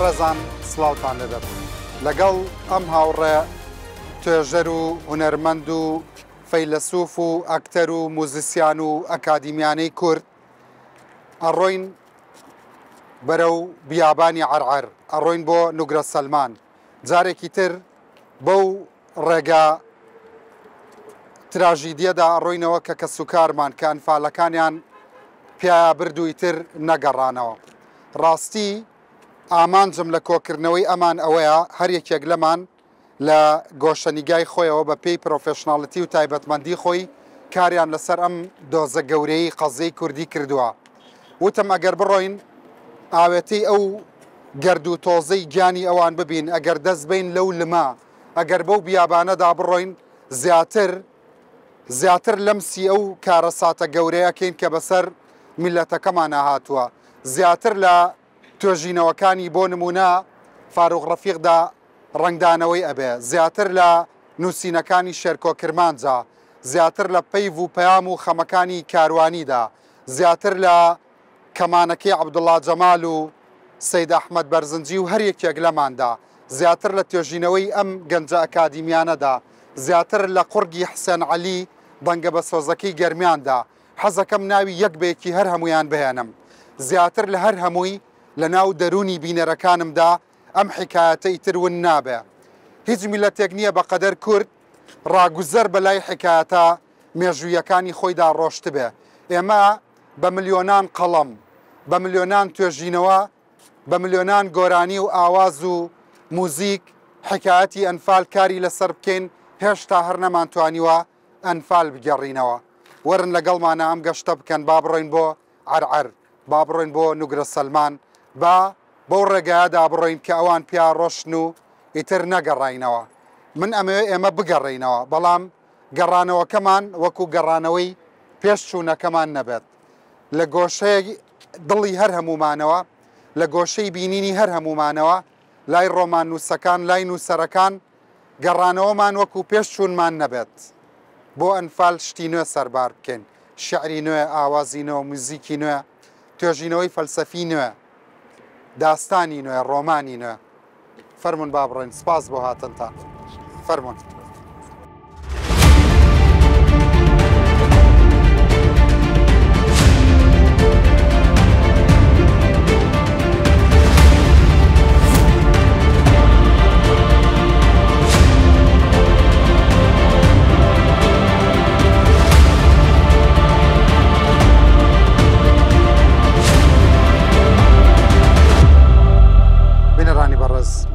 بەڕێزان سڵاوتان لەبێت لەگەڵ ئەم هاوڕێ توێژەر و هونەرمەند و فەیلسوف و ئەکتەر و موزیسیان و ئەکادیمیانەی کورد ئەڕۆین بەرەو بیابانی عەرعەر، ئەڕۆین بۆ نوگرە سەلمان. جارێکی تر بەو ڕێگا تراژیدیەدا ئەڕۆینەوە کە کەسوکارمان کە ئەنفالەکانیان پیایا بردووی تر نەگەڕانەوە. ڕاستی ئامانجم لە کۆکردنەوەی ئەمان ئەوەیە هەر یەکێک لەمان لە گۆشەنیگای خۆیەوە بە پێی پرۆفێشناڵەتی و تایبەتمەندی خۆی کاریان لەسەر ئەم دۆزە گەورەی قەزەی کوردی کردووە. وتم ئەگەر بڕۆین ئاوێتەی ئەو گەرد و تۆزەی گیانی ئەوان ببین، ئەگەر دەست بین لەو لما، ئەگەر بەو بیابانەدا بڕۆین زیاتر لەمسی ئەو کارە ساتە گەورەیەکەین کە بەسەر میلەتەکەمان هاتووە، زیاتر لە توێژینەوەکانی بۆ نمونە فاروق ڕەفیقدا ڕنگدانەوەی ئەبێ، زیاتر لە نووسینەکانی شێرکۆ کرمانجا، زیاتر لە پەیڤ و پەیام و خەمەکانی کاروانیدا، زیاتر لە کەمانەکەی عەبدوڵڵا جەمال و سەید ئەحمەد بەرزنجی و هەر یەکێک لەماندا، زیاتر لە توێژینەوەی ئەم گەنجە ئەکادیمیانەدا، زیاتر لە قورگی حسێن عەلی بەنگە بە سۆزەکەی گەرمیاندا. حەزەکەم ناوی یەک بەیەکی هەر هەمویان بهێنم. زیاتر لە هەر هەمووی لە ناو دەرونی بینەرەکانمدا ئەم حکایەتەی ترون نابێ. هیچ میلەتێک نییە بەقەدەر کورد ڕاگوزەر بەلای حکایەتە مێژوویەکانی خۆیدا ڕۆشت بێ. ئێمە بە ملیۆنان قەڵەم، بە ملیۆنان توێژینەوە، بە ملیۆنان گۆرانی و ئاواز و موزیک حکایەتی ئەنفال کاری لەسەر بکەین، هێشتا هەر نەمانتوانیوە ئەنفال بگەڕینەوە. وەرن لەگەڵمانە ئەم گەشتە بکەن، با بڕۆین بۆ عەرعەر، با بڕۆین بۆ نوگرە سەلمان، با بەو ڕێگایەدا بڕۆین کە ئەوان پیا ڕۆشن و ئیتر نەگەڕاینەوە. من ئەمەوێ ئێمە بگەڕێینەوە، بەڵام گەڕانەوەکەمان وەکو گەڕانەوەی پێش چوونەکەمان نەبێت. لە گۆشەی دڵی هەر هەمومانەوە، لە گۆشەی بینینی هەر هەمومانەوە، لای ڕۆمان نووسەکان، لای نووسەرەکان، گەڕانەوەمان وەکو پێش چوونمان نەبێت. بۆ ئەنفال شتی نوێ سەربار بکەین، شعری نوێ، ئاوازی نوێ، موزیکی نوێ، توێژینەوەی فەلسەفی نوێ، داستانی نوێ، ڕۆمانی نوێ. فەرمون با بڕۆین. سپاس بۆ هاتنتان. فەرمون.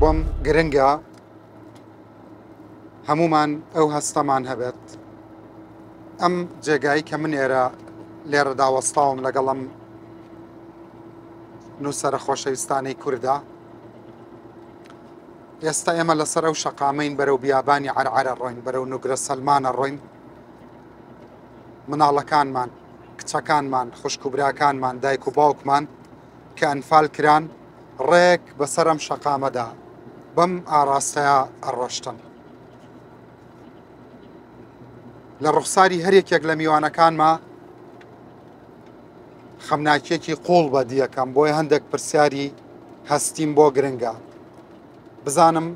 بۆم گرنگە هەمومان ئەو هەستەمان هەبێت. ئەم جێگایی کە من لێرەدا وەستاوم لەگەڵم نووسەرە خۆشەویستانەی کووردا، ئێستا ئێمە لەسەر ئەو شەقامەین بەرەو بیابانی عەرعەرە ڕۆین، بەرەو نوگرە سەلمانە ڕۆین. مناڵەکانمان، کچەکانمان، خوشک و براکانمان، دایک و باوکمان کە ئەنفال کران ڕێک بەسەر ئەم شەقامەدا بەم ئاراستەیە ئەڕۆشتن. لە ڕوخساری هەرێکێک لە میوانەکانما خەمناکیەکی قوڵ بە دیەکەم، بۆی هەندێک پرسیاری هەستیم بۆ گرنگە. بزانم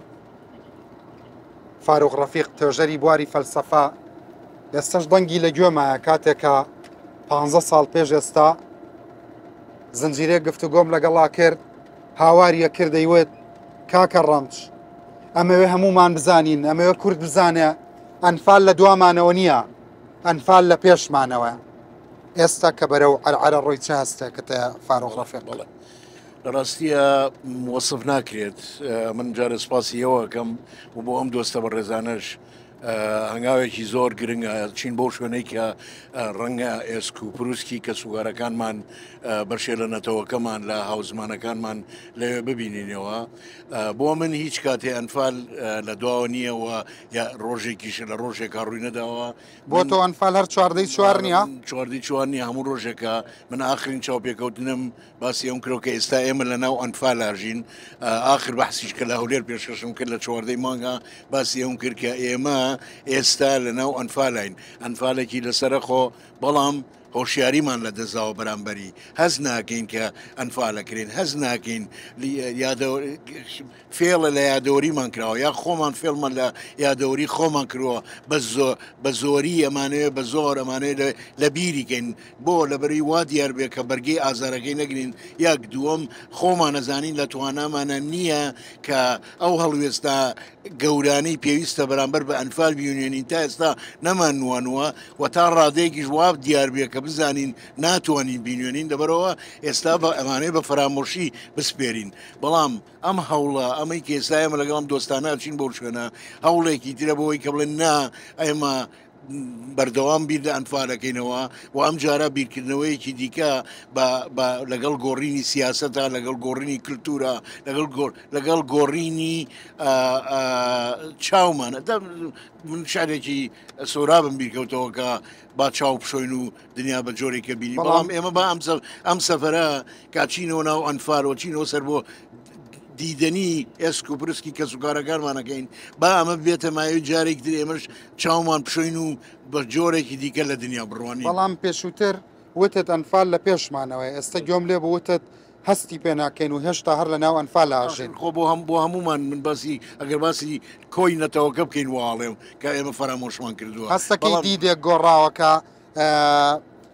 فاروق ڕەفیق توێژەری بواری فەلسەفە ئێستاش دەنگی لە گوێمایە، کاتێکە 15 ساڵ پێش ئێستا زنجیرەیەک گفتوگۆم لەگەڵا کرد، هاواریە کرد، دەیوێت کاکە ڕەمچ ئەمەوێ هەمومان بزانین، ئەمەوێ کورد بزانێ ئەنفال لە دوامانەوە نییە، ئەنفال لە پێشمانەوە. ئێستا کە بەرەو عەرعەرە ڕۆی چه هەستێکەتەیە فاروق ڕەفیق؟ بڵێ لە ڕاستیە وەسف ناکرێت. من جارە سپاسی ئەوەکەم و بۆ ئەم دۆستە بە ڕێزانەش هەنگاوێکی زۆر گرنگە چین بۆ شوێنەی کە ڕەنگە ئێسک و پرووسکی کە سوگارەکانمان بەرشێ لە نەتەوەکەمان لە هاوزمانەکانمان لەوێ ببینینەوە. بۆ من هیچ کاتێ ئەنفال لە دواوە نییەوە یا ڕۆژێکیش لە ڕۆژێکا ڕووی نەداوە. بۆ تۆ ئەنفال هەر چواردەی چوار نییە؟ چواردەی چوار نییە، هەموو ڕۆژێکە من ئاخرین چاوپێکەوتنم باسی ئەم کرۆ کە ئێستا ئێمە لە ناو ئەنفال لاژین. ئاخر بەحسیش کە لە هەولێر پێشکەشم کرد لە چواردەی مانگە باسی ئەوم کرد کە ئێمە ئێستا لە ناو ئەنفالاین، ئەنفالێکی لەسەرخۆ، بەڵام هۆشیاریمان لە دەستاوە بەرامبەری هەز ناکەین کە ئەنفالەکرێن هەز ناکەین فێڵە لە یادەوەریمان کراوە یا خۆمان فێڵمان لە یادەوەری خۆمان کردووە بە زۆری ئەمانەیە بە زۆر ئەمانەیە لە بیریکەین بۆ لەبەری وا دیار بێ کە بەرگەی ئازارەکەی نەگرین یاک دووەم خۆمان نەزانین لە توانامانە نییە کە ئەو هەڵوێستا گەورانەی پێویستە بەرامبەر بە ئەنفال بیونێنین تا ئێستا نەمان نوانوە و تا ڕادەیەکی ژواب دیار بێ کە بزانین ناتوانین بینوێنین دەبەرەوە ئێستا بە ئەمانەی بە فەرامۆشی بسپێرین بەڵام ئەم هەوڵە ئەمەی کە ئێستا ئێمە لەگەڵم دۆستانە چین بۆ شوێنە هەوڵێکی ترە بەوەی کە بڵێن نا ئێمە بەردەوام بیر لە ئەنفالەکەینەوە و ئەم جارە بیرکردنەوەیەکی دیکە لەگەڵ گۆڕینی سیاسەتە لەگەڵ گۆڕینی کللتورە لەگەڵ گۆڕینی چاومانە من شارێکی سۆرابم بیرکەوتەوە کە با چاو پشۆین و دنیا بە جۆرێکە بینی بەڵام ئێمە بە ئەم سەفەرە کاچینەوە ناو ئەنفالەوە چینەوە سەر بۆ دیدنی ئێسک و پرسکی کە سوکارەکانمانەکەین با ئەمە بێتە مایوی جارێک در ئێمەش چاومان پشۆین و بە جۆرێکی دیکە لە دنیا بڕوانی بەڵام پێشووتر وتت ئەنفال لە پێشمانەوەی ئێستا گوێم لێ بوتت هەستی پێ ناکەین و هێشتا هەر لە ناو ئەنفال ئاژین خۆ بۆ هەمومان من باسی ئەگەر باسی کۆی نەتەوەکە بکەین واڵێم کە ئێمە فەرامۆشمان کردووە هەستەکەی دیدێک گۆڕاوەکە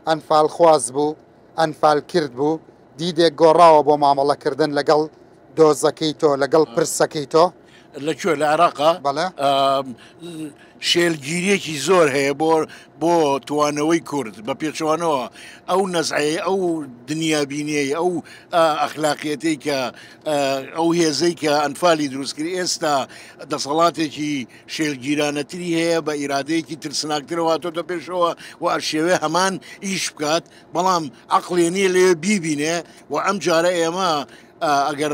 ئەنفال خواز بوو ئەنفال کرد بوو دیدێک گۆڕاوە بۆ مامەڵەکردن لەگەڵ دۆزەکەی تۆ لەگەڵ پرسەکەی تۆ لەکوێ لە عێراقا شێلگیریەکی زۆر هەیە بۆ توانەوەی کورد بە پێچوانەوە ئەو نەزعەیە ئەو دنیابینیەی ئەو ئەخلاقیەتەی کە ئەو هێزەی کە ئەنفالی دروستکردی ئێستا دەسەڵاتێکی شێلگیرانەتری هەیە بە ئیرادەیەکی ترسناکترەوە تۆتە پێشەوە و ئەشێوێ هەمان ئیش بکات بەڵام عەقڵێنیە لێ بیبینێ و ئەم جارە ئێمە ئەگەر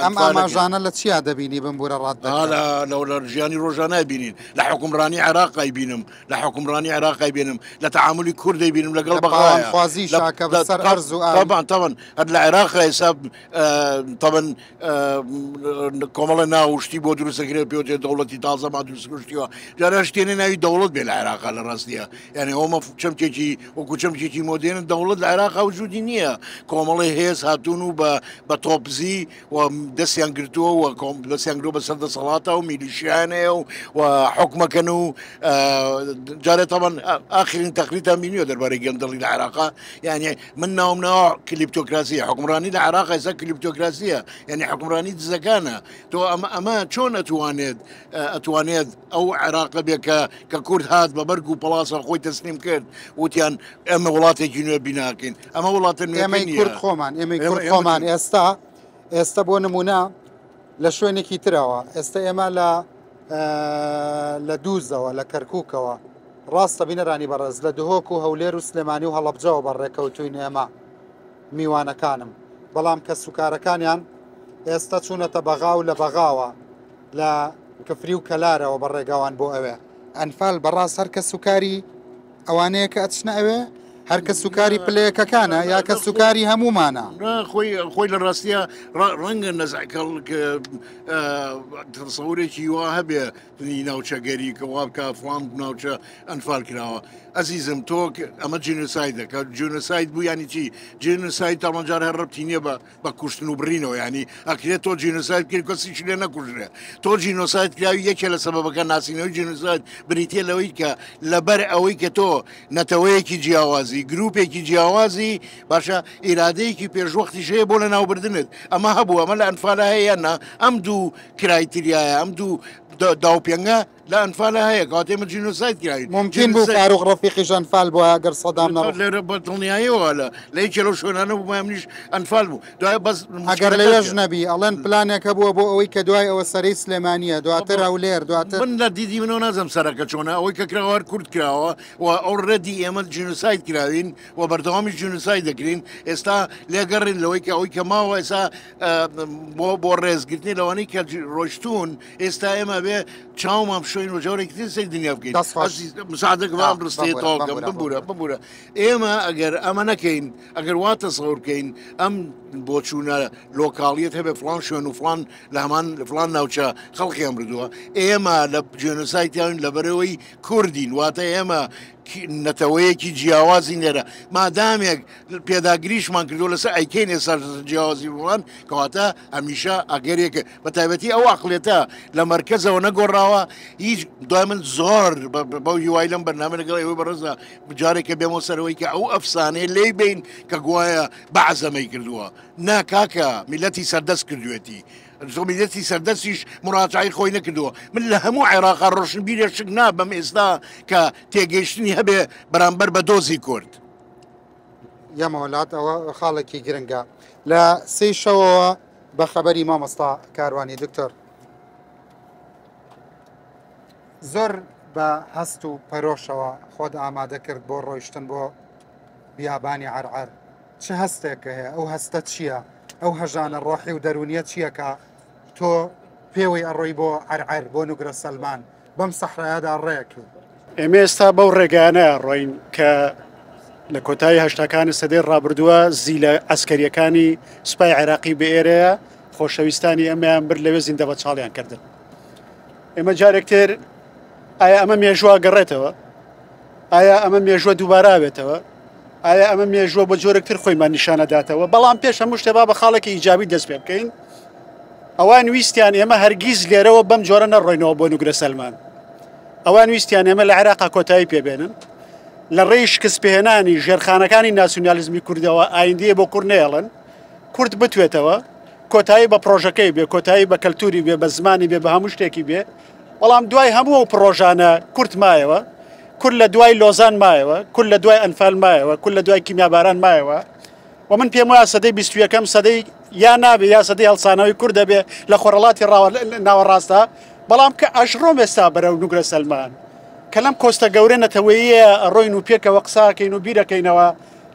ئەم ئاماژانە لە چیا دەبینی بمبورە ڕات لە ژیانی ڕۆژانای بینین لە حکومڕانی عێراقای بینم لە حکومڕانی عێراقای بینم لە تعاملی کوردی بینم لەگەڵ بەخوازی شاکە بەسەر ئەرز و طبعا هەر لە عێراق حساب طبعا کۆمەڵە ناوشتی بۆ دروستەکرێت پێوتێت دەوڵەتی تازەما دروستکردیوە جارە شتێنێ ناوی دەوڵەت بێ لە عێراقا لە ڕاستیە یعنی ئەومە چەمکێکی وەکو چەمکێکی مۆدێن دەوڵەت لە عێراقا وجودی نییە کۆمەڵی هێز هاتوون و بە تۆپزی و دەستیان گرتووە و دەستیان گرۆ بە سەردە سەڵاتە و میلیشیانەیە و حکومەکەن و جارێت تاوان ئاخرین تەقریتان بینیوە دەربارەی گەندەڵی لە عێراقا یعنی من ناوم ناوە کلیپتۆکراسیە حکومڕانی لە عێراقا ئێستا کلیپتۆکراسیە یعنی حکومڕانی دزەکانە تۆ ئەمە چۆن ئەتوانێت ئەو عێراقە بێ کە کورد هات بە بەرگ و پڵاسە خۆی تەسلیم کرد وتیان ئەمە وڵاتێکی نوێ بیناکەین ئەمە وڵاتە ئێمەی کورد خۆمان ئێمەی کورد خۆمان ئێستا بۆ نمونە لە شوێنێکی ترەوە ئێستا ئێمە لە دووزەوە لە کەرکووکەوە ڕاستە بینەرانی بەڕێز لە دهۆک و هەولێر و سلێمانی و هەڵەبجەوە بەڕێکەوتوین ئێمە میوانەکانم بەڵام کە سوکارەکانیان ئێستا چوونەتە بەغا و لە بەغاوە لە کفری و کەلارەوە بەڕێگاوان بۆ ئەوێ ئەنفال بەڕاست هەر کە سوکاری ئەوانەیە کە ئەچنە ئەوێ هەرکە سوکاری پلەیەکەکانە یا کە سوکاری هەمومانە خۆی لە ڕاستیە ڕەنگە نەزعکەڵ تەسەورێکی وا هەبێ ناوچەگەری کە وا بکە فڵان ناوچە ئەنفال کراوە ئەزیزم تۆ ئەمە جینۆسایدە کە جینۆساید بوو ینی چی جینۆساید تاڵمەجار هەر ڕەتی نییە بە کوشتن و بڕینەوە ینی ئەکرێت تۆ جینۆساید کرد کەسیش لێ نەکوژرێ تۆ جینۆساید کراوی یەکێ لە سەبەبەکە ناسینەوەی جینۆساید بریتە لەوەی کە لەبەر ئەوەی کە تۆ نەتەوەیەکی جیاوازی گروپێکی جیاوازی باشە ئیرادەیەکی پێشوەختی شەیە بۆ لە ناوبردنت ئەمە هەبوو ئەمە لە ئەنفالە هەیەە ئەم دوو کرایتریایە ئەم دوو داوپێنگە لە ئەنفالە هەیە کاتێمە جینۆساید کراوی ممکن بوو فاروق ڕەفیقیش ئەنفال بووە گەر سەدام لێرە بەدڵنیایەوە لە یەکێ لەو شوێنانە بوو منیش ئەنفال بوو دوای بەس ئەگەر لەوێژ نەبی ئەڵێن پلانێکە بووە بۆ ئەوەی کە دوای ئەوە سەرەی سلێمانیە دواتر هەولێر دواتر من لە دیدی منەوە نازەم سەرەکە چۆنە ئەوەی کە کراوە کورد کراوە و ئەو ڕێدی ئێمە جینۆساید کراوین و بەردەوامی جینۆساید دەکرین ئێستا لێگەڕین لەوەی کە ئەوەی کە ماوە ئێستا بۆ ڕێزگرتنی لەوانەی کە ڕۆشتون ئێستا ئێمە بێ چاومان بشۆین و جۆرێکی تر سەر دنیا بکەین مساعدەکەم ڕستەیەتەوە ببورە ئێمە ئەگەر ئەمە نەکەین ئەگەر وا تەسەوور بکەین ئەم بۆ چوونە لۆکاڵیەت هەبێ فڵان شوێن و فڵان لە هەمان فڵان ناوچە خەڵقیان بردووە ئێمە لە جێنۆسایدیان لەبەرەوەی کوردین واتە ئێمە نەتەوەیەکی جیاوازی نێرە مادامێک پێداگریشمان کردو لەسەر ئەیکەین سەر جیاوازی بوان کەواتە هەمیشە ئەگەرێک بە تایبەتی ئەو عقلێتە لە مەرکەزەوە نەگۆڕاوە هیچ دوای من زۆر بەو هیوای لەم بەرنامە لەگەڵ ئەوەی بەڕێزە جارێکە بێمەوە سەرەوەی کە ئەو ئەفسانەیە لێی بین کە گوایە بەعزەمەی کردووە نا کاکە میلەتی سەردەست کردوێتی زۆمیدەتی سەردەستیش مراجعی خۆی نەکردووە من لە هەموو عێراقا ڕۆشنبیرێ شک نابەم ئێستا کە تێگەیشتنی هەبێ بەرامبەر بە دۆزی کورد یامەوەلات ئەوە خاڵێکی گرنگە لە سێ شەوەوە بە خەبەری مامۆستا کاروانی دکتۆر زۆر بە هەست و پەرۆشەوە خۆت ئامادە کرد بۆ ڕۆیشتن بۆ بیابانی عەرعەر چه هەستێکە هەیە ئەو هەستە چییە ئەو هەژانە ڕۆحی و دەرونیە چییە کە تۆ پێوەی ئەڕۆی بۆ عەرعەر بۆ نوگرە سەلمان بەم سەحرایەدا ڕێیەکرد ئێمە ئێستا بەو ڕێگانە ڕۆین کە لە کۆتایی هەشتاکانی سەدەی ڕابردووە زیلە ئەسکەریەکانی سوپای عێراقی بە ئێرەیە خۆشەویستانی ئەمەیان برد لەوێ زیندە بە چاڵیان کردن ئێمە جارێکتر ئایا ئەمە مێژووە گەڕێتەوە ئایا ئەمە مێژووە دووبارە بێتەوە ئایا ئەمە مێژووە بە جۆرەکتر خۆیمان نیشانەداتەوە بەڵام پێش هەموو شتێبا بە خاڵێکی ئیجابی دەست پێ بکەین ئەوان ویستیان ئێمە هەرگیز لێرەوە بەم جۆرە نەڕۆینەوە بۆ نوگرە سەلمان ئەوان ویستیان ئێمە لە عێراقا کۆتایی پێبێنن لە ڕێی شکستپێهێنانی ژێرخانەکانی ناسیۆنالیزمی کوردەوە ئایندەیە بۆ کورد نێڵن کورد بتوێتەوە کۆتایی بە پرۆژەکەی بێ کۆتایی بە کەلتوری بێ بە زمانی بێ بە هەموو شتێکی بێ بەڵام دوای هەموو ئەو پرۆژانە کورد مایەوە کورد لە دوای لۆزان مایەوە کورد لە دوای ئەنفال مایەوە کورد لە دوای کیمیاباران مایەوە و من پێم وایە سەدەی 21ەم سەدەی یا نابێ یا سەدەی هەڵسانەوەی کوورد دەبێ لە خۆرەڵاتی ناوەڕاستە بەڵام کە ئەژڕۆم ئێستا بەرەو نوگرە سەلمان کە لەم کۆستە گەورە نەتەوەییە ڕۆین و پێکەوە قساکەین و بیرەکەینەوە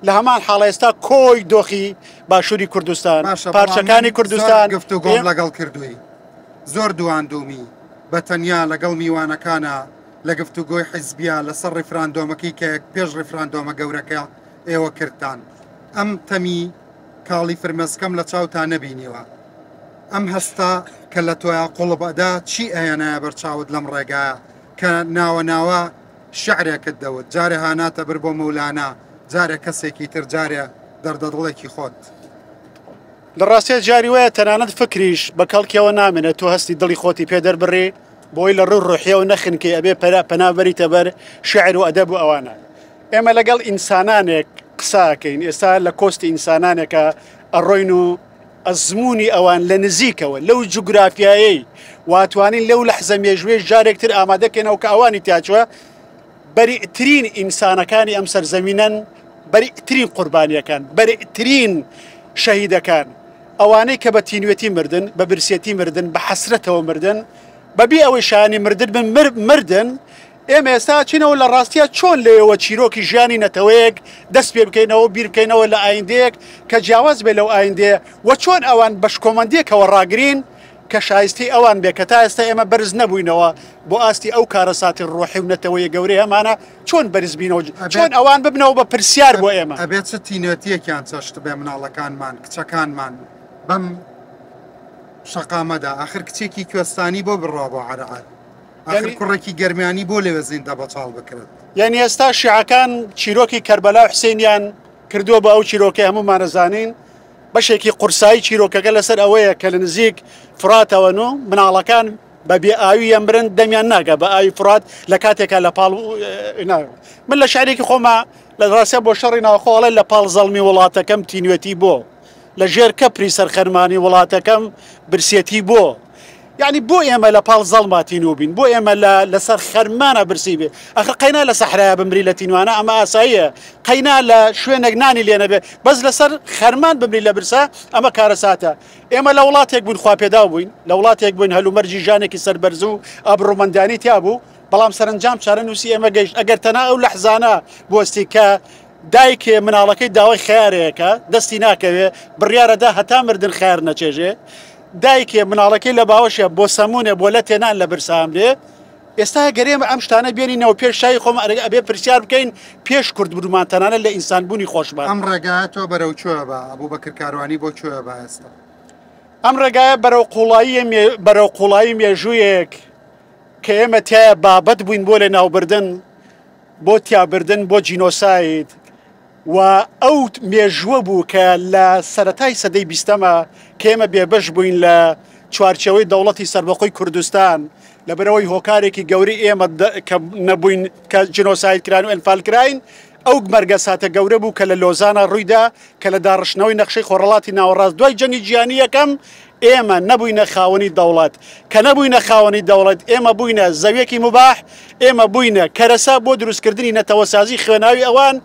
لە هەمان حاڵە ئێستا کۆی دۆخی باشووری کوردستان پارچەکانی کوردستان گفتوگۆم لەگەڵ کردووی زۆر دواندومی بە تەنیا لەگەڵ میوانەکانە لە گفتوگۆی حیزبیە لەسەر ڕیفراندۆمەکەی کە پێش ڕیفراندۆمە گەورەکە ئێوە کردتان ئەم تەمی کاڵی فرمەسکەم لە چاوتان نەبینیوە ئەم هەستا کە لە تۆیان قوڵبەدا چی ئەیەنایە بەرچاوت لەم ڕێگایە کە ناوە ناوە شعرێکت دەوت جارێ هاناتە بر بۆ مەولانە جارێ کەسێکی تر جارێ دەردەدڵێکی خۆت لە ڕاستیە جاری وایە تەنانەت فکریش بە کەڵکیەوە نامێنێت تۆ هەستی دڵی خۆتی پێدەربڕێ بۆی لە ڕوو ڕۆحیەوە نەخنکەی ئەبێ پەنابەریتە بەر شعر و ئەدەب و ئەوانە ئێمە لەگەڵ ئینسانانێک قساکەین ئێستا لە کۆستی ئینسانانێکە ئەڕۆین و ئەزمموی ئەوان لە نزیکەوە لەو جوگرافیایی واتوانین لەو لەحزە مێژوێش جارێکتر ئامادەکەنەوە کە ئەوانی تاچوە بەریئترین ئینسانەکانی ئەم سەرزەمینەن بەریئترین قوربانیەکان بەریئترین شەهیدەکان ئەوانەی کە بە تینوێتی مردن بە برسێتی مردن بە حەسرەتەوە مردن بەبێ ئەوەی شانی مردن مردن ئێمە ئێستا چینەوە لە ڕاستیە چۆن لێەوە چیرۆکی ژیانی نەتەوەیەک دەست پێ بکەینەوە بیر بکەینەوە لە ئایندەیەک کە جیاواز بێ لەو ئایندەیە و چۆن ئەوان بەشکۆمەندێکەوە ڕاگرین کە شایستی ئەوان بێ کە تا ئێستا ئێمە بەرز نەبووینەوە بۆ ئاستی ئەو کارەساتی ڕۆحی و نەتەوەی گەورەی هەمانە چۆن بەرز بینەوە چۆن ئەوان ببنەوە بە پرسیار بۆ ئێمە ئەبێت چ تینوێتیەکیان چەشت بێ مناڵەکانمان کچەکانمان بەم شەقامەدا ئاخر کچێکی کوێستانی بۆ بڕوا بۆ عەرعەر ئاخر کوڕێکی گەرمیانی بۆ لێوە زیندە بەچاڵ بکرێت یعنی ئێستا شیعەکان چیرۆکی کەربەلا و حسێنیان کردووە بە ئەو چیرۆکەی هەموومان دەزانین بەشێکی قورسایی چیرۆکەکە لەسەر ئەوەیە کە لە نزیک فراتەوە و مناڵەکان بە بێ ئاویان برن دەمیان ناگە بە ئاوی فرات لە کاتێکە لە پاڵ من لە شعرێکی خۆمە لە ڕاستە بۆ شەڕی ناوخۆڵێ لە پاڵ زەڵمی وڵاتەکەم تینوێتی بۆ لە ژێر کەپری سەرخەرمانی وڵاتەکەم برسێتی بۆ یعنی بۆ ئێمە لە پاڵ زەڵماتی نوبین بۆ ئێمە لەسەر خەرمانە برسی بێ ئەخر قەینا لە سەحرایە بمری لە تینوانە ئەمە ئاساییە قەینا لە شوێنێک نانی لێنە بێ بەس لەسەر خەرمان بمری لە برسە ئەمە کارەساتە ئێمە لە وڵاتێک بوون خواپێدا بووین لە وڵاتێک بووین هەلومەرجی ژانێکی سەربەرز و ئابڕوومەندانی تیا بوو بەڵام سەرنجام چارە نووسی ئێمە گەیشت ئەگەر تەنا ئەو لەحزانە بۆستی کە دایکێ مناڵەکەی داوای خیارەیەەکە دەستی ناکەوێ بڕیارەدا هەتا مردن خیار نەچێژێ دایکێ مناڵەکەی لە باوەشە بۆ سەمونێ بۆ لە تێنان لە برسام لێ ئێستا گەرێمە ئەم شتانە بێنینەوە پێش شای خۆم ئەبێ پرسیار بکەین پێش کورد برومان تەنانە لە ئینسانبوونی خۆشمان ئەم ڕێگایە تۆ بەرەو کوێ بە ئەبوو بەکر کاروانی بۆ کوێ بە ئێستا ئەم ڕێگایە بەرەو قوڵایی مێژوویەک کە ئێمە تایە بابەت بووین بۆ لێ ناوبردن بۆ تیابردن بۆ جینۆساید و ئەو مێژووە بوو کە لە سەتای سەدەی بیستەمە کە ئێمە بێبەش بووین لە چوارچەوەی دەوڵەتی سربەخۆی کوردستان لەبەرەوەی هۆکارێکی گەوری ئێمە کە نەبووین کە جینۆساید کران و ئەنفال کراین ئەو مەرگە ساتە گەورە بوو کە لە لۆزانە ڕوویدا کە لە داڕشنەوەی نەخشەی خۆڕەڵاتی ناوەڕاست دوای جەنگی جیهانی یەکەم ئێمە نەبووینە خاوەنی دەوڵەت کە نەبووینە خاوەنی دەوڵەت ئێمە بووینە زەویەکی مباح ئێمە بووینە کەرەسا بۆ دروستکردنی نەتەوەسازی خوێناوی ئەوان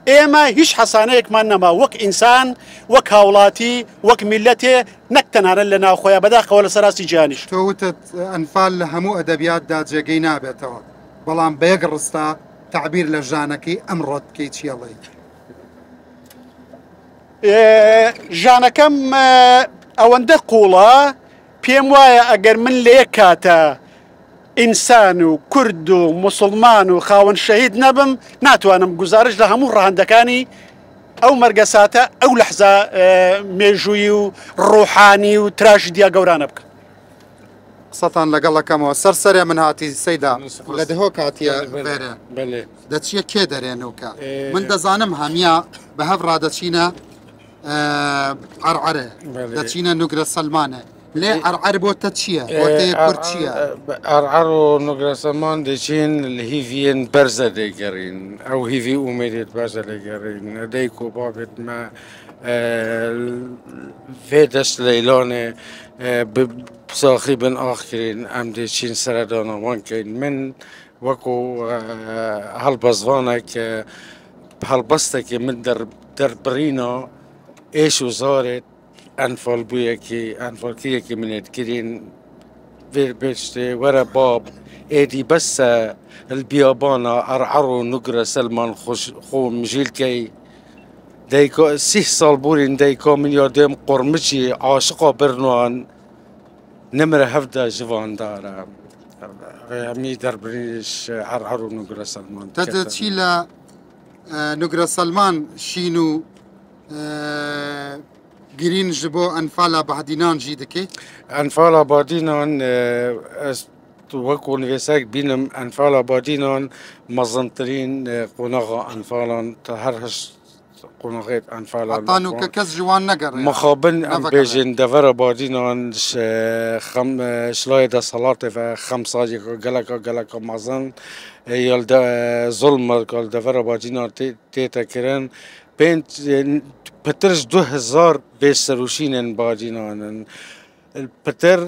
ئێمە هیچ حەسانەیەکمان نەما وەک ئینسان وەک هاوڵاتی وەک میلەتێ نەک تەنانەت لە ناوخۆیان بەداخەوە لە سەراستی جیهانیش تۆوتت ئەنفال لە هەموو ئەدەبیاتدا جێگەی نابێتەوە بەڵام بەیەک ڕستا تعبیر لە ژانەکەی ئەمڕۆت بکەیت چیەڵێ ژانەکەم ئەوەندە قوڵە پێم وایە ئەگەر من لە یەک کاتە ئینسان و کورد و موسڵمان و خاوەن شەهید نەبم ناتوانم گزارش لە هەموو ڕەهەندەکانی ئەو مەرگە ساتە ئەو لەحزە مێژووی و ڕوحانی و تراژیدیا گەورانە بکە قسەتان لەگەڵەکەمەوە سەرسەرێ من هاتی سەیدا لە دهۆ کاتیە بێرە دەچیە کێ دەرێنەوەکە من دەزانم هەمیە بە هەف ڕادەچینە عەرعەرە دەچینە نوگرە سەلمانە لێ عەرعەر بۆتە چییە بۆتە کورد چییە عەرعەر و نوگرە سەلمان دەچین لە هیڤیەن بەرزە دەیگەڕین ئەو هیڤی ئومێدێت بەرزە دەیگەڕین دەی کۆبابێتمە vê dest leylonê bi saxî bin axkirin em dê çîn seredana wan kein min wekû helbezvanek helbestekê min derbirîna êş û zarê enfalbûyekî enfalkiriyekî min ê dikirîn vê pêştê were bab êdî bes li biyabana Er'er û Nugre Selman xwe mijîlkey دەیکۆ 30 ساڵ بوورین دەیکۆ من یادێم قڕمچی عاشقا برنوان نمرە هەفدا ژڤاندارە هەمی دەربرینش عەرعەر و نوگرە سەلمان دەچی لە نوگرە سەلمان شین و گرین ji بۆ ئەنفالا بەهدینان jî dikê ئەنفالا بادینان وەکو نوێسەک بینم ئەنفالا بادینان مەزنترین قۆناغا ئەنفالان تا هەر هەشت قۆناغێت ئەنفالا تانوکە کەس جوان نەگەڕێ مخابن ئەم بێژین دەڤەرە بادینان شلای دەسەڵاتێ خەم ساجێکە گەلەکە مەزن زڵمەکال دەڤەرە بادینان تێتەکردن پترش 2000 بێسەروشینên بادینانن پتر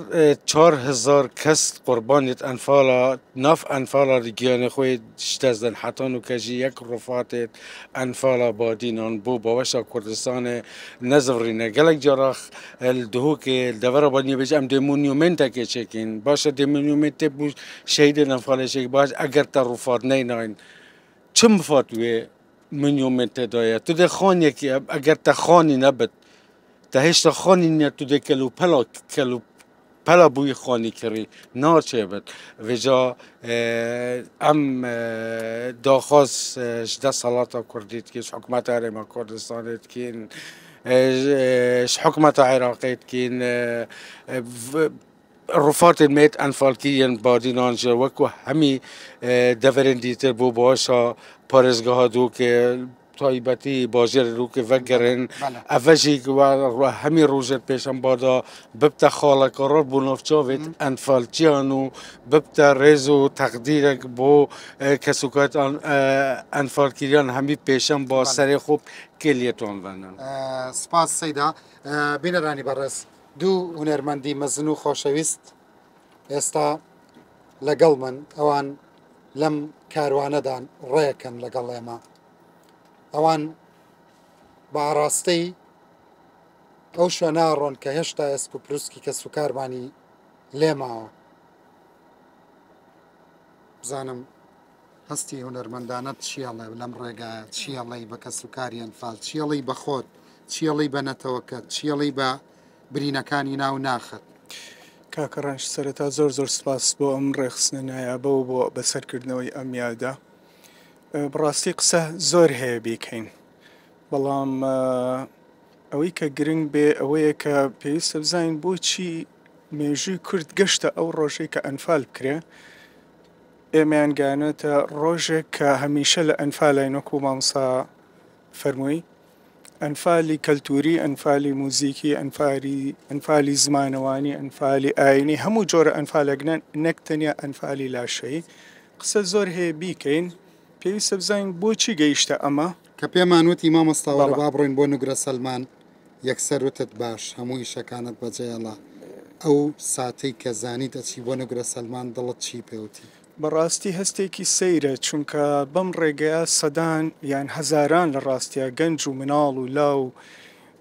4000 kes qurbanît enfala nav enfala giyanê xwe diştezden hetan û kejî yek rofatê enfala badînan bû baweşa Kurdistanê nezivîne gelek cara dihokê devera badînê bêje em dê monûmentekê çekîn başa dê monûmentê bû şehîdên enfalê çekî baş eger te rofat neynayên çi mifat wê monûmentê daye tu dê xaniyekî eger te xanî nebit te hêşta xanî niye tu dê pela bûyî xanî kirî naçêbit vêca em daxwaz ji desthelata Kurdî dikîn ji hikûmeta Herêma Kurdistanê dikîn ji hikûmeta Iraqê dikîn rofatên me enfalkiriyên badînan ji wekû hemî deverên dîtir bû başa parêzgeha dûkê تایبەتی باژێر ڕووکە vegeririn ev jî hemî rojê pêşem bada bibte xalekara bû navçavê enfalçiyan û bibte rêz û teqdîrek bo kesûket enfalkiriyan hemî pêşem ba serê xwe kêliyetwan venin سپاس سەیدا بینەرانی بەڕێز دوو هونەرمەندی مەزن و خۆشەویست ئێستا لەگەڵ من ئەوان لەم کاروانەدان ڕێەکەن لەگەڵ ئێمە ئەوان بە ئاراستەی ئەو شوێنە ڕۆن کە هێشتا ئێسک و پرسکی کە سوکارمانی لێماوە بزانم هەستی هونەرمەندانەت چیەڵێ لەم ڕێگایە چیەڵی بە کە سوکاری ئەنفال چیەڵی بە خۆت چیەڵی بە نەتەوەکەت چیەڵی بە برینەکانی ناو ناخت کاکەڕانش سەرەتا زۆر سپاس بۆ ئەم ڕێخستنە نایابە و بۆ بەسەرکردنەوەی ئەم یادا بڕاستی قسە زۆر هەیە بیکەین بەڵام ئەوەی کە گرنگ بێ ئەوەیە کە پێویستە بزانین بۆچی مێژووی کورد گەشتە ئەو ڕۆژەی کە ئەنفال بکرێ ئێمەیان گیانێتە ڕۆژێک کە هەمیشە لە ئەنفالای وەکو مامۆستا فەرمووی ئەنفالی کەلتوری، ئەنفالی موزیکی، ئەنفالی زمانەوانی، ئەنفالی ئاینی، هەموو جۆرە ئەنفالێکنان نەک تەنیا ئەنفالی لاشەی. قسە زۆر هەیە بیکەین، پێویستە بزانین بۆچی گەیشتە ئەمە. کە پێمانوتی مامۆستاوەرە با بڕۆین بۆ نوگرە سەلمان، یەکسەر وتت باش هەموو ئیشەکانت بەجێڵا. ئەو ساتەی کە زانی دەچی بۆ نوگرە سەلمان دڵت چی پێوتی؟ بەڕاستی هەستێکی سەیرە، چونکە بەم ڕێگەیە سەدان یان هەزاران لە ڕاستیە گەنج و مناڵ و لاو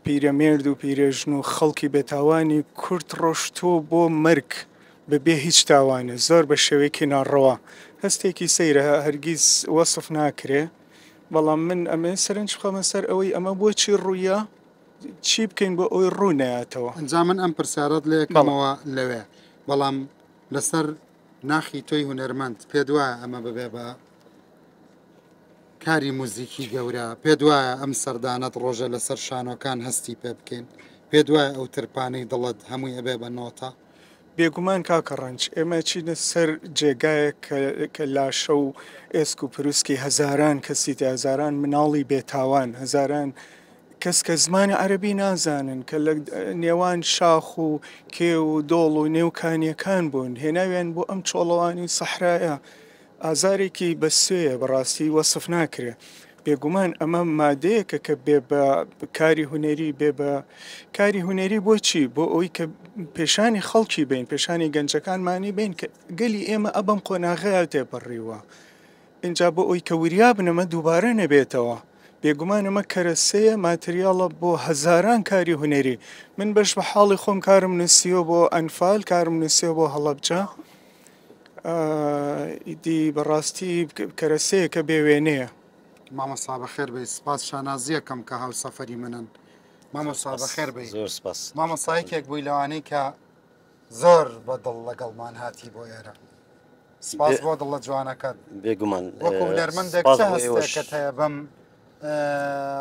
پیرەمێرد و پیرێژن و خەڵکی بێتاوانی کورد ڕۆشتۆ بۆ مەرگ بەبێ هیچ تاوانە، زۆر بە شێوەیەکی ناڕەوا. هەستێکی سەیرە، هەرگیز وەسف ناکرێ. بەڵام من ئەمێ سەرنج بخەمە سەر ئەوەی ئەمە بۆچی ڕوویە، چی بکەین بۆ ئەوی ڕوو نەیاتەوە. ئەنجا من ئەم پرسیارەت لێ یەکەمەوە لەوێ، بەڵام لەسەر ناخی تۆی هونەرمەند پێ دوایە ئەمە ببێ بە کاری موزیکی گەورە، پێ دوایە ئەم سەردانەت ڕۆژە لەسەر شانۆکان هەستی پێ بکەین، پێ دوایە ئەو ترپانەی دڵت هەمووی ئەبێ بە نۆتە؟ بێگومان کاکە ڕەنج، ئێمە چینە سەر جێگایە کە لاشە و ئێسک و پرووسکی هەزاران کەسی هەزاران مناڵی بێتاوان، هەزاران کەس کە زمانی عەرەبی نازانن، کە لە نێوان شاخ و کێ و دۆڵ و نێوکانیەکان بوون، هێناویان بۆ ئەم چۆڵەوانی سەحرایە. ئازارێکی بەسوێیە، بەڕاستی وەسف ناکرێ. بێگومان ئەمە مادەیەکە کە بێ بە کاری هونەری، بێ بە کاری هونەری بۆچی؟ بۆ ئەوی کە پێشانی خەڵکی بین، پێشانی گەنجەکانمانی بین کە گەلی ئێمە ئەبەم قۆناغەیە تێپەڕیوە. اینجا بۆ ئەوی کە وریا بنەمە دووبارە نەبێتەوە. بێگومان ئەمە کەرەسەیە ماتریاڵە بۆ هەزاران کاری هونەری. من بەش بە حاڵی خۆم کارم نووسیوە بۆ ئەنفال، کارم نووسیوە بۆ هەڵەبجە. ئیدی بەڕاستی کەرەسەیە کە بێوێنەیە. مامۆستا بەخێر بێ، سپاس شانازیەکەم کە هاوسەفەری منن. مامۆستا بەخێر بێ. زۆر سپاس. مامۆستایەکێک بووی لەوانەی کە زۆر بەدڵ لەگەڵمان هاتی بۆ ئێرە. سپاس بۆ دڵە جوانەکەت. بێگومان وەکو هونەرمەندێک چه هەستێکت هەیە بەم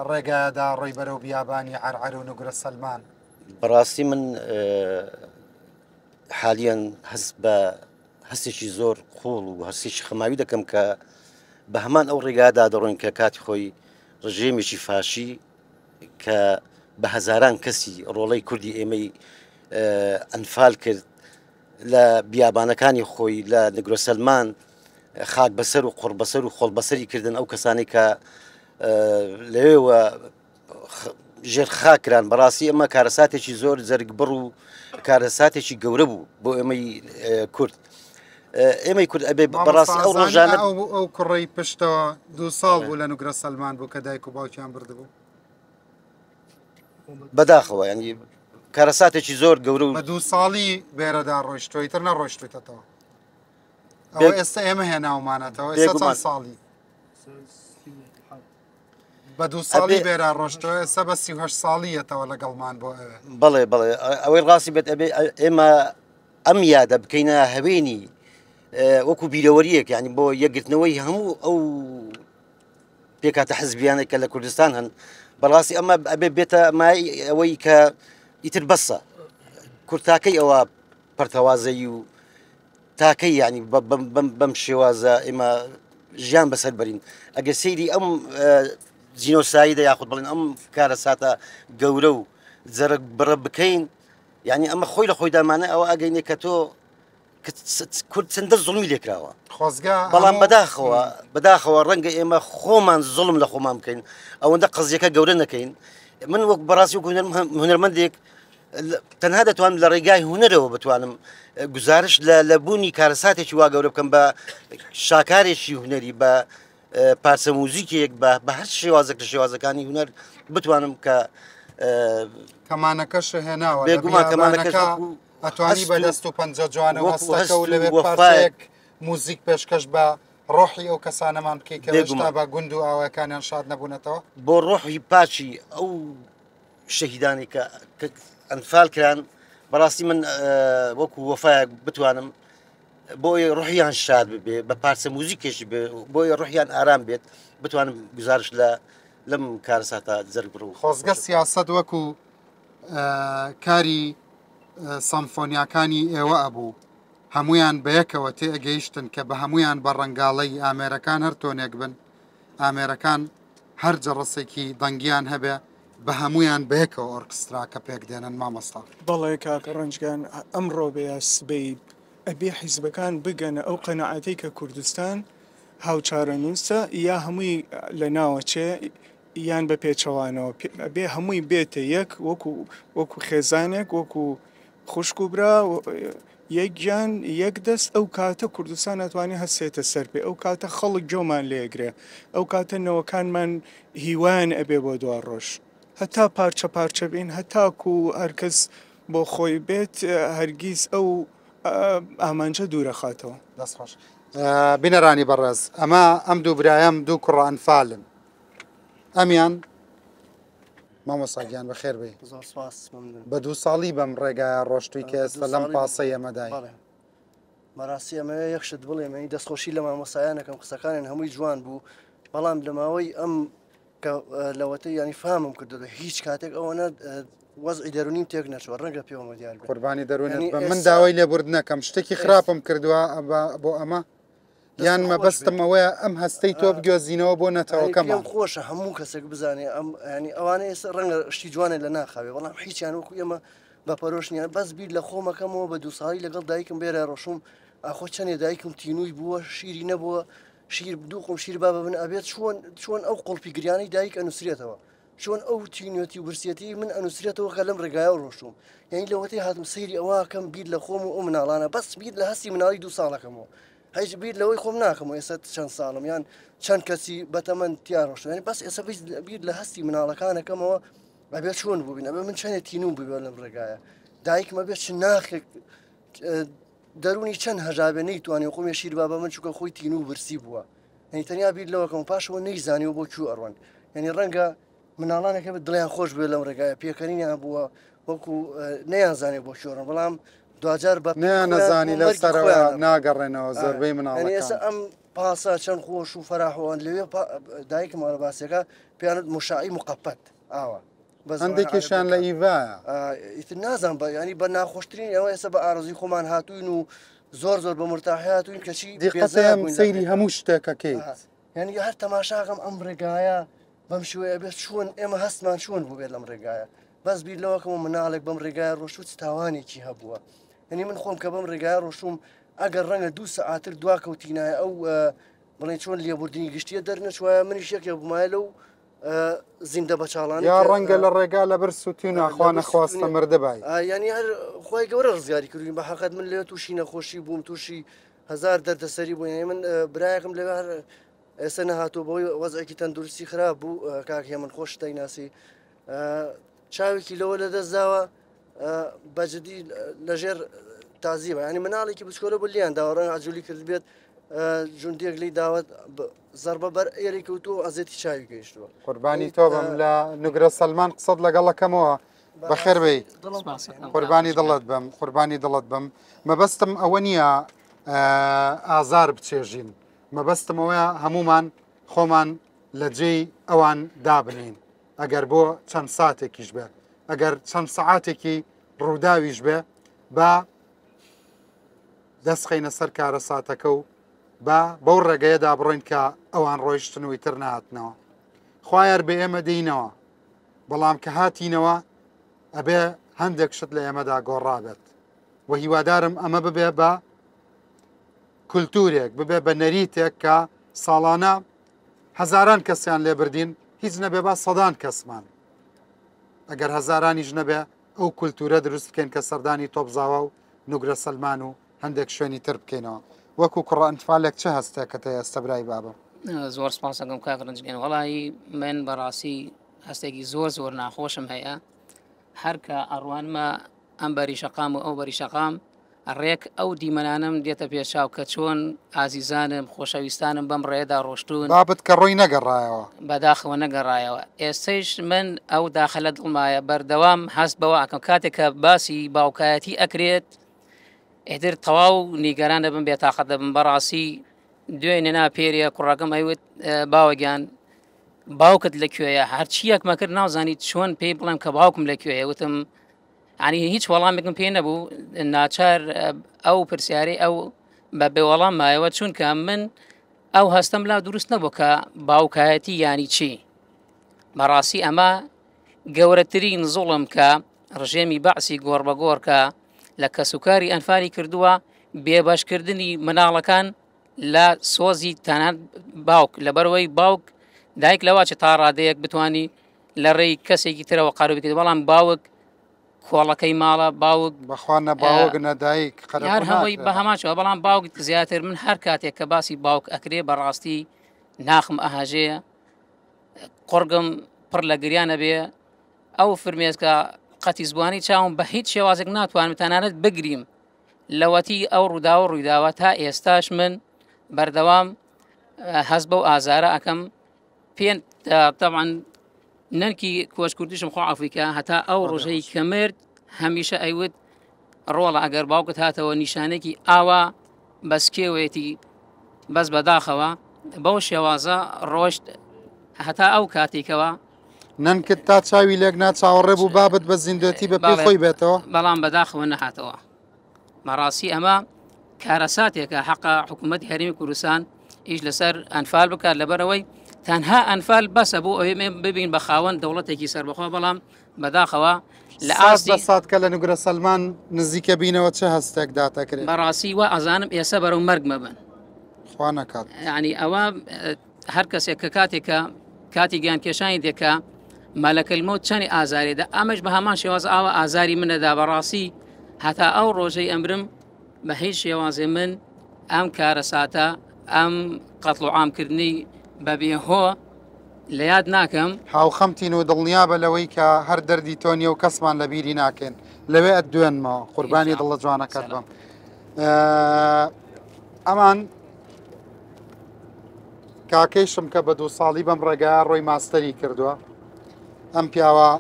ڕێگایەدا ڕێی بەرەو بیابانی عەرعەر و نوگرە سەلمان؟ بەڕاستی من حالیان هەست بە هەستێکی زۆر خۆڵ و هەستێکی خەماوی دەکەم کە بە هەمان ئەو ڕێگادا دەڕۆین کە کاتی خۆی ڕژێمێکی فاشی کە بە هەزاران کەسی ڕۆڵەی کوردی ئێمەی ئەنفال کرد لە بیابانەکانی خۆی لە نگرۆ سەلمان، خاک بەسەر و قڕ بەسەر و خۆڵ بەسەری کردن ئەو کەسانی کە لەوێوە ژێر خاکران. بەڕاستی ئەمە کارەساتێکی زۆر جەرگبڕ و کارەساتێکی گەورە بوو بۆ ئێمەی کورد. ئێمەی کورد ئەبێ بەڕاستی ئەو ڕۆژانە ئەو کوڕی پشتەوە 2 ساڵ بوو لە نوگرە سەلمان بوو کە دایک و باوکیان بردبوو. بەداخەوە ینی کارەساتێکی زۆر گەورە و بە 2 ساڵی بێرەدا ڕۆیشتۆی تر نەڕۆیشتوێتەوە. ئەوە ئێستا ئێمە هێناومانەتەوە. ئێستا چەند ساڵی؟ بە 2 ساڵی بێرا ڕۆشتەوە، ئێستا بە 38 ساڵیەتەوە لەگەڵمان بۆ ئەوێ. بەڵێ بەڵێ ئەوەی ڕاستی بێت ئەبێ ئێمە ئەم یادە بکەینە هەوێنی وەکو بیرەوەریەک، ینی بۆ یەکگرتنەوەی هەموو ئەو پێکاتە حزبیانێک کە لە کوردستان هەن. بەڕاستی ئەمە ئەبێ بێتە مای ئەوەی کە ئیتر بەسە کورد تاکەی ئەوە پەرتەوازەی و تاکەی ینی بەم شێوازە ئێمە ژیان بەسەر بەرین. ئەگەر سەیری ئەم جینۆسایدە یاخود بڵێن ئەم کارەساتە گەورە و جەرگ بڕە بکەین، یعنی ئەمە خۆی لە خۆی دامانە ئەوە ئەگەینێ کە تۆ کورد چەندە زوڵمی لێکراوە. بەڵام بەداخەوە ڕەنگە ئێمە خۆمان زوڵم لە خۆمان بکەین، ئەوەندە قەزیەکە گەورە نەکەین. من وەک بەڕاستی وەک هونەرمەندێک تەنها دەتوانم لە ڕێگای هونەرەوە بتوانم گزارش لە بوونی کارەساتێکی وا گەورە بکەم، بە شاکارێکی هونەری، بە پارچە موزیکێک، بە هەر شێوازێک لە شێوازەکانی هونەر بتوانم کە کەمانەکەش هێناوە. بێگومان کەمانەکەش ئەتوانی بەدەست و پەنجە جوانە هەستەکە و لەوێ پارچەیەک موزیک پێشکەش بە ڕۆحی ئەو کەسانەمان بکەی کە هێشتا بە گوند و ئاوەکانیان شاد نەبوونەتەوە، بۆ ڕۆحی پاچی ئەو شەهیدانی کە ئەنفال کران. بەڕاستی من وەکو وەفایەک بتوانم بۆی ڕۆحیان شاد ببێ، بە پارچە موزیکێکی بێ، بۆی ڕۆحیان ئارام بێت، بتوانم گزارش لەم کارەساتە جەرگ بڕ. خۆزگە سیاسەت وەکو کاری سەمفۆنیاکانی ئێوە ئەبوو، هەمویان بەیەکەوە تێگەیشتن کە بە هەمویان بە ڕەنگاڵەی ئامێرەکان هەر تۆنێک بن ئامێرەکان هەر جەڕسێکی دەنگیان هەبێ بە هەمویان بەیەکەوە ئۆرکستراکە پێک دێنن مامۆستا بەڵێ کاکە ڕەنجگان ئەمڕۆ بەیە سبەی ئەبێ حیزبەکان بگەنە ئەو قەنەعەتەی کە کوردستان هاوچارە نووسە یا هەمووی لە ناوەچێ یان بە پێچەوانەوە ئەبێ هەمووی بێتە یەک وەکو خێزانێک وەکو خوشک و برا یەک گیان یەک دەست ئەو کاتە کوردستان ناتوانێت هەسێتە سەر پێ ئەو کاتە خەڵک جۆمان لێگرێ ئەو کاتە نەوەکانمان هیوان ئەبێ بۆ دوا ڕۆژ هەتا پارچە پارچە بین هەتاکو هەرکەس بۆ خۆی بێت هەرگیز ئەو ئامانجە دوورە خاتەوە دەستخۆش بینەرانی بەڕێز ئەمە ئەم دوو برایەم دوو کوڕئەنفالن ئەمیان مامۆساگیان بەخێر بێ زۆر سپاس مەمنون. بە دوو ساڵی بەم ڕێگایە ڕۆشتووی کە ئێستا لەم پاسەی ئەمەدای بەڵێ. بەڕاستی ئەمە یەخشت بڵێمەی دەستخۆشی لە مامۆسایانەکەم قسەکانیان هەمووی جوان بوو بەڵام لە ماوەی ئەم لەوەتە ینی فامم کردو هیچ کاتێک ئەوەنە وەزعی دەرونیم تێک نەچوە ڕەنگە پێوەمە دیار بێت. قوربانی دەروونێت بە من داوای لێبوردنەکەم شتێکی خراپم کردووە بۆ ئەمە یان مەبەستم ئەوەیە ئەم هەستەی تۆ بگوێزینەوە بۆ نەتەوەکەمان خۆشە هەموو کەسێک بزانێ ئەم ینی ئەوانە ئێستا ڕەنگە شتی جوانێت لە ناخاوێ بەڵام هیچیان وەکو ئێمە بە پەرۆشنیان بەس بیر لە خۆمەکەمەوە بە دوو ساڵی لەگەڵ دایکم بێرە ڕۆشوم ئاخۆ چەندێ دایکم تینووی بووە شیری نەبووە شیر دوو قم شیر با ببن ئەبێت چۆن ئەو قڵپی گریانەی دایک ئەنووسرێتەوە چۆن ئەو تینوێتی و برسێتی من ئەنووسرێتەوە کە لەم ڕێگایە ڕۆشتوم یعنی لەوەتەی هاتم سەیری ئەوەکەم بیر لە خۆم و ئەو مناڵانە بەس بیر لە هەستی مناڵی دوو ساڵەکەمەوە هیچ بیر لەوەی خۆم ناکەمەوە ئێستا چەند ساڵم یان چەند کەسی بەتەمەەن تیاڕۆشت ینی بەس ئێستا بیر لە هەستی مناڵەکانەکەمەوە ئەبێت چۆن بووبین ئەبێ من چەندێک تینوم ببێت لەم ڕێگایە دایکمە بێت چ ناخێک دەرونی چەند هەژابێ نەیتوانێت خۆمی شیر با بە من چووکە خۆی تینو و برسی بووە هەنی تەنیا بیر لەوەکەم پاشەوە نەیزانیەوە بۆ کوێ ئەڕوان یعنی ڕەنگە مناڵانێکە بە دڵیان خۆش بێت لەم ڕێگایە پێکەنینیان بووە وەکو نەیانزانێت بۆ کوێڕن بەڵام دوجار بە نەزانی لە سەرەوە ناگەڕێنەوە زۆربەی مناڵەکان ئێستا ئەم پاسە چەند خۆش و فەراحەوەن لەوێ دایکم ئەڵباسیەکە پیانت مشاعی مقەپەت ئاوە هەندێکیشان لە ئیڤایە ئیتر نازان بە ینی بە ناخۆشترین ئەوە ئێستا بە ئارزوی خۆمان هاتوین و زۆر زۆر بە مرتاحیاتوین کەچی دیقەتەم سەیری هەموو شتێکەکەیت ینی هەر تەماشاکەم ئەم ڕێگایە بەم شوەیە بێت چۆن ئێمە هەستمان چۆن بوو بێت لەم ڕێگایە بەس بیر لەوەکەمە مناڵێک بەم ڕێگایە ڕۆشت تاوانێکی هەبووە ینی من خۆم کە بەم ڕێگایە ڕۆشوم ئەگەر ڕەنگە دوو سەعاتر دواکەوتینایە ئەو بڵێن چۆن لێبوردنی گشتیە دەرنەچوایە منیش یەکێ بمایە لەو زیندە بەچاڵان یا ڕەنگە لە ڕێگا لە بەر سووتی ناخوا نەخواستە مردەبای ینی هەر خۆی گەورە ڕزگاری کردوین بە حەقەت من لێ تووشی نەخۆشی بووم تووشی هزار دەردەسەری بووین من برایەکم لەوێ هەر ئێستا نەهاتوو بەوەی وەزعێکی تەندروستی خراپ بوو کاکە من خۆش دەیناسی چاوێکی لەوە لە دەستداوە بەجددی لەژێر تازیبە ینی مناڵێکی بچکۆرە بۆ لیان داوە ڕەنگە عجولی کرد بێت جوندێک لی داوت زەربە بەر ئێری کەوتووە ئەزێتی چاوی گەیشتووە قوربانی تۆ بم لە نوگرە سەلمان قسەت لەگەڵەکەمەوە بەخێر بێ قوربانی دڵت بم قوربانی دڵت بم مەبەستم ئەوە نییە ئازار بچێژین مەبەستم ئەوەیە هەمومان خۆمان لە جێی ئەوان دابنین ئەگەر بۆ چەند ساتێکیش بێت ئەگەر چەند سەعاتێکی ڕووداویش بێ بە دەستخینە سەر کارە ساتەکە و بەو ڕێگەیەدا بڕۆین کە ئەوان ڕۆیشتنەوەی تر نهاتنەوە خوایەر بە ئێمە دەینەوە بەڵام کە هاتینەوە ئەبێ هەندێک شت لە ئێمەدا گۆڕابێت و هیوادارم ئەمە ببێ بە کولتورێک ببێ بە نەریتێک کە ساڵانە هەزاران کەسیان لێبردین هیچ نەبێ با سەدان کەسمان ئەگەر هەزارانیش نەبێ ئەو کولتورە دروست بکەین کە سەردانی تۆپزاوە و نوگرە سەلمان و هەندێک شوێنی تر بکەینەوە وەکو کوڕئەنفالێک چه هەستێکە ئێستا برای بابە زۆر سپاس دەکەم کاک ڕەنجگەن وەڵی من بەڕاستی هەستێکی زۆر ناخۆشم هەیە هەر کە ئەڕوانمە ئەم بەریشەقام و ئەو بەریشەقام ڕێک ئەو دیمەنانم دێتە پێشاو کە چۆن ئازیزانم خۆشەویستانم بەم ڕێدا ڕۆشتون بابت کە ڕۆی نەگەڕایەوە بەداخەوە نەگەڕایەوە ئێستش من ئەو داخلە دڵمایە بەردەوام هەست بەوە ئەکەم کاتێک کە باسی باوکایەتی ئەکرێت ئێتر تەواو نیگەران دەبم بێتاقەت دەبم بەڕاستی دوێنێ ناپێریە کوڕەکەم ئەیوت باوەگیان باوکت لەکوێیە هەرچیەکمە کرد ناوزانیت چۆن پێی بڵێم کە باوکم لەکوێیە وتم ینی هیچ وەڵامێکم پێ نەبوو ناچار ئەو پرسیارەی ئەو بە بێوەڵام مایەوە چونکە من ئەو هەستم لا دروست نەبوو کە باوکایەتی ینی چی بەڕاستی ئەمە گەورەترین زوڵم کە ڕژێمی بەعسی گۆڕ بە گۆڕ کە لە کەسوکاری ئەنفالی کردووە بێبەشکردنی مناڵەکان لە سۆزی تەنان باوک لەبەرەوەی باوک دایک لەواچە تا ڕادەیەک بتانی لە ڕێی کەسێکی ترەوە قارو بکرێت بەڵام باوک کۆڵەکەی ماڵە باوک بەخواانە باوەک نەدایک هەر هەمووی بە هەماچەوە بەڵام باوک زیاتر من هەر کاتێک کە باسی باوک ئەکرێ بەڕاستی ناخم ئەهاژەیە قڕگم پڕ لە گریانە بێ ئەو فرمێسکە قەتی زبانی چاوم بە هیچ شێوازێک ناتوانم تەنانەت بگریم لەوەتی ئەو ڕوودا و ڕوویداوە تا ئێستاش من بەردەوام هەست بەو ئازارە ئەەکەم پێ طبعاً نەنکی کۆچکوردیشم خۆ ئەفریقا هەتا ئەو ڕۆژەی کە مرد هەمیشە ئەیوت ڕۆڵە ئەگەر باوکت هاتەوە نیشانێکی ئاوا بەسکێوێتی بەس بەداخەوە بەو شێوازە ڕۆشت هەتا ئەو کاتێکەوە نەنکت تا چاوی لێک ناچاوەڕێ بوو بابت بە زیندەتی بە پێی خۆی بێتەوە بەڵام بەداخەوە نەهاتەوە بەڕاستی ئەمە کارەساتێکە حەقا حکوومەتی هەرێمی کوردستان ئیش لەسەر ئەنفال بکات لەبەرەوەی تەنها ئەنفال بەسە بۆ ئەوێ ببین بە خاوەن دەوڵەتێکی سەربەخۆ بەڵام بەداخەوە لە ئاستی سات کە لە نوگرە سەلمان نزیکە بینەوە چه هەستێک داتەکرێت بەڕاستی وە ئەزانم ئێستا بەرەو مەرگ مەبن خوا نەکات ینی ئەوە هەر کەسێک کە کاتێکە کاتی گیان کێشانی دێکە مەلەکەلمەوت چەندی ئازارێدا ئەمەش بە هەمان شێواز ئاوە ئازاری منەدا بەڕاستی هەتا ئەو ڕۆژەی ئەمرم بە هیچ شێوازێ من ئەم کارەساتە ئەم قەتڵ و عامکردنی بەبێهۆ لە یاد ناکەم هاوخەمتین و دڵنیابە لەوەی کە هەر دەردی تۆنیە و کەسمان لە بیری ناکەن لەوێ ئەدوێنمەوە قوربانی دڵە جوانەکەت بم ئەمان کاکەیشم کە بە 2 ساڵی بەم ڕێگایە ڕۆی ماستەری کردووە ئەم پیاوە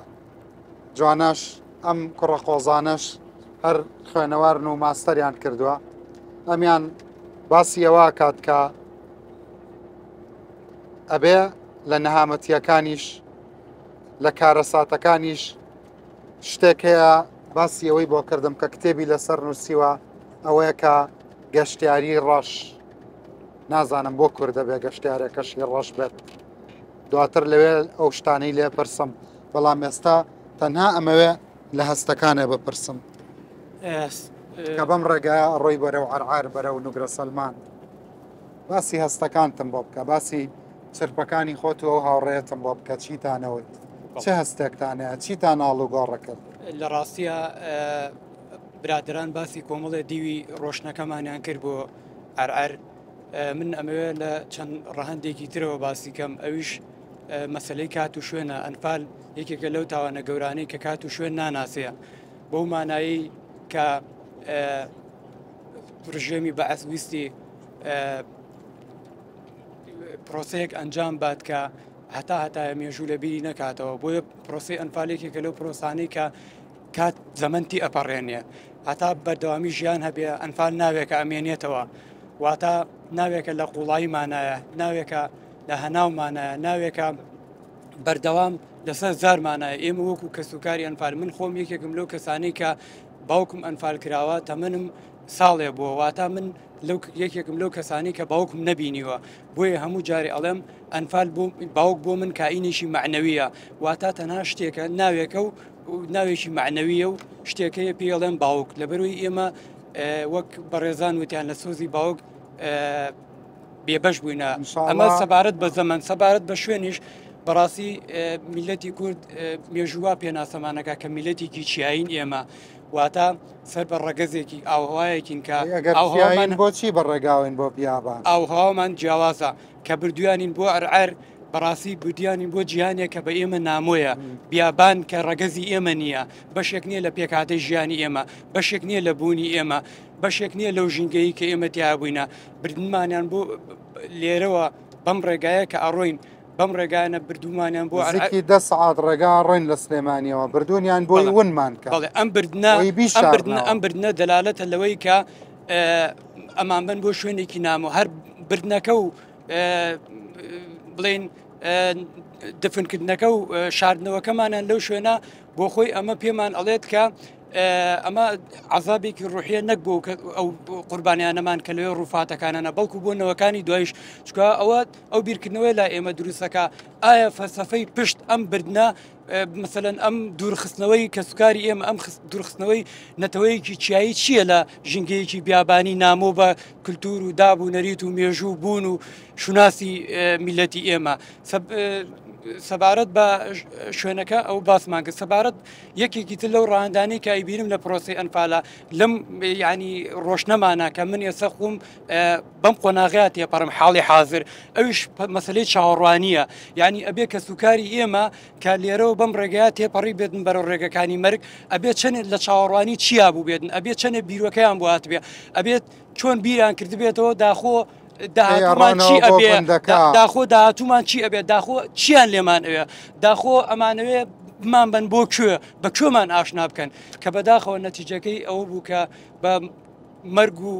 جوانەش ئەم کوڕە قۆزانش هەر خوێنەوارن و ماستەریان کردووە ئەمیان باسی ئەوە کات کە ئەبێ لە نەهامەتیەکانیش لە کارەساتەکانیش شتێک هەیە باسی ئەوەی بۆ کردم کە کتێبی لەسەر نووسیوە ئەوەیە کە گەشتیاری ڕەش نازانم بۆ کووردە بێ گەشتیارێکەشی ڕەش بێت دواتر لەوێ ئەو شتانەی لێ پرسم بەڵام ئێستا تەنها ئەمەوێ لە هەستەکانێ بپرسم کە بەم ڕێگایە ڕۆی بەرەو عەرعار بەرەو نوگرە سەلمان باسی هەستەکانتم بۆ بکە باسی چرپەکانی خۆتەوە و هاوڕێتم بۆ بکە چیتانەوەی چه هەستێکتانەیە چیتان ئاڵ و گۆڕەکرد لە ڕاستیە برادران باسی کۆمەڵێ دیوی ڕۆشنەکەمانیان کرد بۆ عەرعەر من ئەمەوێ لە چەند ڕەهەندێکی ترەوە باسی کەم ئەویش مەسلەی کات و شوێنە ئەنفال یەکێکە لەو تاوانە گەورانەی کە کات و شوێن ناناسەیە بەو مانایی کە ڕژێمی بەعەس ویستی پرۆسەیەک ئەنجام بات کە هەتا مێژوو لە بیری نەکاتەوە بۆیە پرۆسی ئەنفالێکێکە لەو پرۆسانەی کە کات زەمەنتی ئەپەڕێنێ هەتا بەردەوامی ژیان هەبێ ئەنفال ناوێکە ئەمێنێتەوە واتە ناوێکە لە قوڵاییمانایە ناوێکە لە هەناومانایە ناوێکە بەردەوام لەسەر زارمانایە ئێمە وەکو کەسوکاری ئەنفال من خۆم یەکێکم لەو کەسانەی کە باوکم ئەنفال کراوە تەمەنم ساڵێ بووە واتە من یەکێکم لەو کەسانی کە باوکم نەبینیوە بۆیە هەموو جارێ ئەڵێم ئەنفال باوک بۆ من کائینێکی معنەویە واتە تەنها شتێکە ناوێکە و ناوێکی معنەویە و شتێکەیە پێڵێم باوک لەبەروی ئێمە وەک بەڕێزان وتیان لە سۆزی باوک بێبەش بووینە ئەمە سەبارەت بە زەمەن سەبارەت بە شوێنیش بەڕاستی میلەتی کورد مێژووا پێناسەمانەکە کە میلەتێکی چیاین ئێمە واتە سەر بە ڕەگەزێکی ئاوهەوایەکین کە ئاوهەوایان بۆچی بەڕێگاوین بۆ بیابان ئاوهەوامان جیاوازە کە بردویانین بۆ عەرعەر بەڕاستی بردیانین بۆ جیهانێک کە بە ئێمە نامۆیە بیابان کە ڕەگەزی ئێمە نییە بەشێک نییە لە پێکهاتەی ژیانی ئێمە بەشێک نییە لە بوونی ئێمە بەشێک نییە لەو ژینگەی کە ئێمە تیابووینە بردنمانیان بۆ لێرەوە بەم ڕێگایە کە ئەڕۆین بەم ڕێگانە بردومانیان بۆ عەرکی 10 ساعات ڕێگا ڕۆین لە سلێمانیەوە بردوونیان بۆی ونمان کە ئەم بردنە دەلالەتە لەوەی کە ئەمان بن بۆ شوێنێکی نامۆ هەر بردنەکە و بڵێن دفنکردنەکە و شاردنەوەکەمانیان لەو شوێنە بۆ خۆی ئەمە پێمان ئەڵێت کە ئەمە عذابێکی ڕوحیە نەک بۆ ئەو قوربانیانەمان کە لەوێ ڕووفاتەکانەنە بەڵکو بۆ نەوەکانی دوایش چکە ئەو بیرکردنەوەی لا ئێمە دروستەکە ئایا فەلسەفەی پشت ئەم بردنە مثلەن ئەم دوورخستنەوەی کە سوکاری ئێمە ئەم دوورخستنەوەی نەتەوەیەکی چیایی چییە لە ژنگەیەکی بیابانی نامۆ بە کللتور و دابوو نەریت و مێژوو بوون و شوناسی میلەتی ئێمە سەبارەت بە شوێنەکە ئەو باسمان کرد سەبارەت یەکێکی تر لەو ڕاهاندانەی کە ئەیبینم لە پرۆسی ئەنفالە لەم ینی ڕۆژنەمانە کە من ئێستا خۆم بەم قۆناغیات تێپەڕم حاڵی حاضر ئەوش مەسلەی چاوەڕوانیە ینی ئەبێ کە سوکاری ئێمە کە لێرەوە بەم ڕێگەیە تێپەڕی بێتن بەرەو ڕێگەکانی مەرگ ئەبێ چەند لە چاوەڕوانی چیا بوو بێتن ئەبێ چەندە بیرۆکەیان بۆ هاتبێ ئەبێت چۆن بیران کردبێتەوە داخۆ داهاتومان چی ئەبێ داخۆ داهاتومان چی ئەبێ داخۆ چیان لێمان ئەوێ داخۆ ئەمانەوێ بمان بن بۆ کوێ بە کوێمان ئاشنا بکەن کە بەداخەوە نەتیجەکەی ئەوە بوو کە بە مەرگ و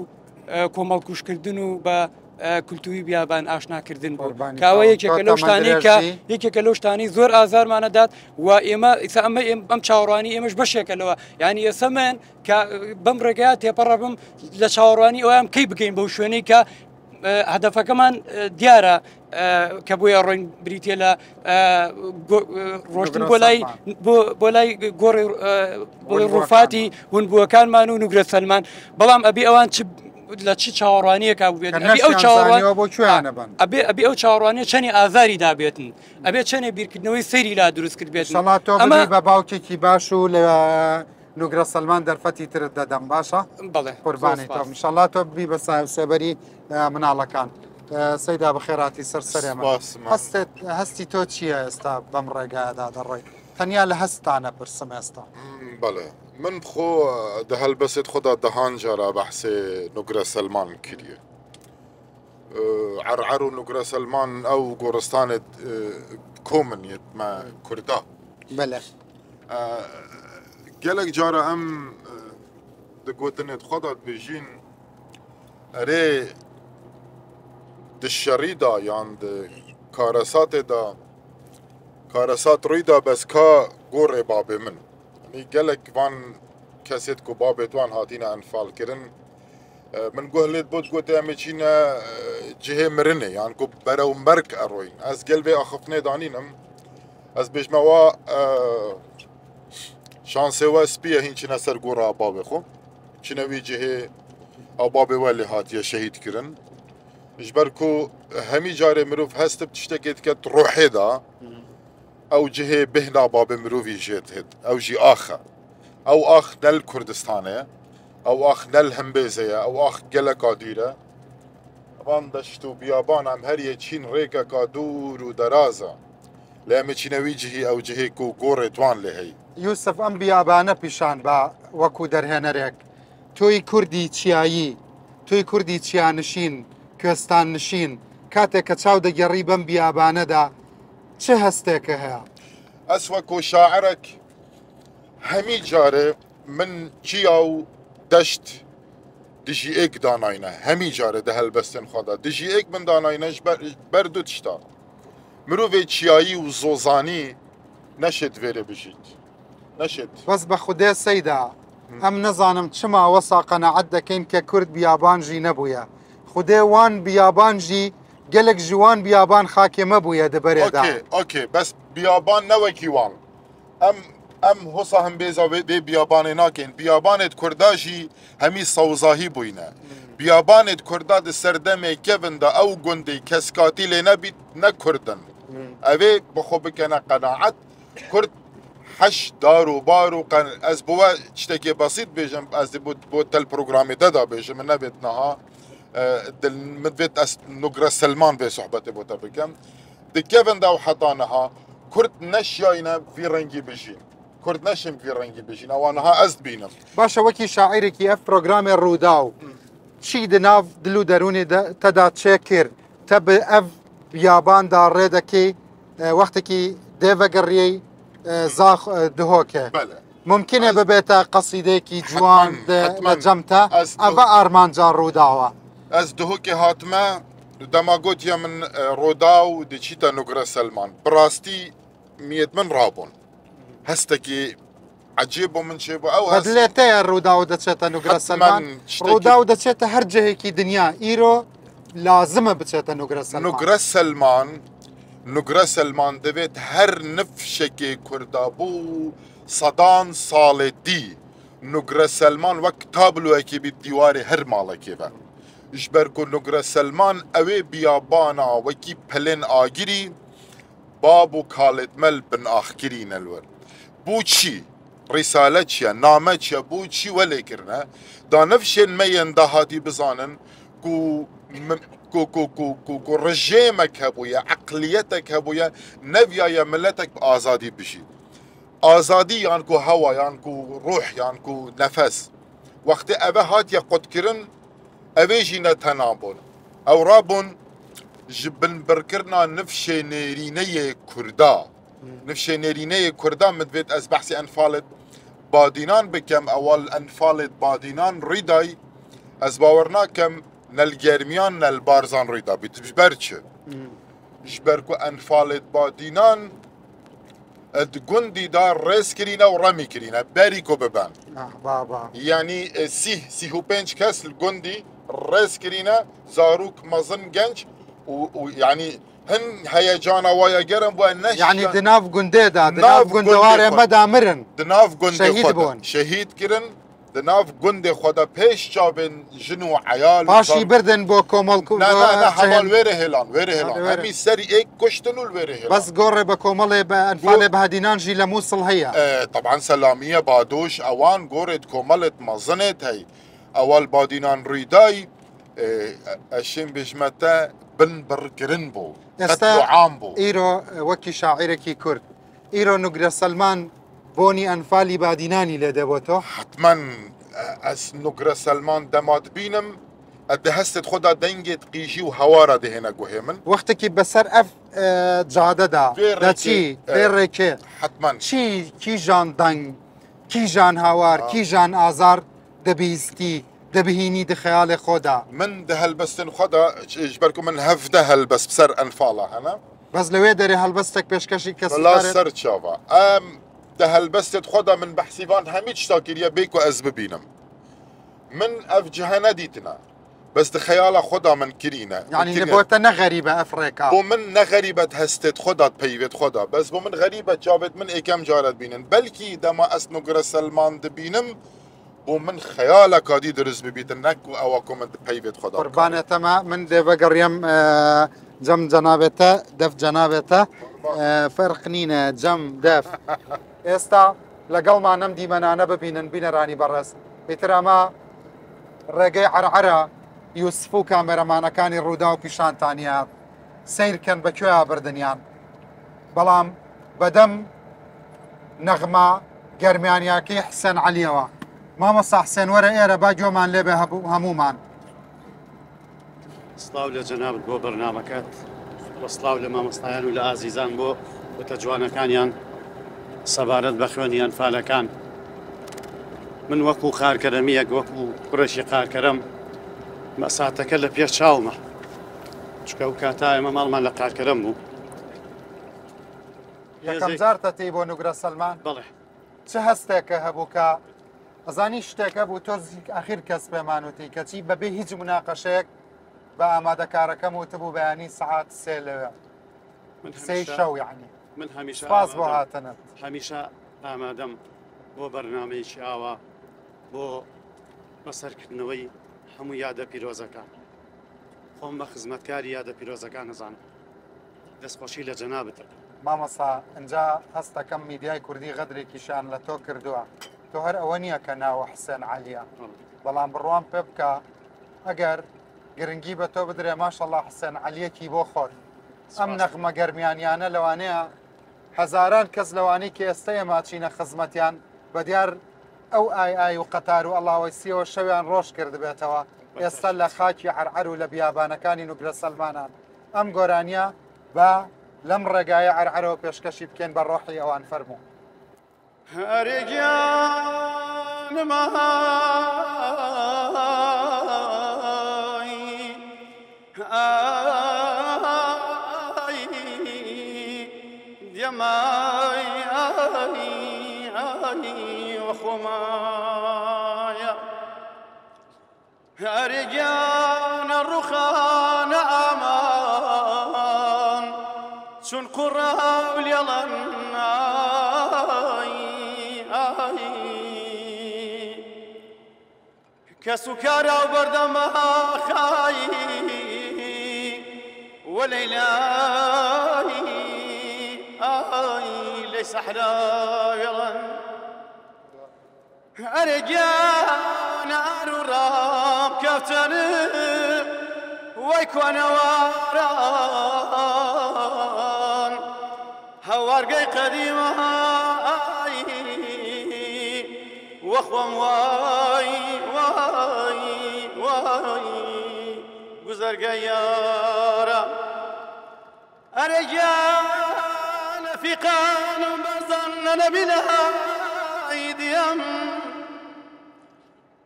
کۆمەڵکوشکردن و بە کولتوری بیابان ئاشناکردن کاوە یەکێکە لەو شتانەی کە یەکێکە لەو شتانی زۆر ئازارمانەدات و ئێمە ئیسا ئەمە ئەم چاوەڕوانی ئێمەش بەشێکەلەوە ینی ئێستا من کە بەم ڕێگات تێپەڕە بم لە چاوەڕوانی ئەویان کەی بگەین بەو شوێنەی کە هەدەفەکەمان دیارە کە بۆیە ڕۆین بریتە لە ڕۆشتن بۆ لای گۆڕی ڕووفاتی هونبووەکانمان و نوگرە سەلمان بەڵام ئەبی ئەوان لە چی چاوەڕوانیەکە بێت ئەو ئەبێ ئەو چاوەڕوانیە چەنی ئازاری دابێتن ئەبێ چەنێ بیرکردنەوەی سەیری لا دروست کرد بێت ئەمە بە باوکێکی باش و لە نوگرە سەلمان دەرفەتی ترت دەدەم باشە بەڵێ قوربانی تۆ ئینشەڵڵا تۆ بی بە سێبەری مناڵەکان سەیدا بەخێراتی سەرسەرێمە هەستی تۆ چییە ئێستا بەم ڕێگایەدا دەڕۆی تەنیا لە هەستانە پرسم ئێستا بەڵێ من خۆ دە هەلبەسێت خۆدا دەهان جارە بەحسێ نوگرە سەلمان کردیە عەرعەر و نوگرە سەلمان ئەو گۆڕستانت کۆمنیت مە کووردا بەلێ gelek cara em di gotinê xwe dibêjin erê di şerî da yan di karesatê da karesat rûyî da bes ka gorê babê min yanî gelek van kesêt ku babê wan hatîne enfalkirin min guh lêt bot gote em ê çîne cihê mirinê yan ku berew merg eroyîn ez gel vê axiftinê danînim ez bêjme wa شانسێ وە سپیە هین چنە سەر گۆڕا بابێ خۆ چنەوی جهێ ئەو بابێ وە لێ هاتیە شەهیدکردن ji ber ku hemî carê mirov hestib tiştekê dike rohê da ew cihê bêhna babê mirovî jê hêt ew jî ax e ew ax nel Kurdistanê ye ew ax nel Himbêzê ye ew ax geleka dîr e van deşt û biyaban em her yê çîn rêkeka dûr û deraz e lê em ê çînewî cihî ew cihê ku gorê wan lê heye یوسف ئەم بیابانە پیشان بە وەکو دەرهێنەرێک تۆی کوردی چیایی تۆی کوردی چیانشین کوێستان نشین کاتێک کە چاو دەگەڕی بەم بیابانەدا چه هەستێکە هەیە ئەس وەکو شاعرێک هەمی جارێ من چیا و دەشت دژی ئێک داناینە هەمی جارێ دە هەلبەستێن خۆدا دژی ئێک من داناینەش بەر دوو تشتا مرۆڤێ چیایی و زۆزانی نەشێت وێرە بژیت بەس بە خودێ سەیدا ئەم نەزانم چماوەسا قەنەعەت دەکەین کە کورد بیابانژی نەبووە خودێ وان بیابانژی gelek ji wan biyaban xakê me bûye di berê da okê bes biyaban newekî wan em hosa himbêza vê biyabanê nakin biyabanê Kurda jî hemî sewzahî bûyne biyabanê Kurda di serdemê kevin da ew gundê keskatî lê nebît ne Kurdin ev ê bixwe bikene qenaet Kurd heş dar û bar û ez bi we tiştekê besît bêjim ez bo tel programê te da bêjim min nebêt niha min vêt ez Nugra Selman vê sohbetê bo te bikim di kevin de ew heta niha Kurd neşiyayîne vî rengî bijîn Kurd neşin vî rengî bijîn ewa niha ez dibînim başa wekî şaîrekî ev programê Rûdaw çî di nav dil û derûnê de te da çê kir te bi ev biyaban da rê dekî wextekî dê vegeriyê زاخ دهۆکە ممکنە ببێتە قەسیدێکی جوان لە جەمتە ئەڤە ئارمانجا ڕووداوە ئەس دهۆکێ هاتمە دەماگوتیە من ڕۆدا و دچیتە نوگرە سەلمان بڕاستی میێت من ڕابوون هەستێکی عجيب من شيء أو بدلێتەیە ڕوودا و دەچێتە نوگرە سەلمان ڕوودا و دەچێتە هەر جەهێکی دنیا ئیرۆ لازمە بچێتە نوگرە سەلمان نوگرە سەلمان دەبێت هەر نفشێکی کووردا بوو سەدان ساڵێ دی نوگرە سەلمان وەک تابلوەکی بی دیواری هەر ماڵێکی بە ji ber ku Nugra Selman evê biyabana wekî pelên agirî bab û kaletmel bin axkirîne li wir. Bû çi? Rîsale çi ye? Name çi ye? Bû çi welê kirine? Da nifşên me yên dahatî bizanin ku rejêmek hebûye, eqliyetek hebûye, nevyaya milletek bi azadî bijî. Azadî yan ku hewa yan ku ruh yan ku nefes. Wextê ev hatiye qutkirin evê jî ne tena bûn. Ew rabûn ji binbirkirina nifşê nêrîneyê Kurda. Nifşê nêrîneyê Kurda min divêt ez behsê enfalê badînan bikim ewal enfalê badînan rîdayî ez bawer nakim nel germiyan nel barzan rîda bît ji ber çi? Ji ber ku enfalê badînan di gundî da rêz kirîne û remî kirîne berî ku biben. Yani sîh û pênc kes li gundî rêz kirîne zarok mezin genç û yani hin heyecana waya gerin bu neş yani di nav gundê da di nav gundewarê me da mirin di nav gundê şehîd kirin di nav gundê xwe de pêş çavên jin û eyal paşî birdin bo komal hemal wêrê hêlan hemî serî êk kuştin û wêrê hêlan bes gorê bi komalê be enfalê bihedînan jî li Musil heye طبعا selamiye badoş ewan gorê komalê mezinê hey ewal badînan rîdayî eşên bêjme te bin birkirin bû ئێستا ئîro وەکی شاعیرێکی کورد ئîro نوگرە سەلمان بۆنی ئەنفالی بادینانی لێ دەبێتەوە حتما ez Nugra Selman dema dibînim di hestê xwe da dengê qîjî û hewara dihêne guhê min wextekî beser ev cadeda deçî fêrêkê حتما kîjan deng kîjan hewar kîjan azar dibîstî دبهيني دي خيالي خودا من ده هلبستن خودا جبركم من هفده هلبس بسر انفاله هنا بس لو يدري هلبستك بيشكشي كسر لا سر تشافا ده هلبستت خودا من بحسيبان هميج تاكيريا بيكو از ببينم من اف جهنه ديتنا بس ده خياله خودا من كرينا يعني نبوتنا غريبه افريقيا بو من غريبه هستت خودا بيوت خودا بس بو من غريبه جابت من ايكم جارت بينن بلكي دما اسنوغرا سلمان دبينم ومن خيالك هادي درس ببيتنك او كومنت بيفيت خدا قربانه تما من ديفا قريم جم جنابته دف جنابته فرقنينا جم دف استا لقل ما نمدي منانا ببينن بين راني برس بتراما رقي عرعره يوسفو كاميرامان كان الرودا وبيشان تانيات سير كان بكويا بردنيان بلام بدم نغمه قرميانياكي حسن عليوا ماما حسين ورا ايرا باجومان لێ بێ هەمومان سڵاو لە جەنابەت بۆ بەرنامەکەت وەسڵاو لە مامۆستایان و لە ئازیزان بۆ وتە جوانەکانیان سەبارەت بە خوێنی ئەنفالەکان من وەکو خارکەرەمیەک وەکو کوڕێکی قارکەرەم مەساتەکە لە پێش چاومە چکە و کاتا ئێمە ماڵمان لە قارکەرەم بوو یەکەم جارتە تێی بۆ نوگرە سەلمان بەڵێ چه هەستێکە هەبوو کە ئەزانی شتێکە بوو تۆزی ئەخیر کەس پێمانوتی کەچی بەبێ هیچ مناقەشەیەک بە ئامادەکارەکەم وتبوو بەیانی سەعات سێ لەوێ سێ شەو یعنی من هەمیشە سپاس بۆ هاتنت هەمیشە ئامادەم بۆ بەرنامەیەکی ئاوا بۆ بەسەرکردنەوەی هەموو یادە پیرۆزەکان خۆم بە خزمەتکاری یادە پیرۆزەکان نەزانم دەستخۆشی لە جەنابەتە مامەسا ئەنجا هەستەکەم میدیای کوردی غەدرێکیشان لە تۆ کردووە تۆ هەر ئەوە نییە کە ناوە حسێن عەلیە بەڵام بڕوان پێ بکە ئەگەر گرنگی بە تۆ بدرێ ماشەڵڵا حسێن عەلیەکی بۆ خۆت ئەم نەغمە گەرمیانیانە لەوانەیە هەزاران کەس لەوانەی کە ئێستا ئێمە چینە خزمەتیان بەدیار ئەو ئای و قەتار و ئەڵاوەسیەوە شەویان ڕۆژ کردبێتەوە ئێستا لە خاکی عەرعەر و لە بیابانەکانی نوگرە سەلمانان ئەم گۆرانیە بە لەم ڕێگایە عەرعەرەوە پێشکەشی بکەین بە ڕۆحی ئەوان فەرموو يا ماي وخمايا هرجان الرخان امان شن قراول يلن كسكر وبردما خاي وليلاي ليس حرايرا أرجع نار رام كفتن ويكون واران هوارقي قديمة واخوام واي گذر گیارا أرجان في قانون بظن بلا ايديم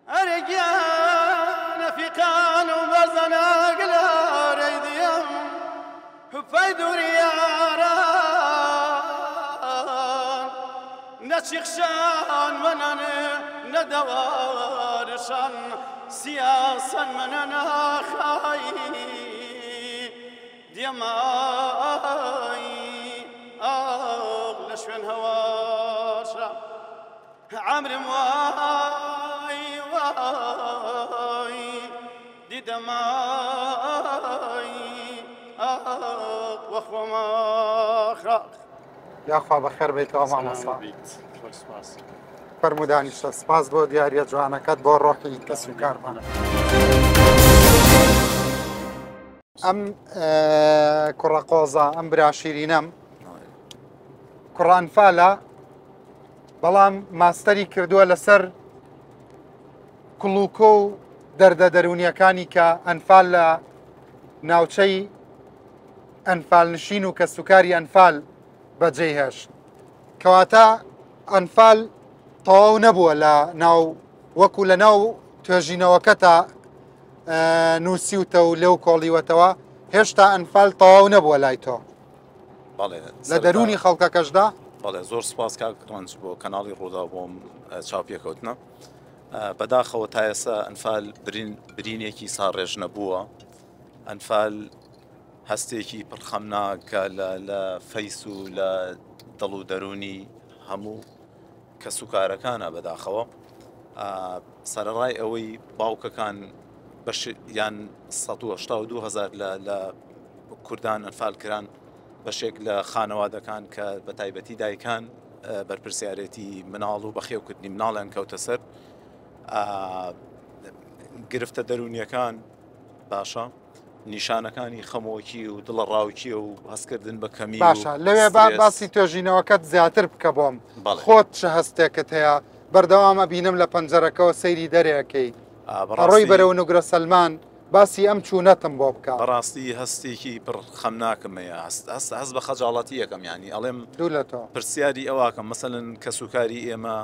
أرجان في قانون بظن اقلار ايديم فايدور ياران نشيخشان ونانا ندوارشان سياسا مننا خاي ديماي أغلى شوين هواشا عمري واي دي دماي واخوة ما خاق يا أخوة بخير بيتەوە مامۆستا فەرمودانیشتە سپاس بۆ دیاریە جوانەکەت بۆ ڕۆحی کەس و کارمان. ئەم کوڕە قۆزە ئەم برا شیرینەم کوڕانفالە بەڵام ماستەری کردووە لەسەر کڵوکۆ و دەردە دەرونیەکانی کە ئەنفال لە ناوچەی ئەنفال نشین و کەسوکاری ئەنفال بەجێهێشت کەواتە ئەنفال تەواو نەبووە لە ناو وەکو لە ناو توێژینەوەکەتە نووسیوتە و لێو کۆڵیوەتەوە هێشتا ئەنفال تەواو نەبووە لای تۆ لە دەرونی خەڵکەکەشدا. بەڵێ زۆر سپاس کاک ڕەنج بۆ کەناڵی ڕوودا بۆم چاوپێکەوتنە بەداخەوە تا ئێستا ئەنفال برینێکی ساڕێژ نەبووە. ئەنفال هەستێکی پڕخەمناکە لە فەیس و لە دڵ و دەرونی هەموو کەسوکارەکانە بەداخەوە سەرەڕای ئەوەی باوکەکان یان 182,000 لە کوردان ئەنفال کران بەشێک لە خانەوادەکان کە بە تایبەتی دایکان بەرپرسیارەتی مناڵ و بەخێوکردنی مناڵیان کەوتە سەر گرفتە دەرونیەکان باشە نیشانەکانی خەمۆکی و دڵە ڕاوکیە و هەستکردن بە کەمی باشە لەوێ باسی توێژینەوەکەت زیاتر بکە بۆم خۆت چه هەستێکت هەیە بەردەوامە بینم لە پەنجەرەکەەوە سەیری دەرەکەی ڕۆی بەرەو نوگرە سەلمان باسی ئەم چوونەتم بۆ بکە. بەڕاستی هەستێکی پڕ خەمناکم هەیە هەست بە خەجاڵەتی یەکەم ینی ئەڵێم پرسیاری ئەواکەم مەسەلەن کەسوکاری ئێمە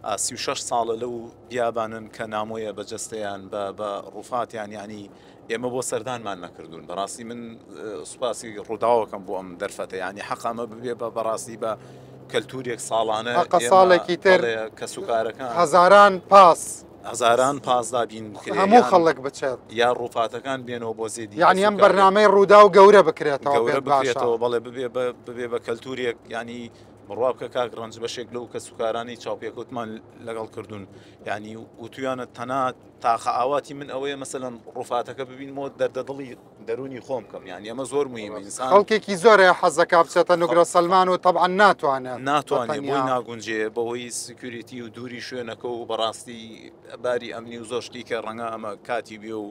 36 ساڵە لەو بیابانن کە نامۆیە بەجەستەیان بە ڕووفاتیان ینی ئێمە بۆ سەردانمان نەکردوون بەڕاستی من سوپاسی ڕووداوەکەم بۆ ئەم دەرفەتە ینی حەقامە ببێ بە بەڕاستی بە کەلتورێک ساڵانە ساڵێکی تر کەسوکارەکان هەزاران پازدا بین هەموو خەڵک بچێت یا ڕووفاتەکان بێنەوە بۆ زێدی یعنی ئەم بەرنامەی ڕوودا و گەورە بکرێتەوە بەڵێ ببێ بە کەلتورێک ینی بڕوا بکە کاک ڕەنج بەشێک لەو کەسوکارانی چاوپێکوتمان لەگەڵ کردوون ینی وتویانە تەنها تاخە ئاواتی من ئەوەیە مەسەلەن ڕووفاتەکە ببینمەوە دەردەدڵی دەرونی خۆم بکەم یانی ئەمە زۆر موهیمە ئینسان خەڵکێکی زۆرە حەزەکە بچێتە نوگرە سەلمان و تەبعا ناتوانێت بۆی ناگونجێ بەهۆی سکیوریتی و دووری شوێنەکە و بەڕاستی باری ئەمنی و زۆر شتی کە ڕەنگە ئەمە کاتی بێ و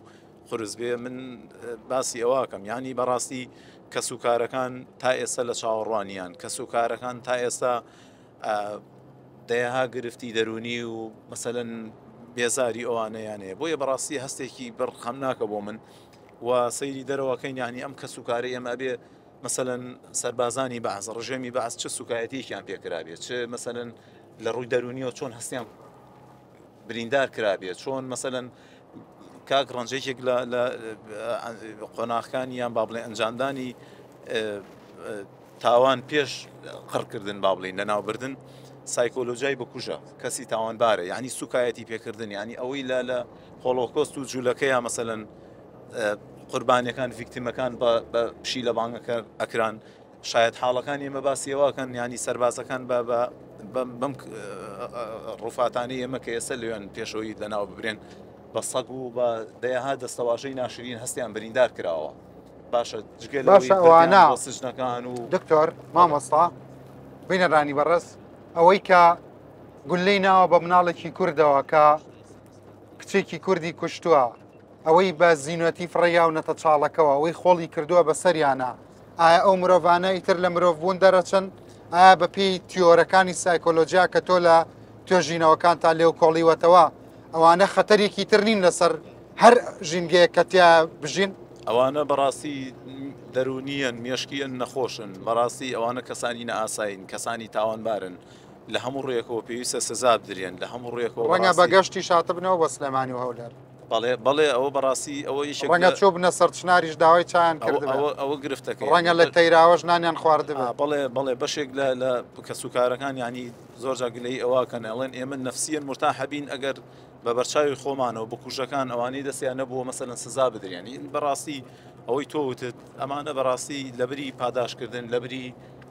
خرس بێ من باسی ئەواکەم ینی بەڕاستی کەسوکارەکان تا ئێستا لە چاوەڕوانیان کەسوکارەکان تا ئێستا دەیەها گرفتی دەرونی و مەسەلەن بێزاری ئەوانەیانەیە بۆیە بەڕاستی هەستێکی بەرخەمناکە بۆ من و سەیری دەرەوەکەین ینی ئەم کەسوکارە ئێمە بێ مەسەلەن سەربازانی بەعز ڕژێمی بەعز چه سوکایەتێکیان پێکرابێت چه مەسەلەن لە ڕووی دەرونیەوە چۆن هەستیان بریندار کرابێت چۆن مەسەلەن کاک ڕەنجێکێک لە قۆناغەکانی یان با بڵێ ئەنجامدانی تاوان پێش قڕکردن با بڵین لە ناوبردن سایکۆلۆژیای بکوژە کەسی تاوانبارە یعنی سوکایەتی پێکردن ینی ئەوەی لە هۆڵۆکۆست و جوولەکەیە مەسەلەن قوربانیەکان ڤیکتیمەکان بە پشی لە بانگەکە ئەکران شاید حاڵەکان ئێمە باسیەوەکەن ینی سەربازەکان بەم ڕووفاتانی ئێمە کە ئێستا لەوێن پێشەوەی لەناو ببرێن بە سەگ و بە دەیەها دەستەواژەی ناشرین هەستیان بریندار کراوە باشە باشە ئەوانە سژنەکان و دکتۆر مامۆستا بینەرانی بەڕست ئەوەی کە گولەی ناوە بە مناڵێکی کوردەوە کە کچێکی کوردی کوشتووە ئەوەی بە زیینەتی فڕیا و نەتە چاڵەکەەوە ئەوەی خۆڵی کردووە بە سەریانە ئایا ئەو مرۆڤانە ئیتر لە مرۆڤ بوون دەرەچن ئایا بەپێی تیۆرەکانی سایکۆلۆژیا کە تۆ لە توێژینەوەکان تا لێو کۆڵیوەتەوە ئەوانە خەتەرێکی تر نین لەسەر هەر ژینگەیە کەتیا بژین ئەوانە بەڕاستی دەرونیەن مێشکیان نەخۆشن بەڕاستی ئەوانە کەسانی نەئاساین کەسانی تاوانبارن لە هەموو ڕێکەوە پێویستە سزا بدرێن لە هەموو ڕێکەوە ڕەنگە بەگەشتی شاتە بنەوە بە سلێمانی و هەولێر بەڵێ ئەوە بەڕاستی ئەوە ڕەنگە چۆ بنە سەرچناریش داوای چیان کرد ئەوە گرفتەکە ڕەنگە لە تەیراوەش نانیان خواردبێ بەڵێ بەشێک لە کەسوکارەکان ینی زۆر جاگلەی ئەوواکەن ئەڵێن ئێمە نەفسیەن مرتاحە بین ئەگەر بە بەرچاوی خۆمانەوە بە کوژەکان ئەوانەی دەستیان نەبووە مەسەلەن سزا بدرێنی بەڕاستی ئەوەی تۆوتت ئەمانە بەڕاستی لەبری پاداشکردن لەبری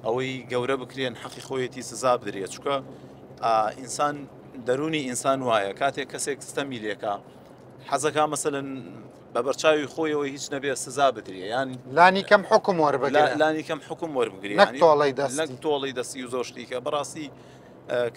ئەوەی گەورە بکرێن حەقی خۆیەتی سزا بدرێت چکە ئینسان دەرونی ئینسان وایە کاتێک کەسێک ستەمی لێکە حەزەکە مەسەلەن بە بەرچاوی خۆیەوە هیچ نەبێ سزا بدرێ یان لانی کەم حکم وەربگرێت لانی کەم حکم وەربگرێت نەک تۆڵی دەستی و زۆر شتیکە بەڕاستی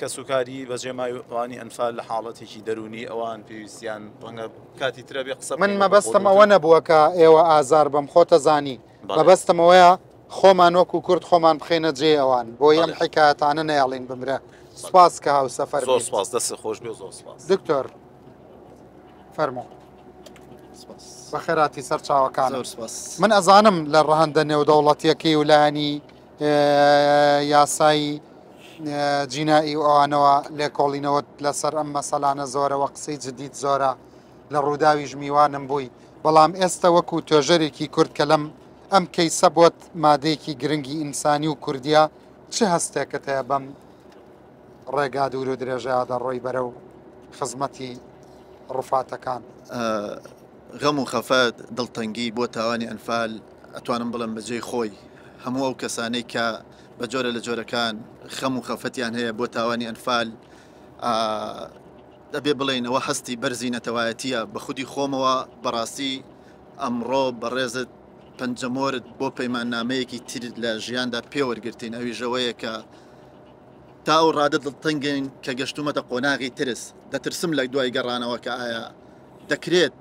کەسوکاری بەجێماوانی ئەنفال لە حاڵەتێکی دەرونی ئەوان پێویستیان ڕەنگە کاتی ترە بێ قسە من مەبەستم ئەوە نەبووە کە ئێوە ئازار بەم خۆتە زانی مەبەستمەوەیە خۆمان وەکو کورد خۆمان بخێنە جێ ئەوان بۆ یەم حکایەتانە نەیاڵین بمرە سپاس کە هاوسەفەر زۆر سپاس دەست خۆش بێ زۆر سپاس دکتۆر فەرموو بە خێراتی سەر چاوەکان من ئەزانم لە ڕەهەندە نێودەوڵەتیەکەی و لایانی یاسایی جینایی و ئەوانەوە لێکۆڵینەوە لەسەر ئەم مەسەلانە زۆرەوە قسەی جدید زۆرە لە ڕووداوی ژمیوانم بووی بەڵام ئێستا وەکو توێژەرێکی کورد کە لەم ئەم کەیسە بۆت مادەیەکی گرنگی ئینسانی و کوردیە چه هەستێکت هەیە بەم ڕێگا دوور و درێژەیادا ڕۆی بەرە و خزمەتی ڕووفاتەکان غەم و خەفەت دڵتەنگی بۆ تاوانی ئەنفال ئەتوانم بڵم بەجێی خۆی هەموو ئەو کەسانەی کە بە جۆرە لە جۆرەکان خەم و خەفەتیان هەیە بۆ تاوانی ئەنفال دەبێ بڵێن ئەوە هەستی بەرزی نەتەوایەتیە بە خودی خۆمەوە بەڕاستی ئەمڕۆ بەڕێزت پەنجەمۆرت بۆ پەیماننامەیەکی تر لە ژیاندا پێوەرگرتین ئەویژەوەیە کە تا ئەو ڕادە دڵتەنگین کە گەشتومەتە قۆناغی ترس دەترسم لە دوای گەڕانەوە کە ئایا دەکرێت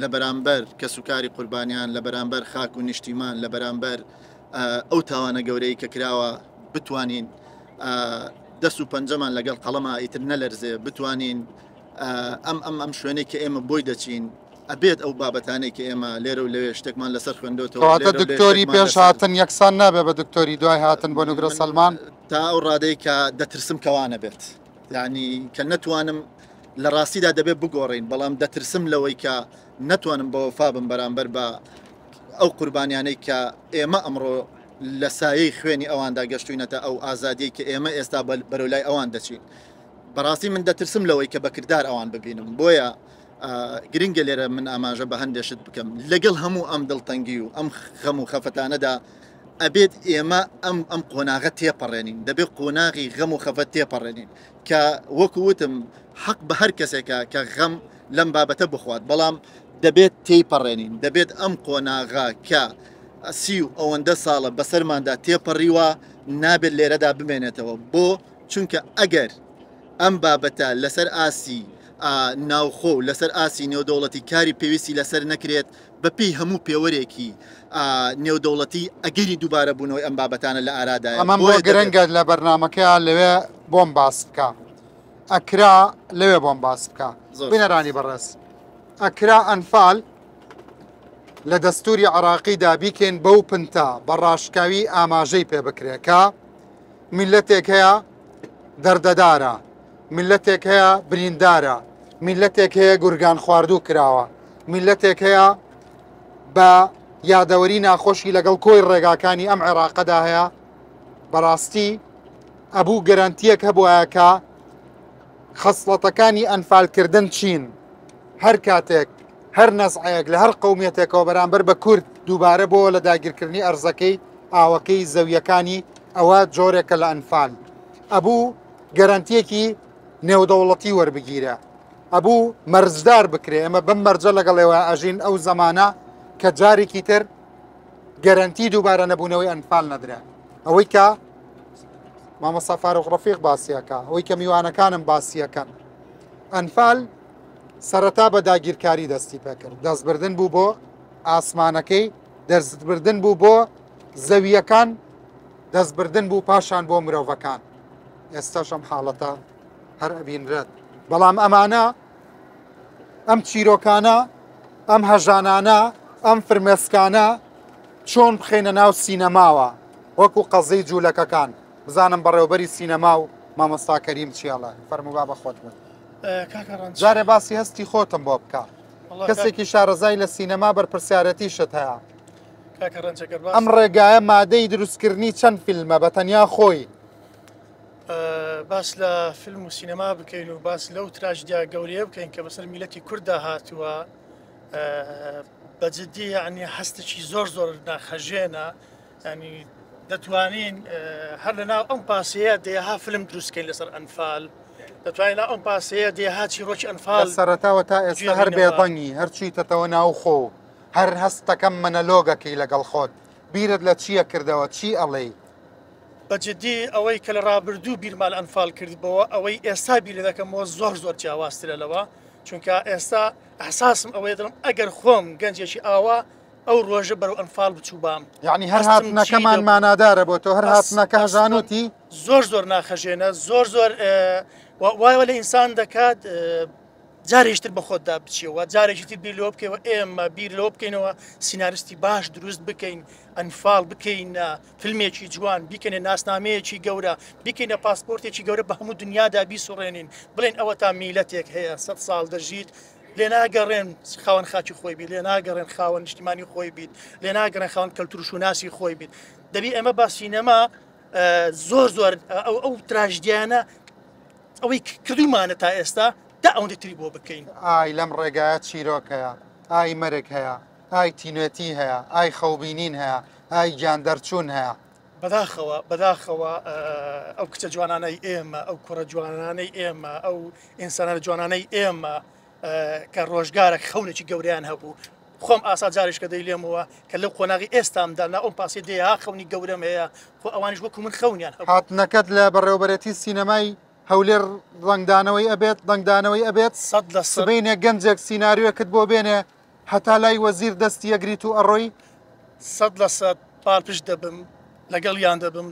لە بەرامبەر کەسوکاری قوربانیان لە بەرامبەر خاک و نیشتیمان لە بەرامبەر ئەو تاوانە گەورەی کە کراوە بتوانین دەست و پەنجەمان لەگەڵ قەڵەما ئیتر نەلەرزێ بتوانین ئەم شوێنەی کە ئێمە بۆی دەچین ئەبێت ئەو بابەتانەی کە ئێمە لێرە و لەوێ شتێکمان لەسەر خوێندەوە دکتۆری پێش هاتن یەکسان نابێ بە دکتۆری دوای هاتن بۆ نوگرە سەلمان تا ئەو ڕادەی کە دەترسم کەوانە بێت یعنی کە نەتوانم لە ڕاستیدا دەبێت بگۆڕین بەڵام دەترسم لەوەی کە نەتوانم بە وەفا بم بەرامبەر بە ئەو قوربانیانەی کە ئێمە ئەمڕۆ لە سایەی خوێنی ئەواندا گەشتوینەتە ئەو ئازادی کە ئێمە ئێستا بەرەولای ئەوان دەچین بەڕاستی من دەترسم لەوەی کە بەکردار ئەوان ببینم بۆیە گرنگە لێرە من ئاماژە بە هەندێشت بکەم لەگەڵ هەموو ئەم دڵتەنگی و ئەم خەم و خەفەتانەدا ئەبێت ئێمە ئەم قۆناغە تێپەڕێنین دەبێت قۆناغی غەم و خەفەت تێپەڕێنین کە وەکووتم حەق بە هەر کەسێکە کە غەم لەم بابەتە بخوات بەڵام دەبێت تێپەڕێنین دەبێت ئەم قۆناغا کە سی و ئەوەندە ساڵە بەسەرماندا تێپەڕیوە نابێت لێرەدا بمێنێتەوە بۆ چونکە ئەگەر ئەم بابەتە لەسەر ئاسی ناوخۆ و لەسەر ئاسی نێودەوڵەتی کاری پێویستی لەسەر نەکرێت بەپی هەموو پێوەرێکی نێودەوڵەتی ئەگەری دووبارە بوونەوەی ئەم بابەتانە لە ئارادا ئەمەم بۆ گرنگە لە بەرنمەکەیان لەوێ بۆم باس بکە ئەکرا لەوێ بۆم باس بکە بینەرانی بەڕێز ئەکرا ئەنفال لە دەستوری عراقیدا بیکەین بەو پنتە بە ڕاشکاوی ئاماژەی پێ بکرێکە میلەتێک هەیە دەردەدارە میلەتێک هەیە بریندارە میلەتێک هەیە گورگان خواردوو کراوە میلەتێک هەیە بە یادەوەری ناخۆشی لەگەڵ کۆی ڕێگاکانی ئەم عێراقەدا هەیە بەڕاستی ئەبوو گەرانتیەک هەبووە کە خەسڵەتەکانی ئەنفالکردن چین هەر کاتێک هەر نەزعەیەک لە هەر قەومیەتێکەوە بەرامبەر بە کورد دووبارە بۆ لە داگیرکردنی ئەرزەکەی ئاوەکەی زەویەکانی ئەوە جۆرێکە لە ئەنفال ئەبوو گەرانتیەکی نێودەوڵەتی وەربگیرە ئەبوو مەرجدار بکرێ ئەمە بم مەرجە لەگەڵێەوە ئەژین ئەو زەمانە کە جارێکی تر گەرانتی دووبارە نەبوونەوەی ئەنفال نەدرا ئەوەی کە مامەستا فاروق ڕەفیق باسیەکە ئەوەی کە میوانەکانم باسیەکەن ئەنفال سەرەتا بە داگیرکاری دەستی پێکرد دەستبردن بوو بۆ ئاسمانەکەی دەستبردن بوو بۆ زەویەکان دەستبردن بوو پاشان بۆ مرۆڤەکان ئێستاش ئەم حاڵەتە هەر ئەبینرێت بەڵام ئەمانە ئەم چیرۆکانە ئەم هەژانانە ئەم فرمێسکانە چۆن بخێنە ناو سینەماوە وەکو قەزەی جوولەکەکان بزانم بەڕێوبەری سینەما و مامۆستا کەریم چیاڵە فەرموبا بە خۆت بن جارێ باسی هەستی خۆتم بۆ بکە کەسێکی شارەزای لە سینەما بەرپرسیارەتیشت هەیە ئەم ڕێگایە مادەی دروستکردنی چەند فیلمە بە تەنیا خۆی باس لە فیلم و سینەما بکەین و باس لەو تراژدیا گەورەیە بکەین کە بەسەر میلەتی کووردا هاتووە بەجددی یعنی هەستێکی زۆر ناخەژێنە ینی دەتوانین هەر لەناو ئەم پاسەیە دێها فیلم دروستکەین لەسەر ئەنفال دەتوانین ئەم پاسەیە دێها چیرۆکی ئەنفال سەرەتاوە تا ئێستا هەر بێدەنگی هەرچیتەوە ناو خۆ هەر هەستەکەم مەنەلۆگەکەی لەگەڵ خۆت بیرت لە چییە کردەوە چی ئەڵێ بەجددی ئەوەی کە لە ڕابردوو بیرمان ئەنفال کردبەوە ئەوەی ئێستا بیرە دەکەمەوە زۆر جیاوازترە لەوە چونکە ئێستا ئەحساسم ئەوەیە دڵم ئەگەر خۆم گەنجێکی ئاوا ئەو ڕۆژە بەرەو ئەنفال بچوو بام یعنی هەر هاتنەکەمان مانادارە بۆ تۆ هەر هاتنەکە هەژانوتی زۆر ناخەژێنە زۆر وایە لە ئینسان دەکات جارێشتر بە خۆتدا بچیەوە جارێکی تر بیر لەوە بکەوە ئێمە بیر لەوە بکەینەوە سیناریستی باش دروست بکەین ئەنفال بکەین فیلمێکی جوان بیکەنێ ناسنامەیەکی گەورە بیکەینە پاسپۆرتێکی گەورە بە هەموو دنیادا بیسوڕێنین بڵێن ئەوە تا میلەتێک هەیە 100 ساڵ دەژیت لێ ناگەڕێن خاوەن خاچی خۆی بیت لێ ناگەڕێن خاوەن نیشتیمانی خۆی بیت لێ ناگەڕێن خاوەن کەلتور و شوناسی خۆی بیت دەبی ئەمە با سینەما زۆر ئەو تراژدیانە ئەوەی کردومانە تا ئێستا دا ئەوەندە تری بۆ بکەین ئای لەم ڕێگایە چیرۆک هەیە ئای مەرگ هەیە ئای تینوێتی هەیە ئای خەوبینین هەیە ئای گیان دەرچوون هەیە بەداخەوە ئەو کچە جوانانەی ئێمە ئەو کوڕە جوانانەی ئێمە ئەو ئینسانە جوانانەی ئێمە کە ڕۆژگارە خەونێکی گەوریان هەبوو خۆم ئاسا جارش کە دەیلێمەوە کە لەو قۆناغی ئێستامدا نا ئەم پاسی دێها خەونی گەورەم هەیە خۆ ئەوانش وەکو من خەونیان هاتنەکەت لە بەڕێوەبەرەتی سینەمای هەولێر ڕنگدانەوەی ئەبێت سبینێ گەنجێک سینناریوەکەت بۆ بێنێ هەتا لای وەزیر دەستی ئەگریت و ئەڕۆی 100% پاڵپشت دەبم لەگەڵیان دەبم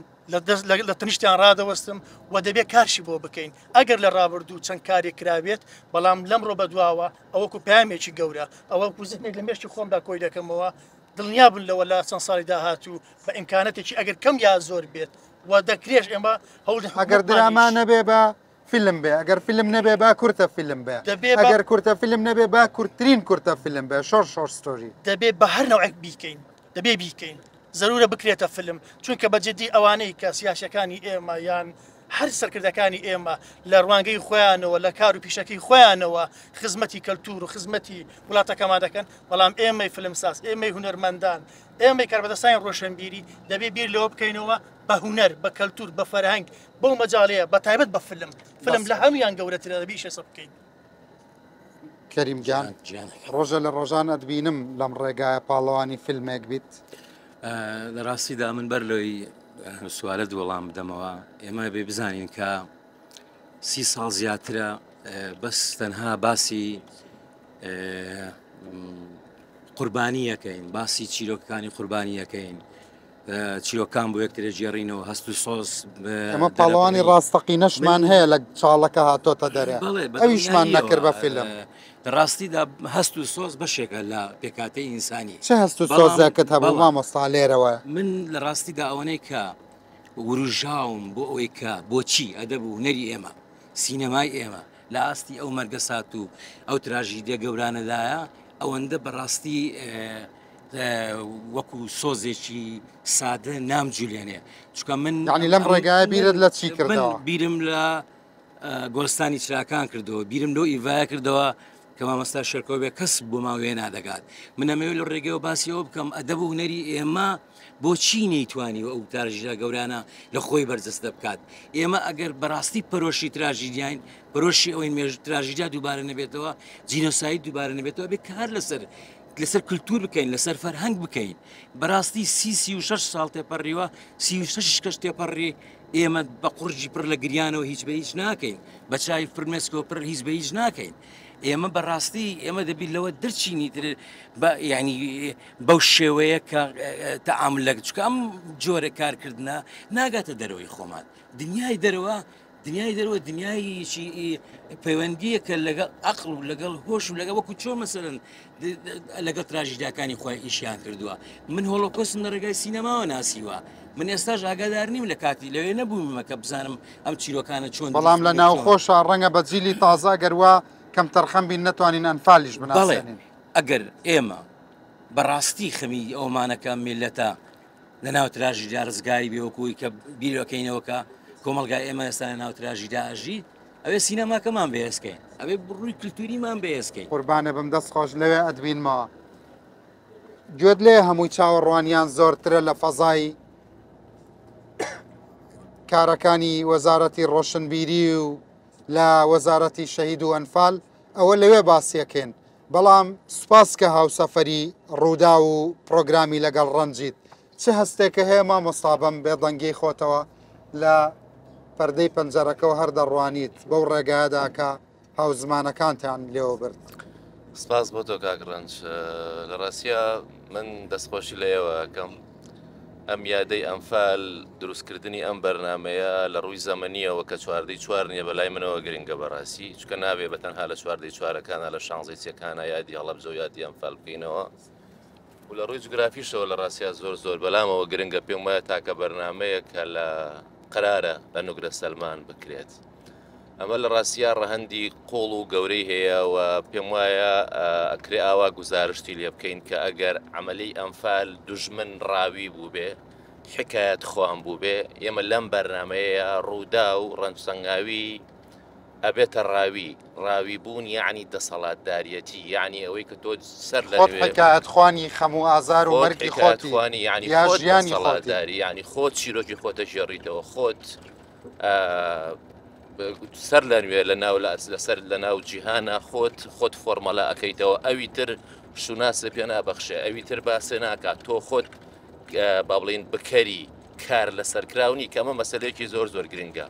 لە تنیشتیان ڕادەوەستم و دەبێت کارشی بۆ بکەین ئەگەر لە ڕابردوو چەند کارێک کرابێت بەڵام لەمڕۆ بەدواوە ئەوەکو پامێکی گەورە ئەوە کوزنێک لە مێشتی خۆمدا کۆی دەکەمەوە دڵنیا بن لەوە لە چەند ساڵی داهاتوو بە ئیمکانەتێکی ئەگەر کەم یا زۆر بێت و دەکرێش ئێمە ئەگەر دراما نەبێ بە فیلم بێ ئەگەر فیلم نەبێ با کورتە فیلم بێ ئەگەر کورتە فیلم نەبێ با کورتترین کورتە فیلم بێ شۆر ستۆری دەبێت بە هەر نەوەک بیکەین دەبێ بیکەین زەرورە بکرێتە فیلم چونکە بەجددی ئەوانەی کە سیاسەکانی ئێمە یان هەر سەرکردەکانی ئێمە لە ڕوانگەی خۆیانەوە لە کار و پیشەکەی خۆیانەوە خزمەتی کەلتور و خزمەتی وڵاتەکەمان دەکەن بەڵام ئێمەی فیلمساز ئێمەی هونەرمەندان ئێمەی کاربەدەستانی ڕۆشنبیری دەبێ بیر لەوە بکەینەوە بە هونەر بە کەلتور بە فەرهەنگ بەو مەجاڵەیە بە تایبەت بە فیلم لە هەمویان گەورەترە دەبی شەسە بکەین کەریم گیان ڕۆژە لە ڕۆژان ئەدبینم لەم ڕێگایە پاڵەوانی فیلمێک بیت لە ڕاستیدا من بەر لەوەی سوالت وەڵام بدەمەوە ئێمە بێ بزانین کە 30 ساڵ زیاترە بەس تەنها باسی قوربانیەکەین باسی چیرۆکەکانی قوربانیەکەین چیرۆکان بۆ یەکترێ جێڕینەوە هەست و سۆز ئەمە پاڵەوانی ڕاستەقینەشمان هەیە لە چاڵەکە هاتۆتە دەرێ ئەویشمان نەکرد بە فیلم لە ڕاستیدا هەست و سۆز بەشێکە لە پێکاتەی ئینسانی چه هەست و سۆزەکەت هەبوو مامۆستا لێرەوە من لە ڕاستیدا ئەوەنەی کە وروژاوم بۆ ئەوەی کە بۆچی ئەدەب و هونەری ئێمە سینەمای ئێمە لە ئاستی ئەو مەرگە سات و ئەو تراژیدیە گەورانەدایە ئەوەندە بەڕاستی وەکو سۆزێکی سادە نامجوولێنێ چکە من یعنی لەم ڕێگایە بیرت لە چی کردەوە؟ بیرم لە گۆستانی چراکان کردەوە، بیرم لەو ئیڤایە کردەوە کە مامەستا شەرکەوە بێ کەس بۆ ماوەیە نادەگات. من ئەمەوێت لە ڕێگەیەوە باسیەوە بکەم ئەدەب و هونەری ئێمە بۆچی نەیتوانیوە ئەو تاژیرە گەورانە لە خۆی بەرجەستە بکات. ئێمە ئەگەر بەڕاستی پەرۆشی تراژیدیاین پەرۆشی ئەوەی مێژ تراژیدا دووبارە نەبێتەوە، جینۆساید دووبارە نەبێتەوە، بێ کار لەسەر کللتور بکەین، لەسەر فەرهەنگ بکەین. بەڕاستی 36 ساڵ تێپەڕیوە 36 کەس تێپەڕی ئێمە بە قورجی پڕ لە گریانەوە هیچ بە هیچ ناکەین، بە چای فرمێسکۆ پڕ هیچ بە هیچ ناکەین. ئێمە بەڕاستی ئێمە دەبیت لەوە دەرچینی تر ینی بەو شێوەیە کە تەعامل لە چکە ئەم جۆرە کارکردە ناگاتە دەرەوەی خۆمان. دنیای دەرەوە دنیایکی پەیوەندیە کە لەگەڵ عەقڵ و لەگەڵ هۆش و لەگە وەکو چۆن مەسەرەن لەگەڵ تراژیداکانی خۆی ئیشیان کردووە. من هۆڵۆکۆستم لە ڕێگای سینەماوە ناسیوە. من ئێستاش ئاگادار نیم لە کاتی لەوێ نەبوومە کە بزانم ئەم چیرۆکانە چۆن. بەڵام لە ناوخۆشە ڕەنگە بە جیلی تازا گەروە کەم تەرخەم بین نەتوانین ئەنفالیش بناسێنین. ئەگەر ئێمە بەڕاستی خەمی ئەومانەکە میلەتە لە ناو تراژیدا ڕزگاری بێوەکوی کە بیرۆکەینەوەکە کۆمەلگای ئێمە ئێستا لە ناو تراژیدا ئەژی ئەوێ سینەماکەمان بەهێزکەین، ئەوێ بڕووی کللتوریمان بەهێزکەین. قوربانە بم دەست خۆش لەوێ ئەدبینمەوە. گوێت لێ هەمووی چاوەڕوانیان زۆرترە لە فەزای کارەکانی وەزارەتی ڕۆشنبیری و لە وەزارەتی شەهید و ئەنفال ئەوە لەوێ باسیەکەن. بەڵام سوپاس کە هاوسەفەری ڕوودا و پرۆگرامی لەگەڵ ڕەنجیت. چه هەستێکە هەیە مامۆستابەم بێدەنگی خۆتەوە لە پەردەی پەنجەرەکەەوە هەر دەڕوانیت بەو ڕێگایەدا کە هاوزمانەکانتان لێوە برد. سپاس بۆ تۆ کاکڕەنج. لە ڕاستیە من دەستخۆشی لەیەوەکەم ئەم یادەی ئەنفال دروستکردنی ئەم بەرنمەیە لە ڕووی زەمەنیەوە کە چواردەی چوار نییە بەلای منەوە گرنگە بەڕاستی چکە نابێ بە تەنها لە چواردەی چوارەکانە لە شانزەی چەکانە یادی هەڵەبجە و یادی ئەنفال بکەینەوە و لە ڕووی جوگرافیشەوە لە ڕاستیا زۆر بەلامەوە گرنگە پێم وایە تاکە بەرنمەیە کە لە قرارە بە نوگرە سەلمان بکرێت. ئەمە لە ڕاستیا ڕەهەندی قۆڵ و گەورەی هەیە و پێم وایە ئەکرێ ئاوا گوزارشتی لێ بکەین کە ئەگەر عملی ئەنفال دوژمن ڕاوی بوو بێ حکایەت خۆیان بوو بێ ئێمە لەم بەرنمەیە ڕوودا و ڕەنجسەنگاوی ئەبێتە ڕاوی بوون یعنی دەسەڵاتداریەتی یعنی ئەوەی کە تۆ سەر لە حکایەت خوانی خەم و ئازار و مەرگی خۆتی یعنی ژیانی دەسەڵاتداری یعنی خۆت چیرۆکی خۆتە ژێڕیتەوە خۆت سەر لە نوێ لەسەر لە ناو جیهانە خۆت فۆرمەلا ئەەکەیتەوە ئەوی تر شوناسە پێ نابەخشێ ئەوی تر باسێ ناکات تۆ خۆت با بڵین بکەری کار لەسەرکراونی کەمە مەسلەیەکی زۆر گرنگە.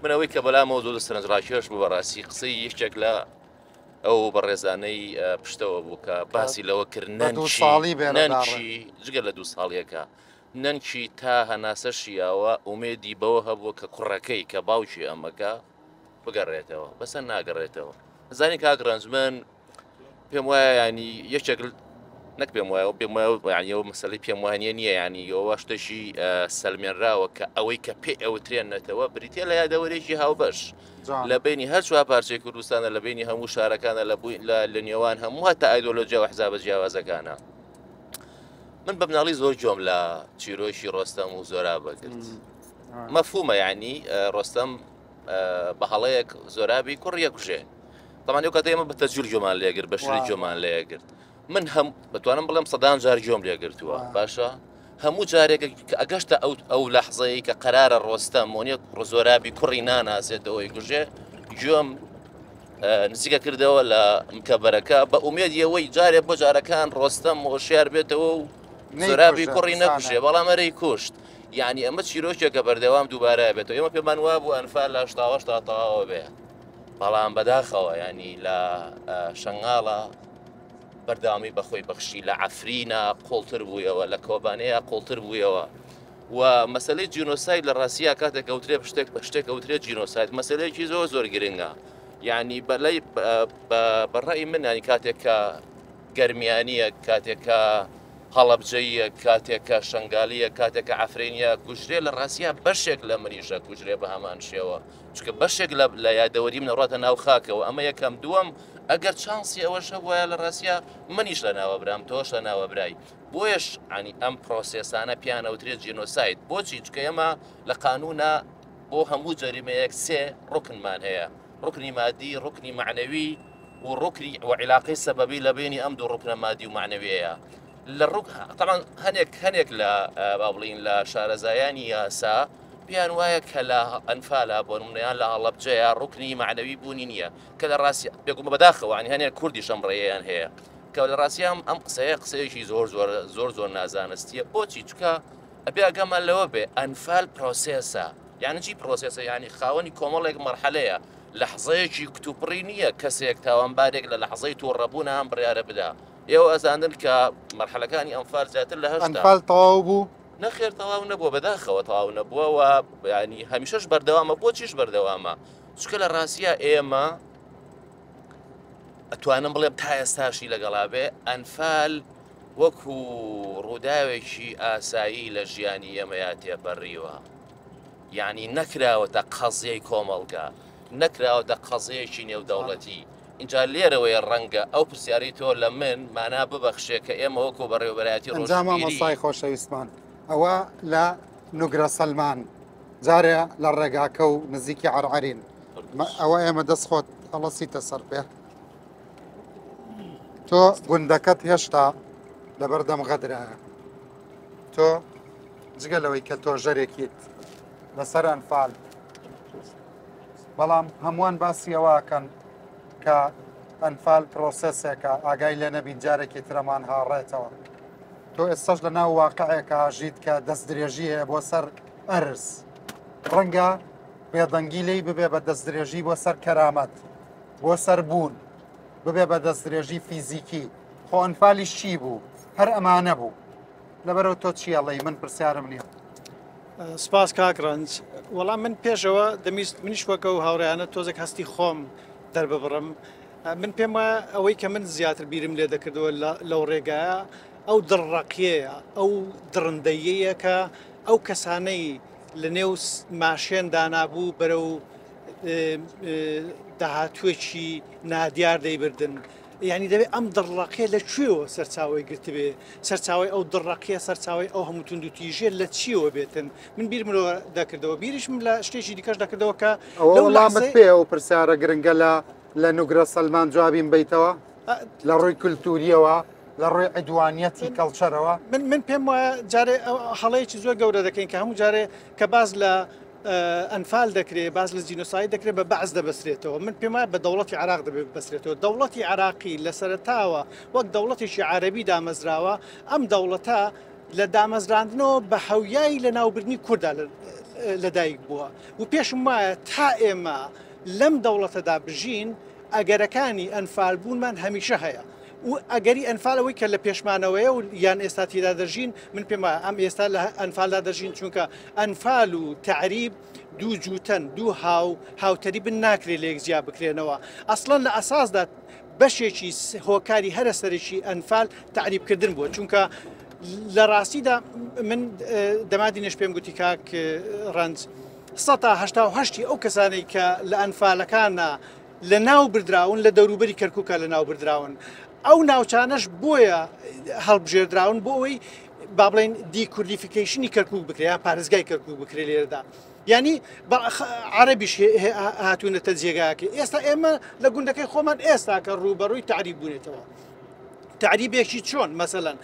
منەوەی کە بەلامەوە زۆر سەرنجڕاکێش بوو بەڕاستی قسەی یەکێک لە ئەو بەڕێزانەی پشتەوە بوو کە باسی لەوە کرد نەنچی جگە لە 2 ساڵیەکە نەنچی تا هەناسەشیاوە ئومێدی بەوە هەبووە کە کوڕەکەی کە باوکی ئەمەکە بگەڕێتەوە بەسەر ناگەڕێتەوە. زانی کاگڕەنج من پێم وایە ینی یەکێک نەک پێم وایە پێم وایەوە مەسەلەی پێم وانە نییە ینی ئەوە شتێکی سەلمێنراوە کە ئەوەی کە پێ ئەوترێنێتەوە بریتە لە یادەوەرێکی هاوبەش لە بینی هەر چوار پارچەی کوردستانە لە بینی هەموو شارەکانە لە نێوان هەموو هەتا ئایدۆلۆجیا و حزابە جیاوازەکانە. من بە مناڵی زۆر جۆم لە چیرۆشی ڕۆستەم و زۆرابە کرد. مەفهومە ینی ڕۆستەم بە هەڵەیەک زۆرابی کوڕیە کوژێ. تەمانی ئەو کاتە ئێمە بە تەجوول جۆمان لێگرت بە شوێی جۆمان لێگرت. من بتوانم بڵێم 100 جار جۆم لێگرتووە باشە هەموو جارێک ئەگەشتە ئەو لەحظەیە کە قەرارە ڕۆستەم مۆنیە زۆرابی کوڕی ناناسێتەوەی کوژێ گوێم نزیکە کردەوە لە مکەبەرەکە بە ئومێدیەوەی جارێک بۆ جارەکان ڕۆستەم هۆشیار بێتەوە و زۆرابی کوڕی نەکوژێ بەڵام ئەرەی کوشت. یعنی ئەمە چیرۆکێکە بەردەوام دووبارە بێتەوە ئێمە پێمان وا بوو ئەنفال لە 88 تا تەواوە بێ بەڵام بەداخەوە ینی لە شەنگاڵە بەرداوامی بەخۆی بەخشی لە عەفرینە قوڵتر بوویەوە لە کۆبانەیە قوڵتر بوویەوە و مەسەلەی جینۆساید لە ڕاستیە کاتێک ئەوترێ شتێک ئەوترێت جینۆساید مەسەلەیەکی زۆر گرنگە. یعنی بەلای بەڕای من ینی کاتێکە گەرمیانیە کاتێکە هەڵەبجەیە کاتێکە شنگالیە کاتێکە عەفرینیە کوژرێ لە ڕاستیە بەشێک لە منیشە کوژرێ بە هەمان شێوە چکە بەشێک لە یادەوەری منەڕاتە ناو خاکەوە ئەمە یەکەم دووەم ئەگەر چانسی ئەوەش وایە لە ڕاستە منیش لە ناوە برام تۆش لە ناوە برای بۆیش ینی ئەم پرۆسێسانە پیانەوترێت جینۆسایت بۆچی چکە ئێمە لە قانونە بۆ هەموو جەریمەیەک سێ ڕوکنمان هەیە ڕوکنی مادی ڕوکنی معنەوی و ڕوکنی وعلاقی سەبەبی لە بینی ئەم دوو ڕوکنە مادی و معنەوەیە لە ڕوک طبعا هەنێک لە با بڵین لە شارەزایانی یاسا پیان وایە کە لە ئەنفالە بۆ نمونەیان لە هەڵەبجەیە ڕوکنی معنەوی بوونی نییە کە لە ڕاستی بێگومە بەداخەوە ینی هەنێک کوردی شەم ڕێیان هەیە کە لە ڕاستیام ئەم قسەیەکی زۆر نازانستیە بۆچی چکە ئەبێ ئەگەمان لەوە بێ ئەنفال پرۆسێسە یعنی چی پرۆسێسە ینی خاوەنی کۆمەڵێک مەرحەلەیە لەحزەیەکی کتوپڕی نییە کەسێک تاوانبارێک لە لەحزەی تووڕەبوون ئەم بڕیارە بدا ئێوە ئەزاندن کە مەرحەلەکانی ئەنفال زیاتر لە هەشتا ئەنفال تەواو بوو نەخێر تەواو نەبووە بەداخەوە تەواو نەبووە و ینی هەمیشەش بەردەوامە بۆچیش بەردەوامە چکە لە ڕاستیە ئێمە ئەتوانم بڵێم تا ئێستاشی لەگەڵا بێ ئەنفال وەکو ڕووداوێکی ئاسایی لە ژیانی ئێمەیا تێپەڕیوە یعنی نەکراوەتە قەزیەی کۆمەڵگە نەکراوەتە قەزەیەکی نێودەوڵەتی اینجا لێرەوەی ڕەنگە ئەو پرسیاری تۆ لە من مانا ببەخشێ کە ئێمە وەکو بەڕێوەبەرایەتی ئەنجامە مەسای خۆشەویستمان ئەوە لە نوگرە سەلمان جارێ لە ڕێگاکە و نزیکی عەرعەرین ئەوە ئێمە دەست خۆت هەڵەسیتە سەر پێ تۆ گوندەکەت هێشتا لەبەردەم غەدرایە تۆ جگە لەوەی کە تۆ ژەرێکیت لەسەر ئەنفال بەڵام هەمووان باسی ئەوەکەن کە ئەنفال پرۆسەسێکە ئاگای لێ نەبین جارێکی ترەمان هاڕێتەوە تۆ ئێستاش لە ناو واقعەیەکە ژیت کە دەست درێژی هەیە بۆ سەر ئەرز ڕەنگە بێدەنگی لی ببێ بە دەست درێژی بۆ سەر کەرامەت بۆ سەر بوون ببێ بە دەست درێژی فیزیکی خۆ ئەنفالیش چی بوو هەر ئەمانە بوو لەبەرەوە تۆ چیەڵی من پرسیارم نییە سپاس کاکڕەنج وەڵام من پێشەوە دەمیست منیش وەکە و هاوڕێیانە تۆزێک هەستی خۆم دەرببڕم من پێم وایە ئەوەی کە من زیاتر بیرم لێ دەکردەوە لەو ڕێگایە ئەو دڕڕەقیەیە ئەو درڕندەیەیە کە ئەو کەسانەی لە نێو ماشێن دانابوو بەرە و داهاتوێکی نادیار دەیبردن یعنی دەبێت ئەم دڕڕەقیە لەکوێوە سەرچاوی گرتبێ سەرچاوی ئەو دڕڕەقیە سەرچاوی ئەو هەموو توندوتیژێ لە چیەوە بێتن من بیرمەوە دەکردەوە بیریشم لە شتێکی دیکەش دەکردەوە کە وەڵامت پێ ئەو پرسیارە گرنگە لە نوگرە سەلمان جوابین بیتەوە لە ڕووی کولتوریەوە لە ڕووی عیدوانیەتی کەڵچەرەوە من پێم وایە جارێ هەڵەیەکی زۆر گەورە دەکەین کە هەموو جارێ کە باز لە ئەنفال دەکرێت باز لە جینۆساید دەکرێت بە بەعز دەبەسرێتەوە من پێم وایە بە دەوڵەتی عراق دەبێت بەسرێتەوە دەوڵەتی عراقی لە سەرتاوە وەک دەوڵەتێکی عەرەبی دامەزراوە ئەم دەوڵەتە لە دامەزراندنەوە بە هەویایی لە ناوبردنی کووردا لەدایک بووە و پێشم وایە تا ئێمە لەم دەوڵەتەدا بژین ئەگەرەکانی ئەنفال بوونمان هەمیشە هەیە و ئەگەری ئەنفالەوەی کە لە پێشمانەوەیە و یان ئێستا تێدا دەژین من پێم وایە ئەم ئێستا لە ئەنفالدا دەژین چونکە ئەنفال و تعریب دوو جوتەن دوو هاوتەری بن ناکرێت لە یەکجیا بکرێنەوە ئەسڵەن لە ئەساسدا بەشێکی هۆکاری هەرە سەرێکی ئەنفال تعریبکردن بووە چونکە لە ڕاستیدا من دەمادینش پێم گوتی کاک ڕەنج 1970 ئەو کەسانەی کە لە ئەنفالەکانە لە ناو بردراون لە دەوروبەری کەرکووکە لە ناو بردراون ئەو ناوچانەش بۆیە هەڵبژێردراون بۆ ئەوەی با بڵێن دیکوردیفیکیشنی کەرکووک بکرێ یا پارێزگای کەرکووک بکرێ لێرەدا یعنی عەرەبیش هاتوونەتە جێگاکە ئێستا ئێمە لە گوندەکەی خۆمان ئێستا کە ڕوبەڕووی تعریب بوونێتەوە تعریبێکی چۆن مەسەلەن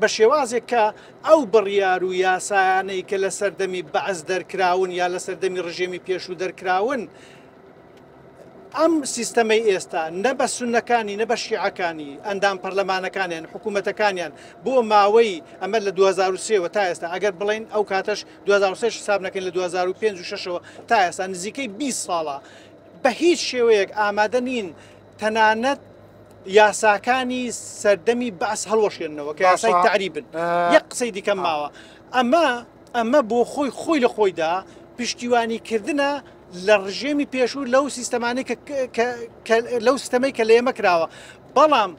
بە شێوازێک کە ئەو بڕیار و یاسایانەی کە لە سەردەمی بەعز دەرکراون یا لە سەردەمی ڕژێمی پێشوو دەرکراون ئەم سیستەمەی ئێستا نە بە سونەکانی نە بە شیعەکانی ئەندام پەرلەمانەکانیان حکوومەتەکانیان بۆ ماوەی ئەمە لە 2023ەوە تا ئێستا ئەگەر بڵێن ئەو کاتەش 2023 حساب نەکەین لە 2005 و 6ەوە تا ئێستا نزیکەی 20 ساڵە بە هیچ شێوەیەک ئامادە نین تەنانەت یاساکانی سەردەمی بەعس هەڵوەشێنەوە کە یاسای تعریبن یەک قسەی دیکەم ماوە ئەمە بۆ خۆی لە خۆیدا پشتیوانیکردنە لە ڕژێمی پێشوو لەو سیستەمانی لەو سیستەمەی کە لە ئێمە کراوە بەڵام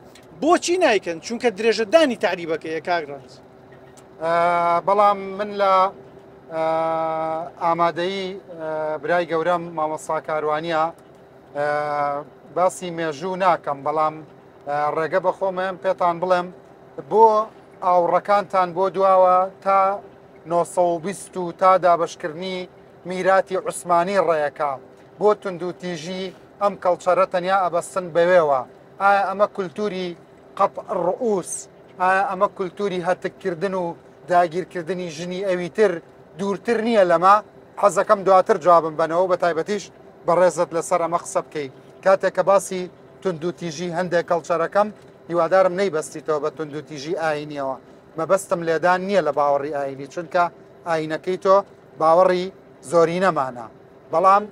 بۆچی نایکەن چونکە درێژەدانی تعریبەکەیە کاگڕانز بەڵام من لە ئامادەیی برای گەورەم مامۆستا کاروانیە باسی مێژوو ناکەم بەڵام ڕێگە بە خۆمەم پێتان بڵێم بۆ ئاوڕەکانتان بۆ دواوە تا 1920 و تا دابشکردنی میراتی عوسمانی ڕێیەکە بۆ تونند و تیژی ئەم کەڵچەرە تەنیا ئەبەستن بەوێوە ئایا ئەمە کولتوری قەت ڕئوس ئایا ئەمە کولتوری هەتکردن و داگیرکردنی ژنی ئەوی تر دوورتر نییە لەمە حەزەکەم دواتر جوابم بنەوە بە تایبەتیش بەڕێزت لەسەر ئەمە قسە بکەیت کاتێک کە باسی تونند و تیژی هەندێک کەڵچەرەکەم هیوادارم نەیبەستیتەوە بە تونند و تیژی ئاینیەوە مەبەستم لێدان نییە لە باوەڕی ئاینی چونکە ئاینەکەی تۆ باوەڕی زۆری نەمانە بەڵام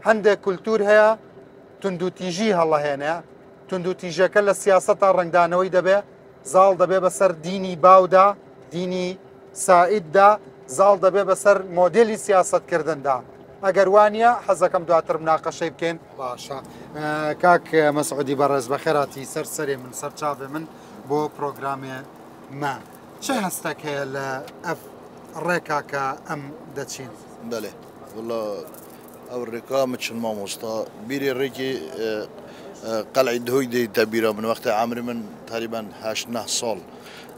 هەندێک کولتور هەیە تونند و تیژی هەڵەهێنێ تونند و تیژەکە لە سیاسەتا ڕنگدانەوەی دەبێ زاڵ دەبێ بەسەر دینی باودا دینی سائیددا زاڵ دەبێ بەسەر مۆدلی سیاستکردندا ئەگەر وانە حەزەکەم دواتر مناقەشەی بکەین باشە کاک مەسعودی بەڕێز بە خێراتی سەر سەرێ من سەر چاوێ من بۆ پرۆگرامێ ما چه هەستێک هەیە لە ئەف ڕێکا کە ئەم دەچین بەێ وڵا ئەو ڕێکا مچن مامۆستا بیری ڕێکی قەلعی دهۆی دەی تەبیرە من وەختە عامری من تقریبا 8 ساڵ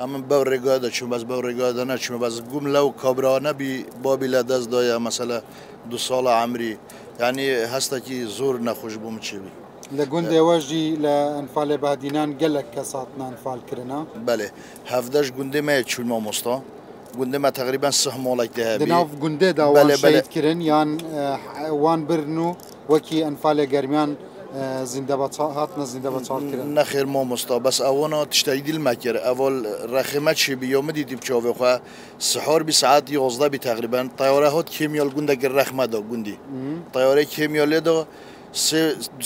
ئەمن بەو ڕێگا دەچوم بەس بەو ڕێگادا نەچوومە بەس گوم لەو کابراوانەبی بابی لە دەست دایە مەسەلە 2 ساڵە عامری یعنی هەستێکی زۆر نەخۆش بووم چێبی لە گوندێوەژی لە ئەنفالێ بادینان گەلک کەساتنا ئەنفالکردنا بەێ هەفتەش گوندێ مەیە چون مامۆستا گوندێمە تقریبا سه مۆڵێک دەهێ ناو گوندێدا شەیدکردن یان وان برن و وەکی ئەنفالێ گەرمیان زیندە هاتنە زیندە بە چاڵکردن نەخێر مامۆستا بەس ئەوەنە تشتایی دیل مەکرد ئەوڵ ڕەخێمە چی بیۆمەدی دی بچۆڤێخوا سحۆر بی سعاتی 11 بی تقریبا تایۆرە هات کێمیۆل گوندەگر ڕەخمەدا گوندی تایۆرەی کێمیۆلێدا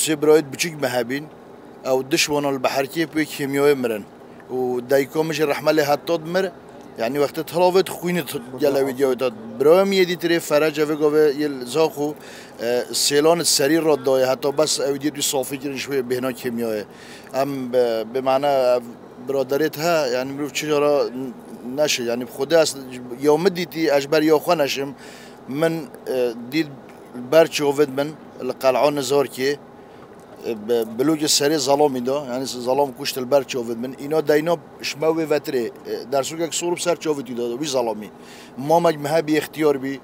سێ برایت بچیک مەهەبین ئەو دشوانە بەحرکێ پێی کێمیۆی مرن و دایکۆمژی ڕەحمە لێ هاتۆت مر يعني وقت تلاوت خوينت جل فيديوهات برام يدي تري فرج فيجو يلزاخو سيلان السرير رداي حتى بس اوديت صافي كده شويه بهنا كيمياء ام بمعنى برادرتها يعني مروف چجورا نشه يعني بخدا يوم ديتي اجبر يا خنشم من ديد برچوفد من القلعه نزاركي بلوج السري ظلامي دا يعني ظلام كشت البر شوفت من اینا داینا شماوی وتره در سوق صورب سر شوفت داد وی ظلامی ما مجموعه بی اختیار بی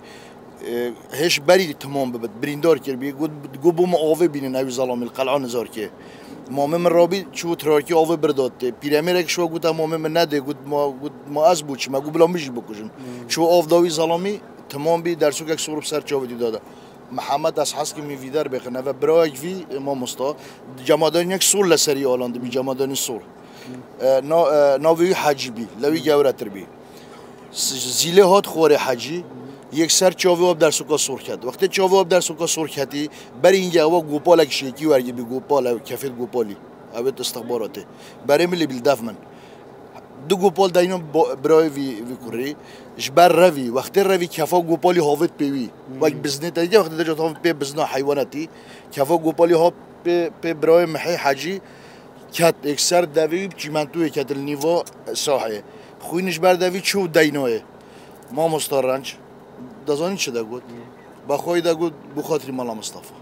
هش بری تمام ببد بریندار کر بی گو بوم آوه بینن اوی ظلامی القلعه نزار که مامه من رابی چو تراکی آوه برداد پیرامیر شو گوت مامه من نده گوت ما از بوچ ما گو بلا میش بکشن چو آف داوی ظلامی تمام بی در سوق صورب سر شوفت داد محمد از حس که میویدار بخنه و برای وی ما مستا جمادان یک سول لسری آلاند بی جمادان سول ناوی حجی بی لوی جورتر بی زیله هات خوره حجی یک سر چاوی آب در سوکا سرخ کرد وقتی چاوی آب در سوکا سرخ کردی برای اینجا و گوپال شیکی ورگی بی گوپال کفیت گوپالی اوت استخباراته برای ملی بیلدف من دو گوپال داینا برای وی کوری جبر روی وقتی روی کفا گوپالی هاوت پیوی وقت بزنه دیگه وقتی درجات هاوت پی بزنه حیواناتی کفا گوپالی ها پی برای محی حجی کت اکثر دوی چیمنتوی کت النیوا ساحه خوینش بر دوی چو دایناه ما مستارنج دزانی چه دگود بخوای دگود بخاطری مالا مصطفی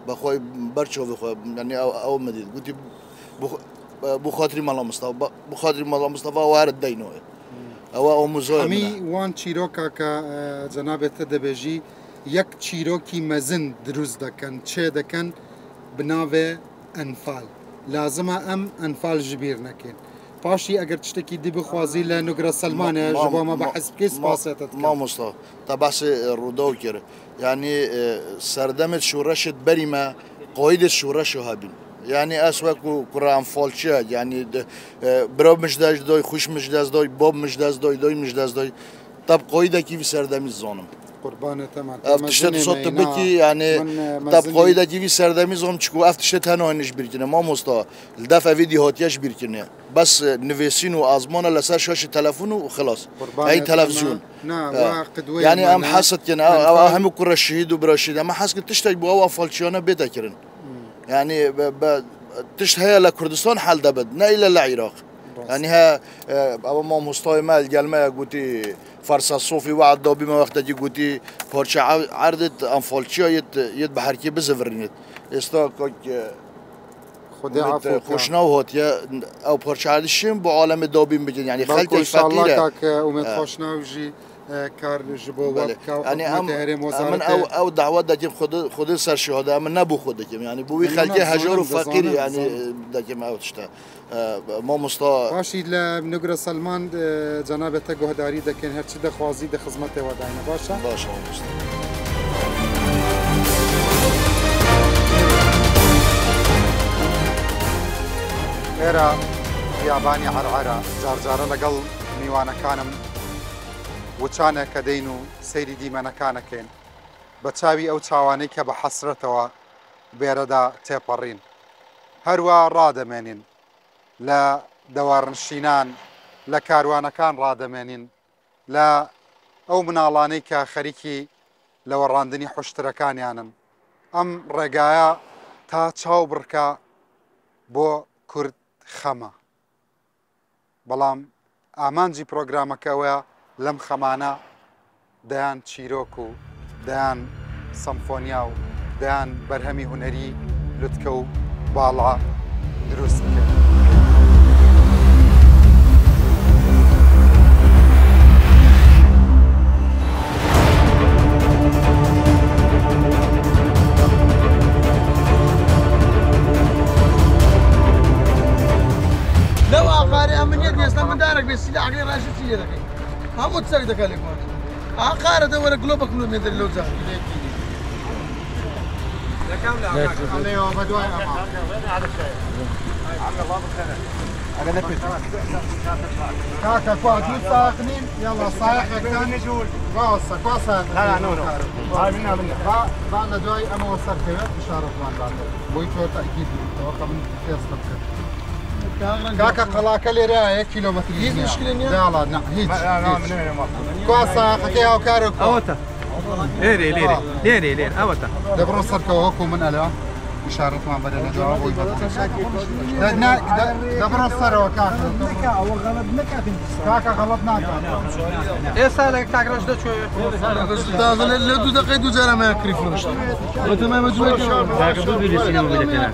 بخوای برچو بخوای یعنی او مدید گویی بخاطری مالا مصطفی بخاطری مالا مصطفی وارد دایناه او مزاحم همی وان چیروکا که جنابت دبیجی یک چیروکی مزن دروز دکن چه دکن بناوه انفال لازمه ام انفال جبیر نکن پاشی اگر تشتکی دی بخوازی لنگر سلمانه جبا ما بحث کیس پاساتت ما مستا تا بحث روداو کرد یعنی سردمت شورشت بریمه قاید شورش هابین يعني أسواق كرام فالشة يعني براب مش داش داي خوش مش داش داي باب مش داش داي داي مش داش داي طب قايدة كيف سردمي الظالم قربانة تمام افتشت صوت بكي يعني طب قايدة كيف سردمي الظالم تشكو افتشت هنا هنش بيركنه ما مستا الدفع فيديو هاتياش بيركنه بس نفسين وازمانه لسه شاشة تلفونه وخلاص اي تلفزيون يعني ام حاسة كنا هم كرة الشهيد وبرشيد اما حاسة تشتاق بوا فالشيانه بيتا كرن يعني تشتهي لكردستان حل دبد نا إلى العراق يعني ها أبو ما مستوى مال جالما قوتي فرصة صوفي وعد دابي ما وقت تجي قوتي فرشة عرضت أنفالشيا يد بحركي بزفرنت ئێستا خۆشناو هاتیە ئەو پۆرچالیشم بۆ عالەمە دابین بجن ینی خەڵکی فەقیرە خۆشناوژی کار ji bo من ئەو داوا دەکەم خودی سەر شهادا من نەبوو خۆ دەکەم ینی بۆ وی خەلکی هەژار و فەقیری ینی دەکەم ئەو تشتە مامۆستا باشی لە نوگرە سەلمان جەنابەتە گۆهداری دەکەن هەرچی دەخوازی دە خزمەتەوە داینە باشە باشە مامۆستا ئێرە بیابانی عەرعەرە جارجارە لەگەڵ میوانەکانم وچانە کە دەین و سەیری دیمەنەکانەکەین بە چاوی ئەو چاوانەی کە بە حەسرەتەوە بێرەدا تێپەڕین هەروە ڕادەمێنین لە دەوارنشینان لە کاروانەکان ڕادەمێنین لە ئەو مناڵانەی کە خەریکی لە وەڕاندنی حوشترەکانیانن ئەم ڕێگایە تا چاو بڕکە بۆ کورد خەمە بەڵام ئامانجی پرۆگرامەکەوە لەم خەمانە دەیان چیرۆک و دەیان سەمفۆنیا و دەیان بەرهەمی هونەری لوتکە و باڵا دروست بکەن. لەو ئاخاری ئەمنیەت ئێستا مندارێک بێ سیلاحەکەی ڕاشت چی لێ دەکەی هەموو سەر دەکە لێ کۆن ئاخارە دەوەرە گلۆ بە کیلۆمێتر لەو جا كاكا كواتو ساقنين يلا صايح كان نجول قاصة قاصة لا نو هاي منا بعد جاي انا وصلت اشاره بعد بويتو تاكيد توقع من فيسبوك كاكا قلاكا لي راي كيلومتر هيك مشكله لا لا هيك قاصة حكيها وكارك اوتا ليري ليري ليري ليري اوتا دبرو صركو هوكو من الا إشارة ما بدنا جواب دبر الثروة كاكا غلطناك إيه سالك كاكا رشدة شوية تازن اللي دو دقيقة دو جارة ما يكري فلوس وتمام مجموعة كاكا بدو لي سينما بلكنا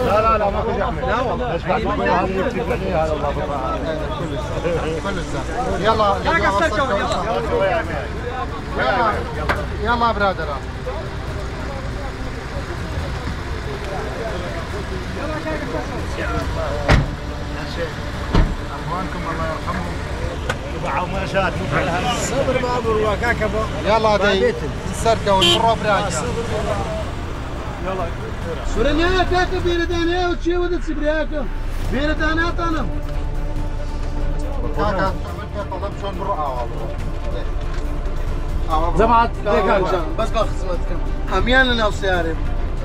لا لا لا ما تجي أحمد لا والله يلا يلا برادر اخوانكم الله يرحمهم تبعوا ماشات صبر ما والله كاكا يلا دي السركه والمرة براجع يلا سوريا كاكا بيردانيا وتشي ودت سبرياكا بيردانات انا كاكا طلب شلون مرة زبعت بس باخذ خدمتكم هميان انا وسياري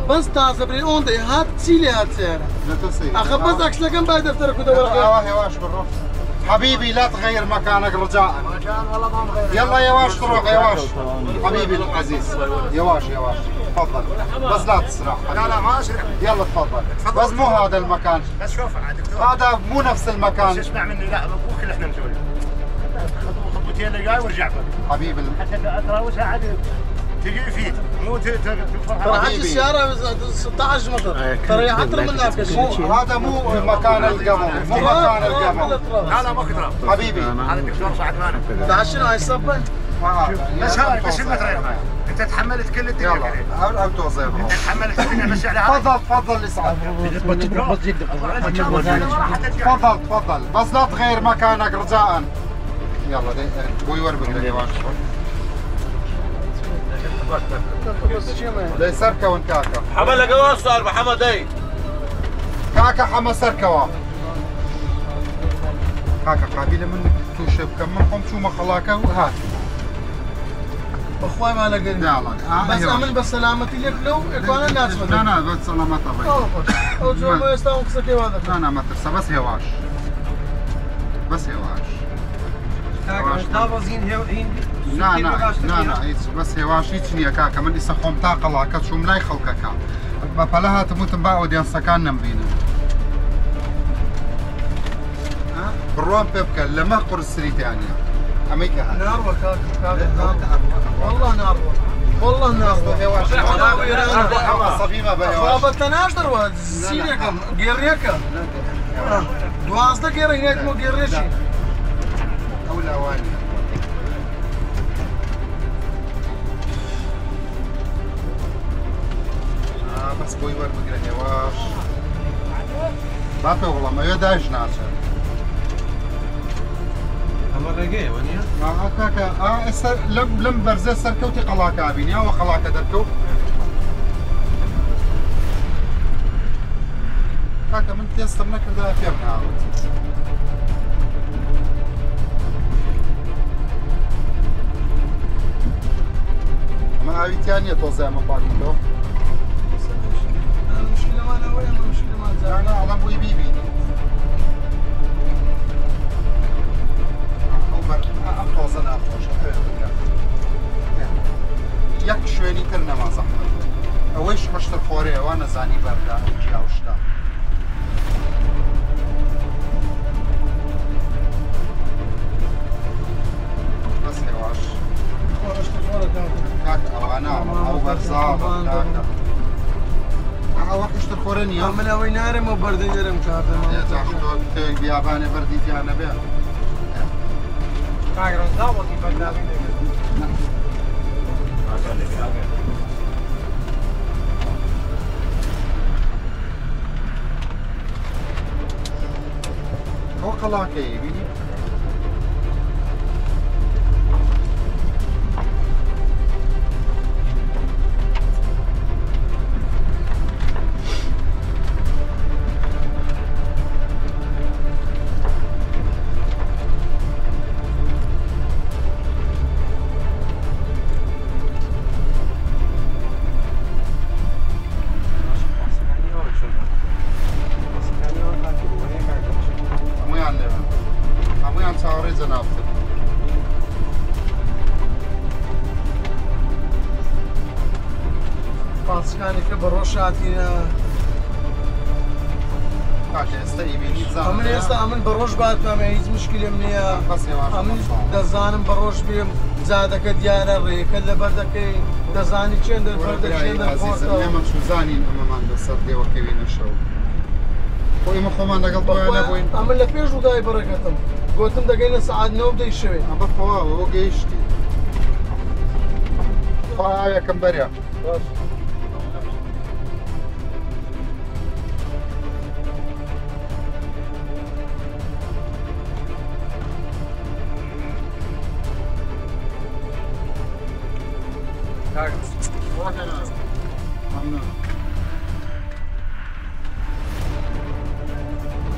بس تازه بري اون دي هات تشيلي هات سيارة اخي بس اكس لكم بعد دفترك ودور يواش بالروح حبيبي لا تغير مكانك رجاء والله ما مغير يلا يواش تروح يواش حبيبي العزيز يواش تفضل بس لا تسرع لا لا ما اسرع يلا تفضل بس مو هذا المكان بس شوف دكتور هذا مو نفس المكان اسمع مني لا مو كل احنا نسوي خطوتين اللي جاي وارجع حبيبي حتى اتراوسها عاد تجي يفيد مو ترى هذه السيارة 16 متر ترى يعطر منها هذا مو مكان القمر مو مكان القمر لا ما كنت حبيبي هذا الدكتور صعد معنا بعد شنو هاي الصبة؟ بس هاي بس المترين انت تحملت كل الدنيا يلا او توزيع انت تحملت الدنيا بس على تفضل اسعد تفضل بس لا تغير مكانك رجاء يلا دي ابوي وربك لي واش دي سركة كاكا حمل لقوا صار محمد اي كاكا حما سركوا كاكا قابلة منك توشب كم من قمت شو مخلاكا وهات اخوي ما لقيت بس اعمل بس سلامتي لك لو اكون الناس لا بس سلامتها او جو ما يستاهل قصتي هذا لا ما ترسى بس هواش كاكا دابزين هين لا بس هواش هيك كاكا من يسخوم طاقة كا شو ملاي خلقك بفلها تموت باعوا ديان سكان نمبينا بروان بيبكا لما قرص سريت يعني أميكا نار وكاكا والله نار والله الناس صفيمه بهواش بتناش دروا سيريكم غيريكا دوازده غيريك مو غيريشي اولى واني بس بوي ور بقرا هواش ما في والله ما يداش ناصر اما رجع ونيا كاكا لم برزه سركوتي قلاكا بينيا وقلاكا دركو كاكا من تيسترنا كذا في ابنها ما ابي ثانيه توزع مفاكيتو المشكله ما انا وين المشكله ما زال انا على ابوي بيبي أفضل يك شوێنی تر نەما زەحمەت ئەوەیش هەشتر خۆرەیە وا نەزانی بەردا جیا و شتا بەس هێواش کاکە ئەوانە ئەو بەرزاڵە کاکە ئەوە هەشتر خۆرە نییە من ئەوەی نارێمەوە بەردەی دەرم کاتەمە تۆی بیابانێ بەردی تیانە بێ هو قلاكي بيني پاسەکانێکە بە ڕۆژ هاتیە من ئێستا من بە ڕۆژ باتمە هیچ مشکلم نییە من دەزانم بە ڕۆژ بێم جادەکە دیارە ڕێەکە لەبەر دەکەی دەزانی چێن دەزانین ئەمەمان دەسەر دێوەکەوێنە شەو ئێمە خۆمان لەگەڵ نەبووین ئەمن لە پێش ودای بەڕێکەتم گوتم دەگەینە سەعات 9 دەی شەوێ ئەمە خۆوە گەیشتی ئاوێکم بەرە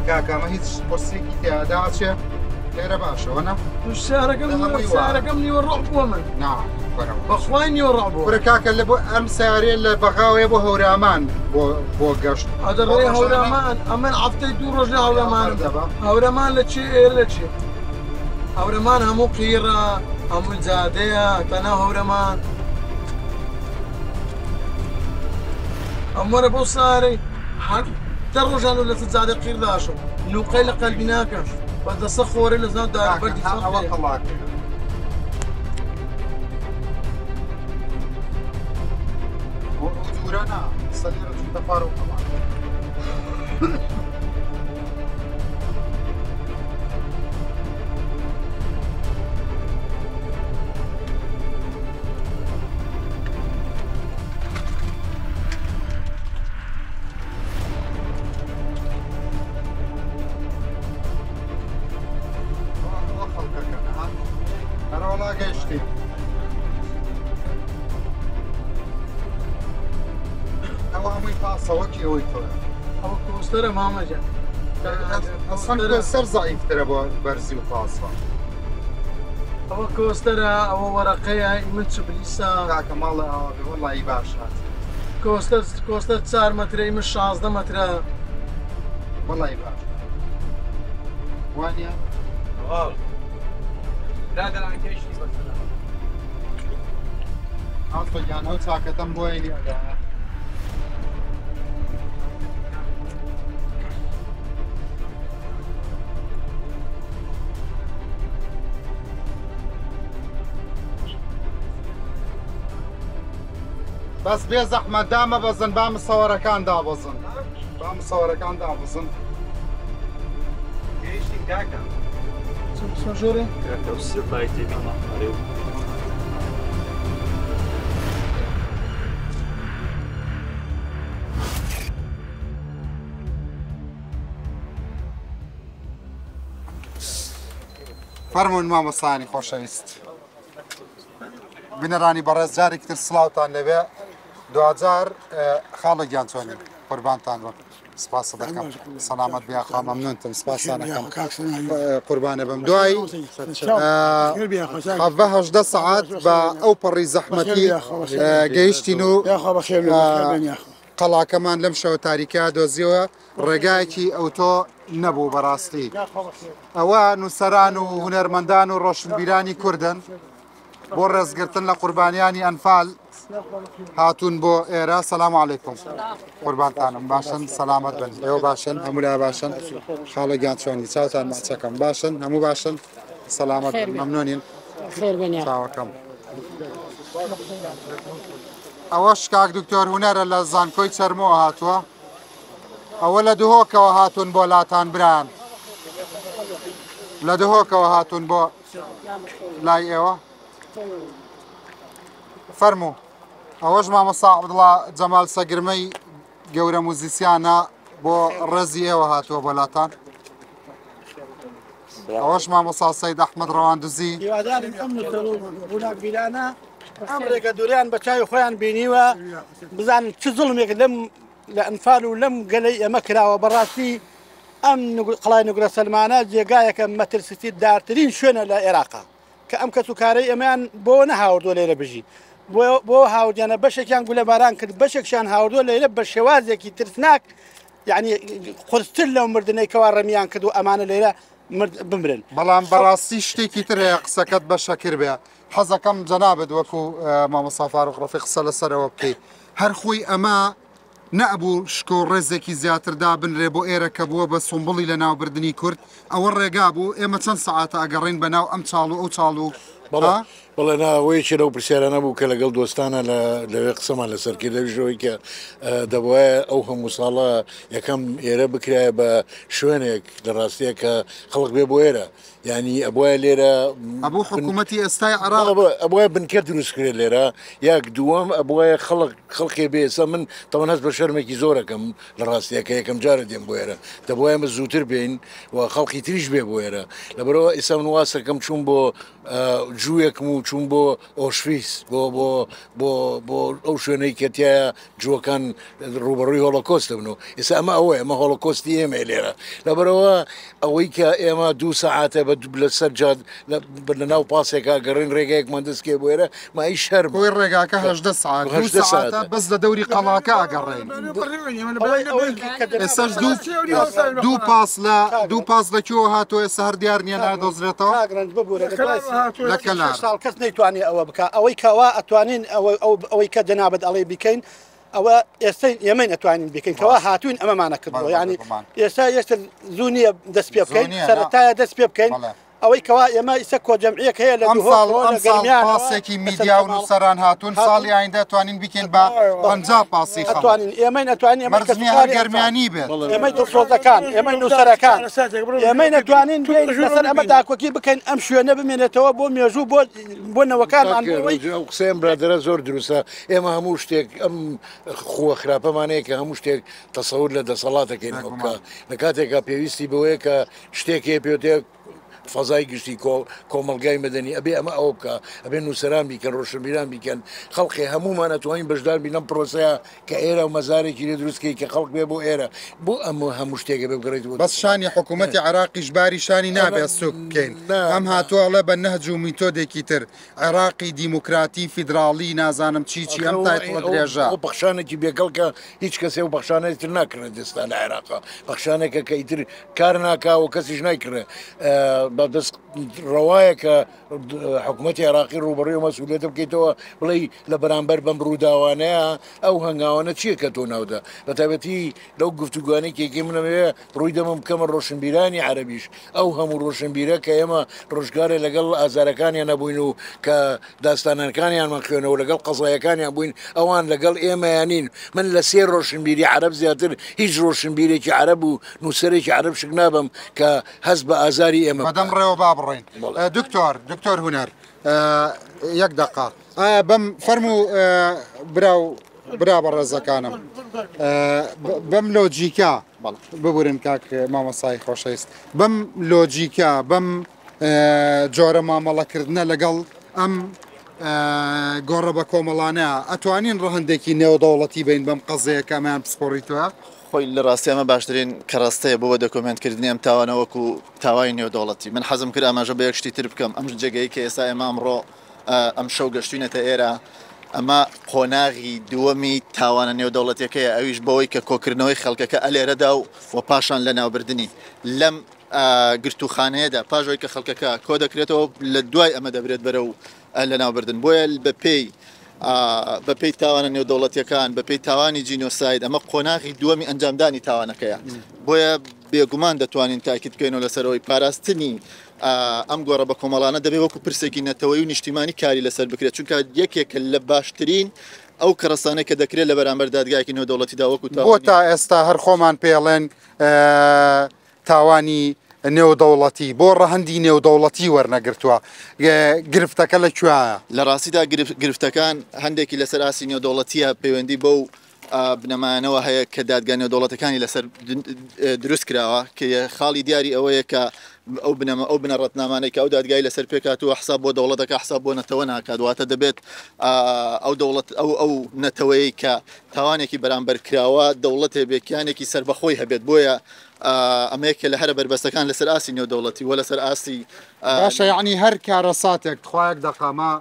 کاکەمە هیچ پرسێکی تیادا چێ لێرە باشەوە نە شارەکەم نیوە ڕۆح بووە من بەخوای نیوە ڕۆح بوو ورە کاکە لە بۆ ئەم سارێ لە بەغاوێ بۆ هەورامان بۆ گەشت ئەدەڕێ هەورامان ئەمن هەفتەی 2 ڕۆژ لە هەورەمانم هەورەمان لە چێ ئێر لە چێ هەورەمان هەموو قیرە هەموو جادەیە تەنها هەورەمان ئەم وەرە بۆ سارەی دە ڕۆژان و لە سجادە قیر داشم نوقەی لە قەلبی ناکەم بە دەسە خۆرە لە زان داربەردی ئەوە قەڵاکە جوورانە سەلیرە چوتە پارە و قەڵاک گەشتی ئەوە هەمووی پاسەوەکی ئەوەی تۆە ئەوە کۆستەرە مامەجە ئەسەن سەر زایفترە بۆ بەرزی و پاسە ئەوە کۆستەرە ئەوە وەرەقەیە من چبلیسا کاکە ماڵە ئەوە وەڵی باشات کۆستەر 4 مەترەی من 16 مەترە وەڵی باش وانە ئەڵفەگیان ئەو چاکەتەم بۆی لێدا بەس بێ زەحمەت دامەبەزن با مسەوەرەکان دابەزن با مسەوەرەکان دابەزن ژۆرێ فەرمونون مامۆستایانی خۆشەویست بنەرانی بەڕێز جارێکتر سڵاوتان لەوێ دوجار خاڵە گیان چۆنی قوربانتان بم سپاس دەکەم سەلامەت بیاخوا مەمنونتم سپاسان دەکەم قوربانە بم دوای 18 سەعات بە ئەو پەڕی زەحمەتی گەیشتین و قەڵاکەمان لەم شەوە تاریکا دۆزیەوە ڕێگایەکی ئەوتۆ نەبوو بەڕاستی ئەوە نووسەران و هونەرمەندان و ڕۆشنبیرانی کوردن بۆ ڕێزگرتن لە قوربانیانی ئەنفال هاتوون بۆ ئێرە سەلام عەلەیکوم قوربانتانم باشن سەلامەت بن ئێوە باشن هەموو لای باشن خاڵە گیان چۆنی چاوتان ماچەکەم باشن هەموو باشن سەلامەت بن مەمنونین چاوەکەم ئەوەش کاک دکتۆر هونەرە لە زانکۆی چەرمەوە هاتووە ئەوە لە دهۆکەوە هاتوون بۆ لاتان بران لە دهۆکەوە هاتوون بۆ لای ئێوە فەرموو ئەوەش مامۆستا عەبدوڵڵا جەمال سەگرمەی گەورە موزیسیانە بۆ ڕێزی ئێوە هاتووە بۆ لاتان ئەوەش مامۆستا سەید ئەحمەد ڕەواندوزی هیوادارین ئەم ڕووناکبیرانە ئەم ڕێگە دووریان بە چاوی خۆیان بینیوە بزانن چ زوڵمێک لەم لە ئەنفال و لەم گەلەی ئەمە کراوە بەڕاستی ئەم قەڵای نوگرە سەلمانە جێگایەکە مەترسیتی دارترین شوێنە لە عێراقا کە ئەم کەس و کارەی ئەمەیان بۆ نەهاوردووە لێرە بژی بۆ هاوردیانە بەشێکیان گولەباران کرد بەشێکشان هاوردووە لێرە بە شێوازێکی ترسناک یعنی قورستر لەو مردنەی ڕەمیان کرد و ئەمانە لێرە بمرن بەڵام بەڕاستی شتێکی تر هەیە قسەکەت بە شەکر بێ حەزەکەم جەنابەت وەکو مامۆستا فاروق ڕەفیق قسە لەسەرەوە بکەیت هەر خۆی ئەمە نەبوو شکۆ ڕێزێکی زیاتردا بنرێ بۆ ئێرە کە بووە بە سومبڵی لە ناوبردننی کورد ئەوە ڕێگا بوو ئێمە چەند سەعاتە ئەگەڕین بەناو ئەم چاڵ و ئەو چاڵ و بەڵێ ناوەیەکی لەو پرسیارە نەبوو کە لەگەڵ دۆستانە لەوێ قسەمان لەسەرکرد لەویژەوەی کە دەبواە ئەو هەموو ساڵە یەکەم ئێرە بکرایە بە شوێنێک لە ڕاستیە کە خەڵک بێ بۆ ئێرە ینی ئەبواە لێرە ئەبوو حکوومەتی ئێستای عراق ئەبواە بنکە دروستکرێت لێرە یاک دووەم ئەبواە خەڵکی بێسە من تەوان هەست بە شەرمێکی زۆرەکەم لە ڕاستیە کە یەکەم جارە دێم بۆ ئێرە دەبواە ئەمە زووتر بین و خەڵکی تریش بێ بۆ ئێرە لەبەرەوە ئێستا من واسەکەم چوون بۆ جوویەکم و چوون بۆ ئۆشویس بۆ ئەو شوێنەی کەتیایە جووەکان ڕوبەڕووی هۆڵۆکۆستە بن و ئێستا ئەمە ئەوەیە ئەمە هۆڵۆکۆستی ئێمە لێرە لەبەرەوە ئەوەی کە ئێمە 2 سەعاتە بە لەسەر جاد لە ناو پاسێکا گەڕین ڕێگەیەکمان دەستکێ بۆ ئێرە مای شەرم بۆی ڕێگاکە 18 ساعات بەس لە دەوری قەڵاکە ئەگەڕێن ئێستا دوو پاس لەکوێوە هاتووە ئێستا هەر دیار نییە نادۆزرێتەوە ساڵ کەس نەیتوانێت ئەوە بکە ئەوەی کەوا ئەتوانین ئەوەی کە جەنابەت ئەڵێ بکەین ئەوە ئێستا ئێمەی ئەتوانین بکەین کەوا هاتوین ئەمەمانە کردەوە ینی ئێستا زوو نییە دەست پێ بکەین سەرەتایە دەست پێ بکەین ئەوەی کەوا ئێمە ئیسە کۆجەمعیەک هەیە لە پاسێکی میدیا و نووسەران هاتوون ساڵی ئایندا توانین بکەین بە 50 پاسی ئەتوانین ئێمەی نەتوانین گەرمیانی بێت ئێمەی دڵسۆزەکان ئێمەی نووسەرەکان ئێمەی نەتوانین لەسەر ئەمە داکۆکی بکەین ئەم شوێنە بمێنێتەوە بۆ مێژوو بۆ نەوەکانمان قسەم برادرە زۆر دروستە ئێمە هەموو شتێک ئەم خۆ خراپەمانەیە کە هەموو شتێک تەسەور لە دەسەڵاتەکەینەوە لە کاتێکا پێویستی بەوەیە کە شتێکی پێوتێک فەزای گشتی کۆمەلگای مەدەنی ئەبێ ئەمە ئەو بکە ئەبێ نووسەران بیکەن ڕۆشنبیران بیکەن خەڵقی هەمومان ئەتوانین بەشدار بینەم پرۆسەیە کە ئێرە و مەزارێکی لێ دروستکەی کە خەڵک بێ بۆ ئێرە بۆ ئەمە هەموو شتێکە بێ بگەڕێت بەس شانی حکوومەتی عراقیش باری شانی نابێت سوک بکەین ئەم هاتووەڵە بە نەهج و میتۆدێکی تر عێراقی دیموکراتی فیدراڵی نازانم چی ئەم تایتڵە درێژە بەخشانێکی بێگەڵکە هیچ کەسێ و بەخشانێتتر ناکردن دەستان لە عێراقا بەخشانێکە کە ئیتر کار ناکا و کەسیش نایکردێ بەدەست ڕەوایە کە حکوومەتی عێراقی ڕوبەڕی و مەسئولیەتە بکەیتەوە بڵێ لە بەرامبەر بەم ڕووداوانەیە ئەو هەنگاوانە چییە کە تۆ ناودا بە تایبەتی لەو گفتوگوانی کێکی منەوێ ڕووی دەمەم کەمە ڕۆشنبیرانی عەرەبیش ئەو هەموو ڕۆشنبیرە کە ئێمە ڕۆژگارێ لەگەڵ ئازارەکانیان نەبووین و کە داستانەکانیانمان خوێنەوە لەگەڵ قەزایەکانیان بووین ئەوان لەگەڵ ئێمەیانین من لە سێ ڕۆشنبیری عەرەب زیاتر هیچ ڕۆشنبیرێکی عەرەب و نووسەرێکی عەرەب شک نابم کە هەست بە ئازاری ئێمە بەدەم ڕێوە با بڕێن دکتۆر هونەر یەک دقا بەم فەرموو برا بەڕێزەکانم بەم لۆجیکا ببورن کاک مامەسای خۆشەویست بەم لۆجیکا بەم جۆرە مامەڵەکردنە لەگەڵ ئەم گۆڕە بە کۆمەڵانەیە ئەتوانین ڕەهندێکی نێودەوڵەتی بین بەم قەزەیە کامیان پسپۆڕیتوە خۆی لە ڕاستی ئەمە باشترین کەڕاستەیە بۆ دەکۆمنتکردنی ئەم تاوانەوەکو تاوای نێودەوڵەتی من حەزم کرد ئاماژە بە یەک شتی تر بکەم ئەم جێگەی کە ئێستا ئێمە ئەمڕۆ ئەم شەو گەشتوینەتە ئێرە ئەمە قۆناغی دووەمی تاوانە نێودەوڵەتەکەیە ئەویش بەوەی کە کۆکردنەوەی خەڵکەکە ئەلێرەدا و پاشان لە ناوبردننی لەم گرتوخانەیەدا پاژۆی کە خەڵکەکە کۆ دەکرێتەوە لە دوای ئەمە دەبرێت بەرە و لە ناوبردن بۆیە بەپێی تاوانە نێودەوڵەتیەکان بەپێی تاوانی جینۆساید ئەمە قۆناغی دووەمی ئەنجامدانی تاوانەکەیە بۆیە بێگومان دەتوانین تاکید بکەینەوە لەسەرەوەی پاراستنی ئەم گۆڕە بە کۆمەڵانە دەبێت وەکو پرسێکی نەتەوەی و نیشتیمانی کاری لەسەر بکرێت چونکە یەکێکە لە باشترین ئەو کەڕسانەی کە دەکرێت لە بەرامبەر دادگایکی نێودەوڵەتیدا وەکو بۆ تا ئێستا هەر خۆمان پێڵێن تاوانی نێودەوڵەتی بۆ ڕەهەندی نێودەوڵەتی وەرنەگرتووە گرفتەکە لەکوێیە لە ڕاستیدا گرفتەکان هەندێکی لەسەر ئاسی نێودەوڵەتیە پەیوەندی بەو بنەمایانەوە هەیە کە دادگای نێودەوڵەتەکانی لەسەر دروست کراوە کە خاڵی دیاری ئەوەیە کە ئەو بنەڕەتنامانەی کە ئەو دادگای لەسەر پێکاتوە حساب بۆ دەوڵەتەکە حساب بۆ نەتەوە ناکات واتە دەبێت ئەو دەوڵەت ئەو نەتەوەی کە تاوانێکی بەرامبەر کراوە دەوڵەتێ بێکیانێکی سربەخۆی هەبێت بۆیە ئەمەیەکە لە هەرە بربەستەکان لەسەر ئاسی نێودەوڵەتی وە لەسەر ئاسی باشە یعنی هەر کارە ساتێک خوایەک دەقاما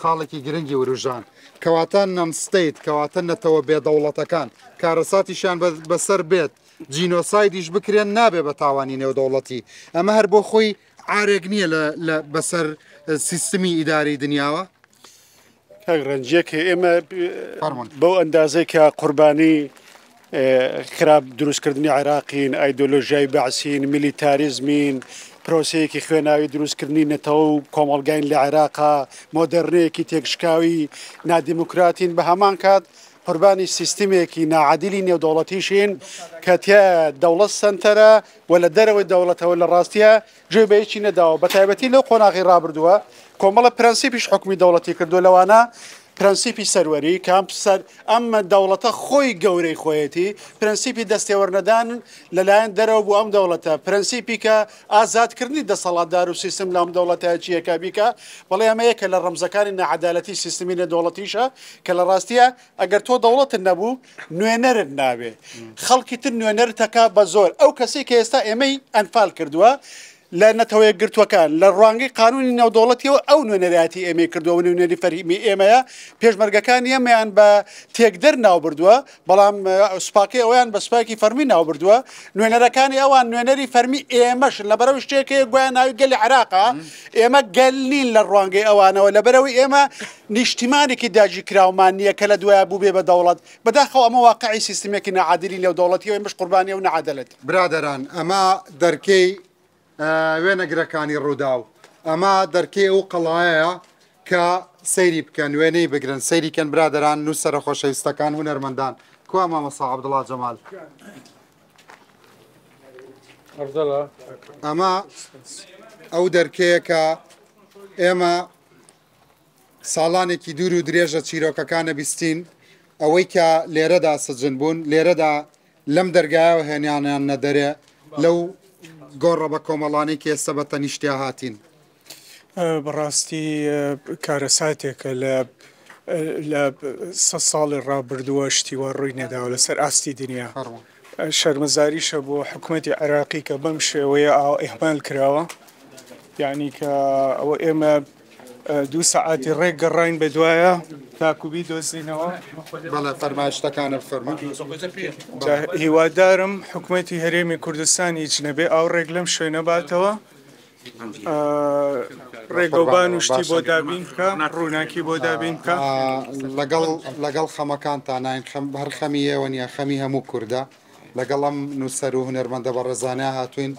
خاڵێکی گرنگی وروژان کەواتە نەمستیت کەواتە نەتەوە بێدەوڵەتەکان کارەساتیشان بەسەر بێت جینۆسایدیش بکرێن نابێ بە تاوانی نێودەوڵەتی ئەمە هەر بۆ خۆی ئارێک نییە بەسەر سیستمی ئیداری دنیاوە ڕەنجێکە ئێمە بەو ئەندازەی کە قوربانی خراپ دروستکردنی عێراقین ئایدۆلۆژیای بەعسین میلیتاریزمین پرۆسەیەکی خوێناوی دروستکردنی نەتەوە و کۆمەڵگاین لە عێراقا مۆدەرنەیەکی تێکشکاوی نادیموکراتین بە هەمان کات قوربانی سیستمێکی ناعادیلی نێودەوڵەتیشین کە تیا دەوڵەت سنتەرە و لە دەرەوەی دەوڵەتەوە لە ڕاستیە گوێبەیەکی نەداوە بە تایبەتی لەو قۆناغی ڕابردووە کۆمەڵە پرەنسیپیش حکومی دەوڵەتی کردو لەوانە پرەنسیپی سەروەری کام ئەمە دەوڵەتە خۆی گەورەی خۆیەتی پرەنسیپی دەستێوەرنەدان لەلایەن دەرەوە بوو ئەم دەوڵەتە پرەنسیپی کە ئازادکردنی دەسەڵاتدار و سیستم لەم دەوڵەتە چیەکە بیکە بەڵێ ئەمە یەکە لە ڕەمزەکانی نەعەدالەتی سیستمی نێودەوڵەتیشە کە لە ڕاستیە ئەگەر تۆ دەوڵەتت نەبوو نوێنەرت نابێ خەڵکی تر نوێنەرتەکە بە زۆر ئەو کەسی کە ئێستا ئێمەی ئەنفال کردووە لە نەتەوەیە گرتوەکان لە ڕوانگەی قانونی نێودەوڵەتیەوە ئەو نوێنەراتی ئێمە کردووە نوێنەری فەرمی ئێمەیە پێشمەرگەکان ئێمەیان بە تێکدەر ناوبردووە بەڵام سوپاکی ئەویان بە سوپاکی فەرمی ناوبردووە نوێنەرەکانی ئەوان نوێنەری فەرمی ئێمەشن لە بەرەو شتێکەیە گویان ناوی گەلی عێراقا ئێمە گەل نین لە ڕوانگەی ئەوانەوە لە بەرەوەی ئێمە نیشتیمانێکی داژی کراومان نییە کە لە دوایە بوو بێ بە دەوڵەت بەداخەوە ئەمە واقعی سیستمێکی نەعادیلی نێودەوڵەتی و ئێمەش قوربانی و نەعادەلەت برادەران ئەمە دەرکەی وێنەگرەکانی ڕووداو ئەمە دەرکەی ئەو قەڵایەیە کە سەیری بکەن وێنەی بگرن سەیریکەن برادەران نووسەرە خۆشەویستەکان هونەرمەندان کو مامۆستا عەبدوڵڵا جەمال ئەمە ئەو دەرکەیە کە ئێمە ساڵانێکی دوور و درێژە چیرۆکەکانە بیستین ئەوەی کە لێرەدا سجن بوون لێرەدا لەم دەرگایەوە هێنیانیان نەدەرێ لەو گۆڕە بە کۆمەڵانی کە ئێستا بە تەنیشتیا هاتین بەڕاستی کارەساتێکە لە سە ساڵی ڕابردووە شتیوە ڕووی نەداوە لەسەر ئاستی دنیا شەرمەزاریشە بۆ حکوومەتی عێراقی کە بەم شێوەیە ئیحمال کراوە یعنی کە ئەوە ئێمە 2 سەعاتی ڕێک گەڕاین بە دوایە تاکوبی دۆزینەوە بەڵێ فەرمایشتەکانە فەرمە هیوادارم حکوومەتی هەرێمی کوردستان هیچ نەبێ ئاو ڕێک لەم شوێنە باتەوە ڕێگەوبان و شتی بۆ دابین بکە ڕووناکی بۆ دابین بکە لەگەڵ خەمەکانتان هەر خەمی ئێوە نیە خەمی هەموو کووردە لەگەڵ ئەم نووسەر و هونەرمەندە بە ڕێزانە هاتوین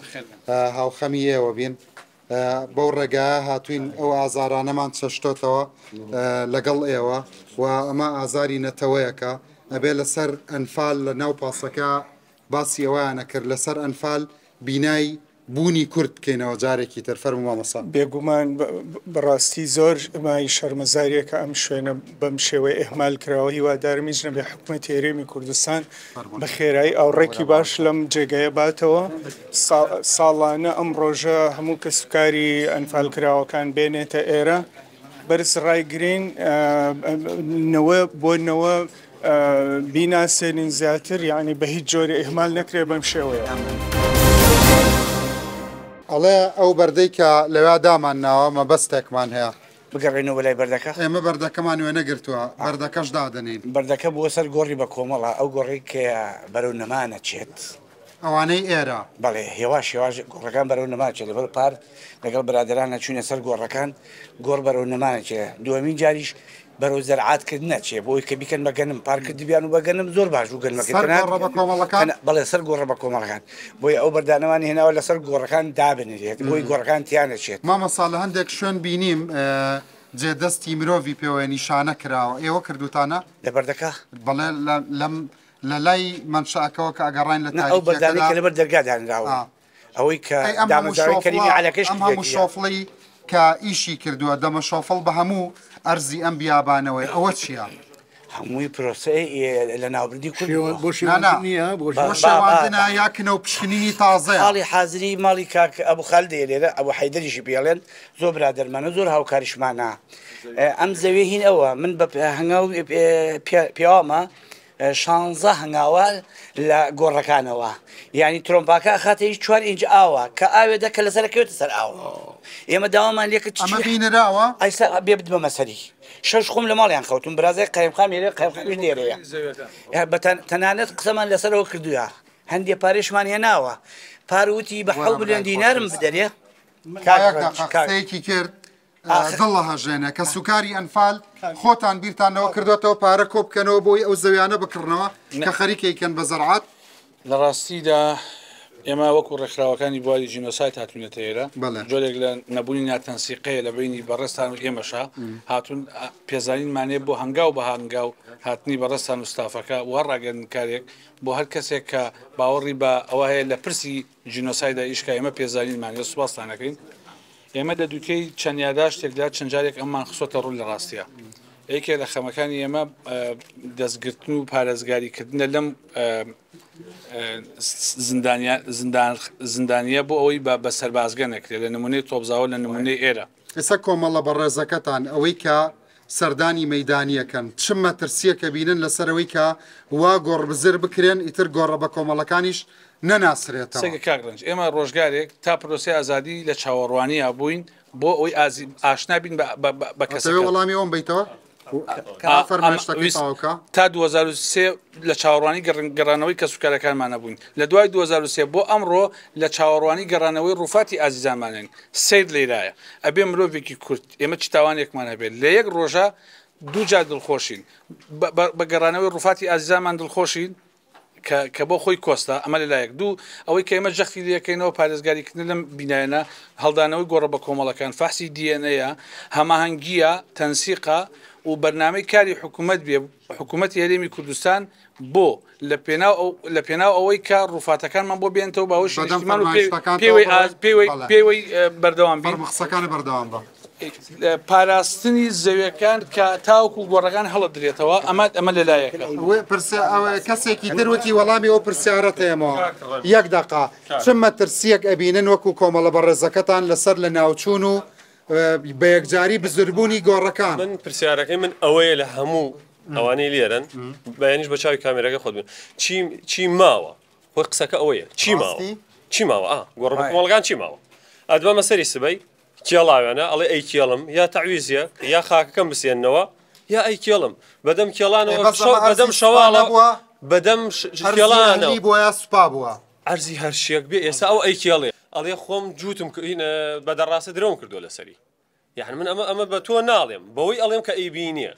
هاوخەمی ئێوە بین بەو ڕێگایە هاتوین ئەو ئازارانەمان چەشتۆتەوە لەگەڵ ئێوە و ئەمە ئازاری نەتەوەیەکە ئەبێ لەسەر ئەنفال لە ناو پاسەکە باسی ئەویانە کرد لەسەر ئەنفال بینای بوونی کورد بکەینەوە جارێکی تر فەرموو مامەسا بێگومان بەڕاستی زۆر مای شەرمەزاریەکە ئەم شوێنە بەم شێوەی ئێحمال کراوە هیوادارمیش نەبێ حکوومەتی هەرێمی کوردستان بە خێرایی ئاوڕێکی باش لەم جێگەیە باتەوە ساڵانە ئەم ڕۆژە هەموو کەسوکاری ئەنفال کراوەکان بێنێتە ئێرە بەرز ڕایگرین نەوە بۆنەوە بیناسێنین زیاتر یعنی بە هیچ جۆری ئێحمال نەکرێ بەم شێوەیە ئەڵێ ئەو بەردەی کە لەوێ دامان ناوە مەبەستێکمان هەیە بگەڕێنەوە لای بەردەکە ئێمە بەردەکەمان وێ نەگرتووە بەردەکەش دادنین بەردەکە بووە سەر گۆڕی بە کۆمەڵە ئەو گۆڕی کە بەرەو نەمانە چێت ئەوانەی ئێرە بەڵێ هێواش گۆڕەکان بەرەو نەماچێت لەبەر پار لەگەڵ برادران نەچوونە سەر گۆڕەکان گۆڕ بەرەو نەمانەچێ دووەمین جاریش بەرەو زەرعاتکرد نەچێ بۆی کە بیکەن بەگەنم پارکردیان و بەگەنم زۆر باش و گەنمەکەن بەڵێ سەر گۆڕە بە کۆمەڵەکان بۆی ئەو بەردانەوانی هێناوە لەسەر گۆڕەکان دابنێت بۆی گۆڕەکان تیانەچێت مامەسا لە هەندێک شوێن بینیم جێدەستی مرۆڤی پێوە نیشانە کراوە ئێوە کردوتانە لە بەردەکە بەڵێ لە لای منشاکەوە کە ئەگەڕین لە ئەو بەردانی کە لەبەر دەرگادانراوە ئەوەی کە دامەزراوی کەریمی عەلەکەش هەموو شۆفڵی کە ئیشی کردووە دەمە شۆفڵ بە هەموو ئەرزی ئەم بیابانەوەی ئەوە چییە؟ هەمووی پرۆسی لە ناوبردی کوردشێواندنە یاکنەوە پشکنینی تازەیە حاڵی حازری ماڵی کاک ئەبوو خەلدێ لێرە ئەوە حەیدەریشی پێڵێن زۆر برادەرمانە زۆر هاوکاریشمانە ئەم زەوێ هین ئەوە من بە هەنگاو پیاوامە 16 هەنگاوە لە گۆڕەکانەوە یعنی ترۆمپاکە خاتە هیچ 4 ئینج ئاوە کە ئاوێ دەکە لەسەرەکەوێتە سەر ئاوە ئێمە داوامان لێکە ئەمە بینراوە ئایسا بێ بدمە مەسەری شەش خۆم لە ماڵیان خەوتم برازای قەیمخام لێرە قەیمخامیش لێرەیە تەنانەت قسەمان لەسەرەوە کردووە هەندێ پارێشمان هێناوە پاروتی بە 7 ملیۆن دینارم بدەرێ قسەیەکی کرد دڵە هەژێنە کە سوکاری ئەنفال خۆتان بیرتانەوە کردوێتەوە پارە کۆ بکەنەوە بۆی ئەو زەویانە بکردنەوە کە خەریکەیکەن بە زەرعات لە ڕاستیدا ئێمە وەکو ڕێکخراوەکانی بواری ژینۆسایت هاتوونەتە ئێرە جۆرێک لە نەبوونی ناتەنسیقەیە لە بینی بەڕێستان و ئێمەشا هاتوون پێزانینمانێ بۆ هەنگاو بە هەنگاو هاتنی بەڕێستان و ستافەکە و ڕاگەندکارێک بۆ هەر کەسێک کە باوەڕی بە ئەوە هەیە لە پرسی ژینۆسایدا ئیشکا ئێمە پێزانینمانێ سوپاستانەکەین ئێمە لە دووکەی چەند یادا شتێکدا چەند جارێک ئەممان خسۆتە ڕوو لە ڕاستیە یەکێ لە خەمەکانی ئێمە دەستگرتن و پارێزگاریکردنە لەم زیندانیە بۆ ئەوەی بە سەربازگە نەکرێت لە نمونەی تۆبزاوە لە نمونەی ئێرە ئێستا کۆمەڵە بەڕێزەکەتان ئەوەی کە سەردانی مەیدانیەکەن چ مەترسیەکە بینن لەسەرەوەی کە وا گۆڕبزر بکرێن ئیتر گۆڕە بە کۆمەڵەکانیش نەناسرێتەوە سێکە کاکڕنج ئێمە ڕۆژگارێک تا پرۆسی ئازادی لە چاوەڕوانیە بووین بۆ ئەوی ئاشنا بین بە کەسەوە وەڵامی ئەوم بیتەوە تا 2023 لە چاوەڕوانی گەڕانەوەی کەسوکارەکانمانە بووین لە دوای 2023 بۆ ئەمڕۆ لە چاوەڕوانی گەڕانەوەی ڕووفاتی ئازیزانمانێن سیر لێرایە ئەبێ مرۆڤێکی کورد ئێمە چ تاوانێکمان هەبێت لە یەک ڕۆژە دوو جار دڵخۆشین بە گەڕانەوەی ڕووفاتی ئازیزانمان دڵخۆشین کە بۆ خۆی کۆستا ئەمە لەلایەک دوو ئەوەی کە ئێمە جەختی لەکەینەوە پارێزگاریکردن لەم بینایەنە هەڵدانەوەی گۆڕە بە کۆمەڵەکان فاحسی دیێنەیە هەماهەنگیە تەنسیقە و بەرنامەی کاری حکوومەت بێ حکوومەتی هەرێمی کوردستان بۆ لە پێناو ئەوەی کە ڕووفاتەکانمان بۆ بێنەوە باوەشی نیشتیمان و پێوەی بەردەوام بێ قسەکانی بەردەوام بە پاراستنی زەویەکان کە تاوکو گۆڕەکان هەڵە درێتەوە ئەمە لەلایەکە کەسێکی دروتی وەڵامی ئەو پرسیارە تێمەوە یەک دقا چ مەترسیەک ئەبینن وەکو کۆمەڵە بەڕێزەکەتان لەسەر لە ناوچوون و بە یەکجاری بزربوونی گۆڕەکان من پرسیارەکەی من ئەوەیە لە هەموو ئەوانەی لێرن بەیانیش بە چاوی کامێرەکە خۆت بن چی ماوە خۆی قسەکە ئەوەیە چی ماوە گۆڕە بە کۆمەڵەکان چی ماوە ئەدوە مەسەری سبەی کێڵاوێنە ئەڵێ ئەی کێڵم یا تەعویزیە یا خاکەکەم بسێننەوە یا ئەی کێڵم بەدەم کێڵانەوە بەدەم شەواڵە بەدەم کێڵانەوە بووە یا سوپا بووە ئەرزی هەرشیەک بێ ئێستا ئەو ئەیکێڵێ ئەڵێ خۆم جووتم بەدەڕاستە درەوم کردو لەسەری یعنی من ئەمە بە تۆ ناڵێم بەوەی ئەڵێم کە ئەیبینیە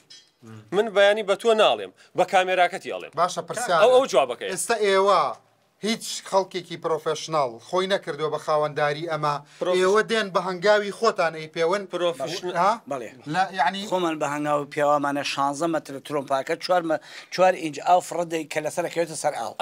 من بەیانی بە تۆ ناڵێم بە کامێراکەتی ئەڵێم باشە پرسیار ئەو جوابەکەی ئێستا ئێوە هیچ خەڵکێکی پرۆفشنال خۆی نەکردووە بە خاوەنداری ئەمە ئێوە دێن بە هەنگاوی خۆتان ئەی پێون ینی خۆمان بە هەنگاوی پێوامانە 16 متر ترۆمپاکە 4 ئینج ئاو فڕدەی کە لەسەرەکەوێتە سەر ئاو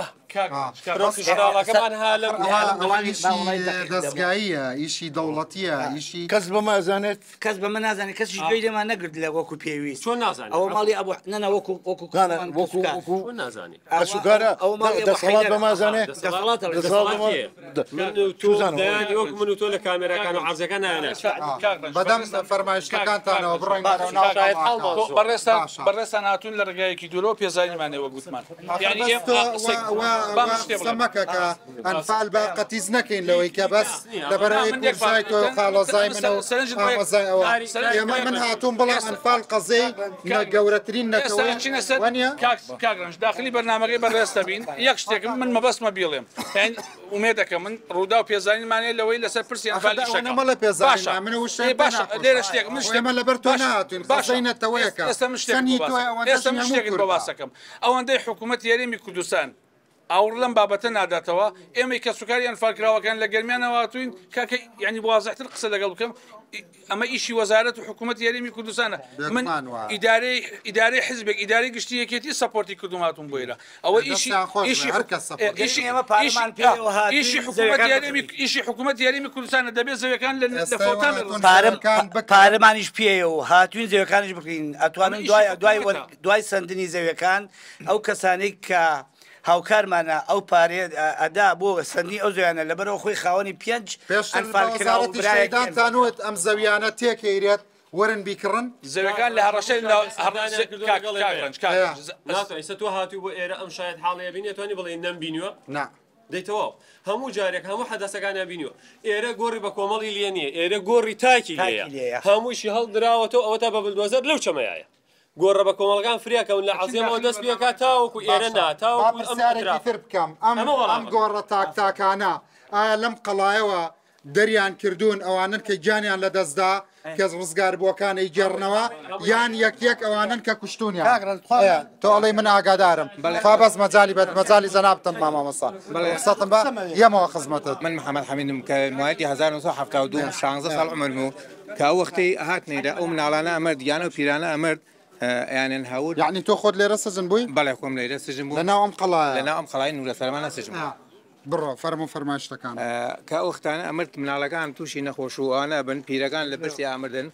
دەستگاییە ئیشی دەوڵەتیە ئیشی کەس بە مازانێت کەس بە من نازانێت کەسی دوێ لێمان نەگرت لە وەکو پێویست چۆن نازانێت ئەوە ماڵی ئەبوو نەنا وەکو نازانی ئەسوکارە دەسەڵات بە مازانێت من و تۆ لە کامێراکان و عەرزەکان نایەنێت بەدەم فەرمایشتەکانتانەوە بڕۆین بەڕێستان هاتوون لە ڕێگایەکی دوورەوە پێزانیمانەوە گوتمان مەکە کە ئەنفال بە قەتیز نەکەین لەوەی کە بەس لەبەرەوەی کورسای تۆ خاڵەزای منە و ئامەزای ئەوە ئێمە من هاتووم بڵێ ئەنفال قەزەی گەورەترین نەکەوە کاگرنج داخلی بەرنامەکەی بەڕێستە بین یەک شتێکم من مەبەستمە بیڵێم ئومێدەکە من ڕوودا و پێزانیمانێ لەوەی لەسەر پرسی ئەنفالیشەکەمەڵە پێزانیمە منە وشە باشە لێرە شتێک من ئێمە لەبەر تۆ نهاتوین قەزەینەتەوەیەکە ئێستا من شتێکت بە باسەکەم ئەوەندەی حکوومەت یاریمی کوردستان ئاور لەم بابەتە ناداتەوە ئێمەی کە سوکاری ئەنفالکراوەکان لە گەرمیانەوەتوین کاکە ینی وازەحتر قسە لەگەڵ بکەم ئەمە ئیشی وەزارەت و حکوومەت یاریمی کوردستانە من ئیدارەی حزبێک ئیداری گشتی یەکێتی سەپۆرتی کردوم هاتوون بۆیرە ئەوە ئیشی حکوومەت یاریمی کوردستانە دەبێت زەویەکان لە پارەمانیش پێیە و هاتوین زەویەکانیش بکەین ئەتوانن دوای سندنی زەویەکان ئەو کەسانەی کە هاوکارمانە ئەو پارێ ئەدا بۆ سندی ئەو زویانە لەبەرەوە خۆی خاوەنی 5 ئەنفالکراوەتیشدانتانوت ئەم زەویانە تێکەیرێت وەرن بیکڕن زەویەکان لە هەڕەشەی ئێستا تۆ هاتووی بۆ ئێرە ئەم شاید حاڵەیە بینی توانی بڵێ نەمبینیوە دەیتەوە هەموو جارێک هەموو حەدەسەکان بینیوە ئێرە گۆڕی بە کۆمەڵی لێ نییە ئێرە گۆڕی تاکی لێیە هەموویشی هەڵدراوەتەوە ئەوە تا بە بلدۆزەر لەو چەمەیە گۆڕە بە کۆمەڵگان فریاکەون لە عەزیمەوە دەست پێکات تاوەکو ئێرە ناتاوەکو تر بکەم ئەم گۆڕە تاکتاکانە ئایا لەم قەڵایەوە دەریان کردوون ئەوانن کە گیانیان لە دەستدا کەس ڕزگار بووەکانەی گێڕنەوە یان یەک ئەوانن کە کوشتونیان تۆڵی من ئاگادارم فابەس مەجالی زەنابتم مامۆستا سەتم بە یەمەوە خزمەتت من محەممەد حەمیدم کە موایەتی 1972 16 ساڵ عمرم و کە ئەو وەختی هاتنێرە ئەو مناڵانە ئەمرد یانە و پیرانە ئەمرد یانن هاود یعنی تۆ خۆت لێرە سزن بووی بەڵێ خۆم لێرە سژم بوو لەناو ئەم قەڵایە لەناو ئەم قەڵای نورە سەرمانە سژم بڕۆ فەرمو فەرمایشتەکان کە ئەوختانە ئەمرد مناڵەکان تووشی نەخۆش و ئەوانە بن پیرەکان لە پرسی ئامردن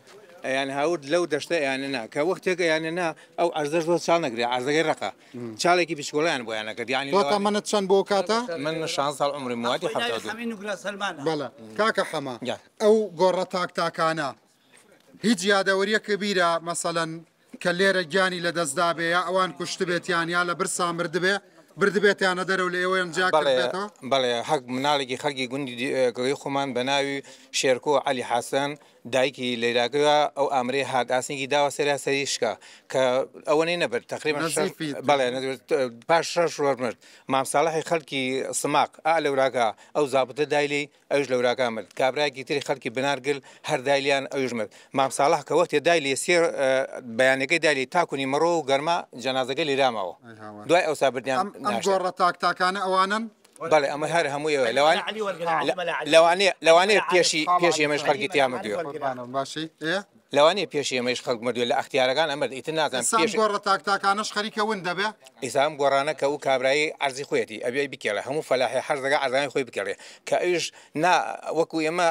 یان هاورد لەو دەشتە یاننا کە وەختێکە یاننا ئەو ئەرزەش بۆ چاڵ نەگرێ ئەرزەکەی ڕقە چاڵێکی بچکۆڵیان بۆیان نەکرد یانی تۆ منت چەند بۆ کاتە من 16 ساڵ عمری موادی بەڵێ کاکە حەما ئەو گۆڕە تاکتاکانە هیچ یادەوەریەکە بیرە مەسەلەن کە لێرە گیانی لە دەستدا بێ یا ئەوان کوشت بێتیان یا لە برسا مردبێ بردبێتیانە دەرەوە لە ئێوەیان جاکردێتەوە بەڵێ حەق مناڵێکی خەڵکی گوندی گەڵی خۆمان بە ناوی شێرکۆ عەلی حەسەن دایکی لێراگەوە ئەو ئامرێ هاداسنێکی داوە سەراسەری شکا کە ئەوەی نەبێت تقریبا بەڵێ پاش 6 ڕۆژ مامساڵحی خەڵکی سماق لەوراکە ئەو زابتە دایلی ئەوش لەوراکە مرد کابراایکی تری خەڵکی بنارگل هەر دایلیان ئەوش مرد مامساڵح کە وەختی دایلی سێر بەیانەکەی دایلی تاکوونی مەڕۆ و گەرما جەنازەکەی لیرامەوە دوای ئەو سابردیان ئەم گۆڕە تاکتاکانە ئەوانن بەڵێ ئەمە هەر هەموویەوە لەوانەیە پێشی ئێمەش خەڵکی تیامەدوێ باشی لەوانەیە پێشی ئێمەش خەڵک مردوێ لە ئەختیارەکان ئەمرد ئیتر نازانم گۆڕە تاکتاکانش خەریکەون دەبێ ئیسام گۆڕانە کە و کابرایی ئەرزی خۆیەتی ئەبێ بکێڵێ هەموو فەلاحی حەرزەکە ئەرزانی خۆی بکێڵێ کە ئەوش وەکو ئێمە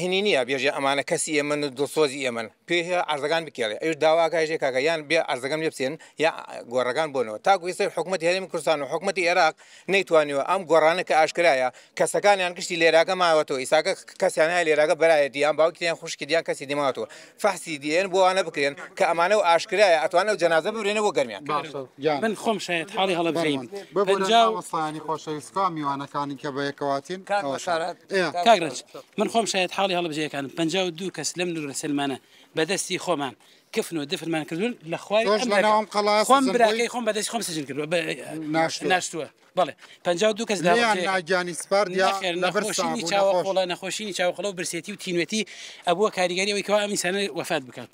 هینی نییە بێژێ ئەمانە کەسی ئێمە دڵسۆزی ئێمن پێ ئەرزەکان بکێڵێ ئەوش داواکایژێ کاکە یان بێ ئەرزەکەم لێ بچێن یا گۆڕەکان بۆنەوە تاکو ئێستا حکوومەتی هەرێمی کوردستان و حکوومەتی عێراق نەیتوانیوە ئەم گۆڕانە کە ئاشکرایە کەسەکانیان گشتی لێراکە ماوەتەوە ئیساکە کەسیان هەیە لێراکە بەرایەتی یان باوکیان خوشکیان کەسی دیماوەتەوە فەحسی دیێن بۆوانە بکرێن کە ئەمانە و ئاشکرایە ئەتوانە و جەنازە ببرێنە بۆ گەرمیان من خۆم شاید حاڵی هەڵە بزەین بەبووسانی خۆشەویستکە میوانەکانی کە بەیەکەواتین کاگرنج من خۆم شاید حاڵی هەڵبژەیەکان 52 کەس لەم نورە سلمانە بەدەستی خۆمان کفن و دفنمان کردوون لە خوای خۆم براکەی خۆم بەدەستی خۆم سجن کردووە ناشتووە بەڵێ 52 کەس ناگیانی سپاردیا نەخۆشینی چاوەخۆڵە نەخۆشینی چاوەخۆڵە و برسێتی و تینوێتی ئەبووە کاریگەریەوەی کەوا ئەم ئینسانە وەفات بکات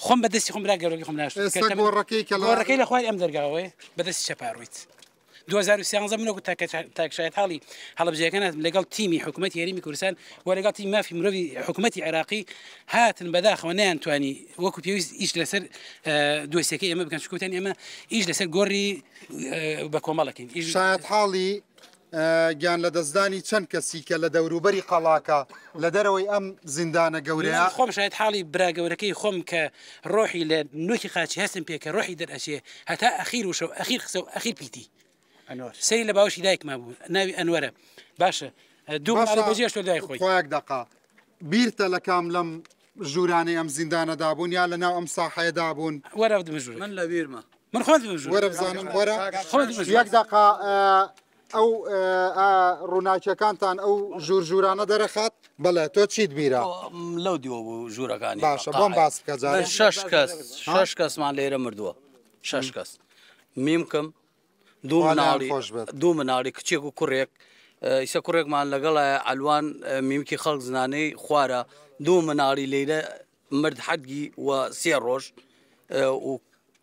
خۆم بەدەستی خۆم برا گەورەکەی خۆم ناشتوەڕەکەی لە خوای ئەم دەرگاوەیە بەدەستی چەپاڕوویت 2013 منەوە تاکشایەت حاڵی هەڵبژەکەان لەگەڵ تیمی حکوومەتی هەرێمی کوردستان و لەگەڵ تیم مافی مرۆڤی حکوومەتی عێراقی هاتن بەداخەوە نەیانتوانی وەکو پێویست ئیش لەسەر دۆسیەکەی ئێمە بکەن شکوتان ئێمە ئیش لەسەر گۆڕی بە کۆمەڵەکەین شاید حاڵی گیان لە دەستدانی چەند کەسی کە لە دەوروبەری قەڵاکە لە دەرەوەی ئەم زیندانە گەورەیە خۆم شاید حاڵی برا گەورەکەی خۆم کە ڕۆحی لە نوکی خاچی هەستم پێ کە ڕۆحی دەرئەچێ هەتا ئەخیر وشە ئەخیر قسە و ئەخیر پیتی سەری لە باوشی دایکما بوو ناوی ئەنوەرە باشە دوو بەجێش تۆ دای خۆی خۆیەک دقا بیرتە لە کام لەم ژوورانەی ئەم زیندانەدا بوون یا لە ناو ئەم ساحەیەدا بوون وەرە دمەژوور من لە بیرمە من خۆم وەرە بزانم وەرە یەک دقا ئەو ڕووناکیەکانتان ئەو ژوورژورانە دەرەخات بەڵێ تۆ چیت بیرە لەو دیوە بوو ژوورەکانی باشە بۆم باس بکە جارێ 6 کەسمان لێرە مردووە 6 کەس میمکەم دوو مناڵی کچێک و کوڕێک ئیسە کوڕێکمان لەگەڵە ئەلوان میمکی خەڵک زنانەی خوارە دوو مناڵی لێرە مرد حەدگی و 3 ڕۆژ و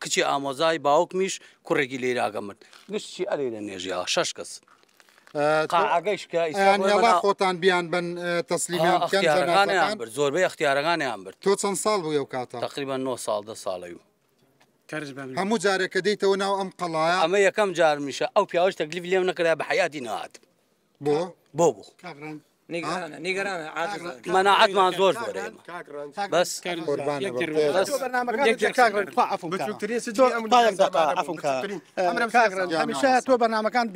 کچی ئامۆزای باوکمیش کوڕێکی لێراگە مرد گشتی ئەلێ لە نێژیەوە 6 کەس قاعگەیشکە خۆتان بیان بن تەسلیمیان بکەن برد زۆربەی اختیارەکانیان برد تۆ چەند ساڵ بوو ئەو کاتە تقریبا 9 ساڵ 10 ساڵی هەموو جارێکە دەیتەوە ناو ئەم قەڵایە ئەمە یەکەم جار میشە ئەو پیاوەش تەکلیف لێم نەکرا بە حیاتی نەهات بۆ مەناعەتمان زۆر زۆرە بەس هەمیشە تۆ بەرنامەکان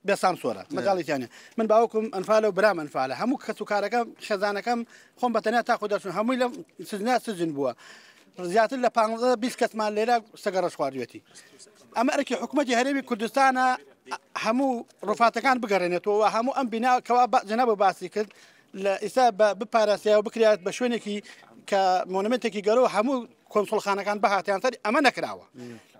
بێسانسۆرە مەگاڵیتیانە من باوکم ئەنفالە و برام ئەنفالە هەموو کەس و کارەکەم خێزانەکەم خۆم بەتەنیا تاخۆ دەچون هەمووی لەم سزنا سزن بووە زیاتر لە 15 کەسمان لێرە سەگەڕە خواردوێتی ئەمە ئەرکی حکوومەتی هەرێمی کوردستانە هەموو ڕوفاتەکان بگەڕێنێتەوە هەموو ئەم بیناکەوا جەنەبە باسی کرد لە ئیسا بپاراسییا و بکرات بە شوێنێکی کە مۆنمنتێکی گەرەوە هەموو کۆنسڵخانەکان بەهاتیان سەر ئەمە نەکراوە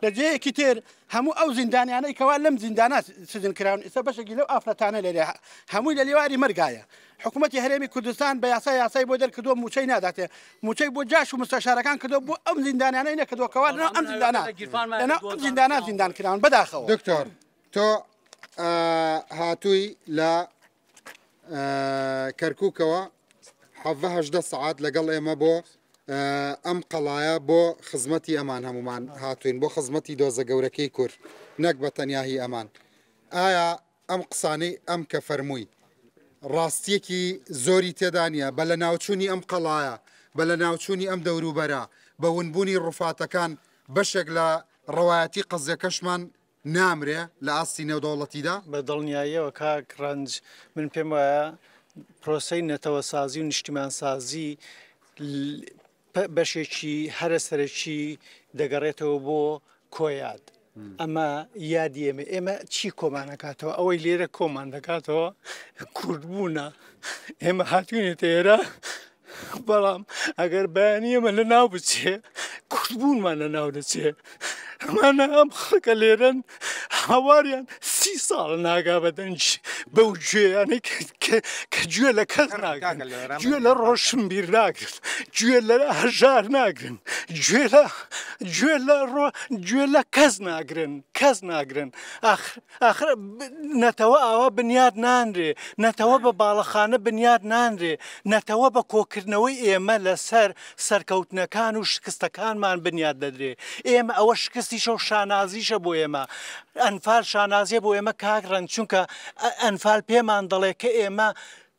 لە جەیەکی تر هەموو ئەو زیندانیانەی کەوا لەم زیندانە سزن کراون ئیسا بەشێکی لەو ئافرەتانە لێرە هەمووی لە لێواری مەرگایە حکوومەتی هەرێمی کوردستان بە یاسای بۆ دەرکردووە موچەی ناداتێ موچەی بۆ جاش و مستەشارەکان کردو بۆ ئەم زیندانیانەی نەکردووەکەوا لەناو ئەم زیندانە زیندان کراون بەداخەوە دکتۆر تۆ هاتووی لە کەرکووکەوە 7 سعات لەگەڵ ئێمە بۆ ئەم قەڵایە بۆ خزمەتی ئەمان هەمومان هاتوین بۆ خزمەتی دۆزە گەورەکەی کورد نەک بە تەنیاهی ئەمان ئایا ئەم قسانەی ئەم کە فەرمووی ڕاستیەکی زۆری تێدانە بە لە ناوچوونی ئەم قەڵایە بە لە ناوچوونی ئەم دەوروبەرە بە ونبوونی ڕوفاتەکان بەشێک لە ڕەوایەتی قەزیەکەشمان نامرێ لە ئاستی نێودەوڵەتیدا بە دڵنیاییەوە کاک ڕەنج من پێم وایە پرۆسەی نەتەوە سازی و نیشتیمان سازی بەشێکی هەرە سەرەکی دەگەڕێتەوە بۆ کۆیاد ئەمە یادی ئێمە چی کۆمان نکاتەوە ئەوەی لێرە کۆمان دەکاتەوە کوردبوونە ئێمە هاتوونێتە ئێرە بەڵام ئەگەر بەیانی ئەمە لە ناو بچێ کوردبوونمان لە ناو دەچێ ئەمانە ئەم خەڵکە لێرەن هاواریان 30 ساڵ ناگا بەدەنج بەو گوێیانەی کە گوێ لە کەس ناگرن گوێ لە ڕۆشنبیر ناگرن گوێ لە هەژار ناگرن گوێ لە کەس ناگرن ئاخر نەتەوە ئاوا بنیاد نانرێ نەتەوە بە باڵەخانە بنیاد نانرێ نەتەوە بە کۆکردنەوەی ئێمە لەسەر سەرکەوتنەکان و شکستەکانمان بنیاد دەدرێ ئێمە ئەوە شکستیشە و شانازیشە بۆ ئێمە ئەنفال شانازیە بۆ ئێمە کاگڕن چونکە ئەنفال پێمان دەڵێ کە ئێمە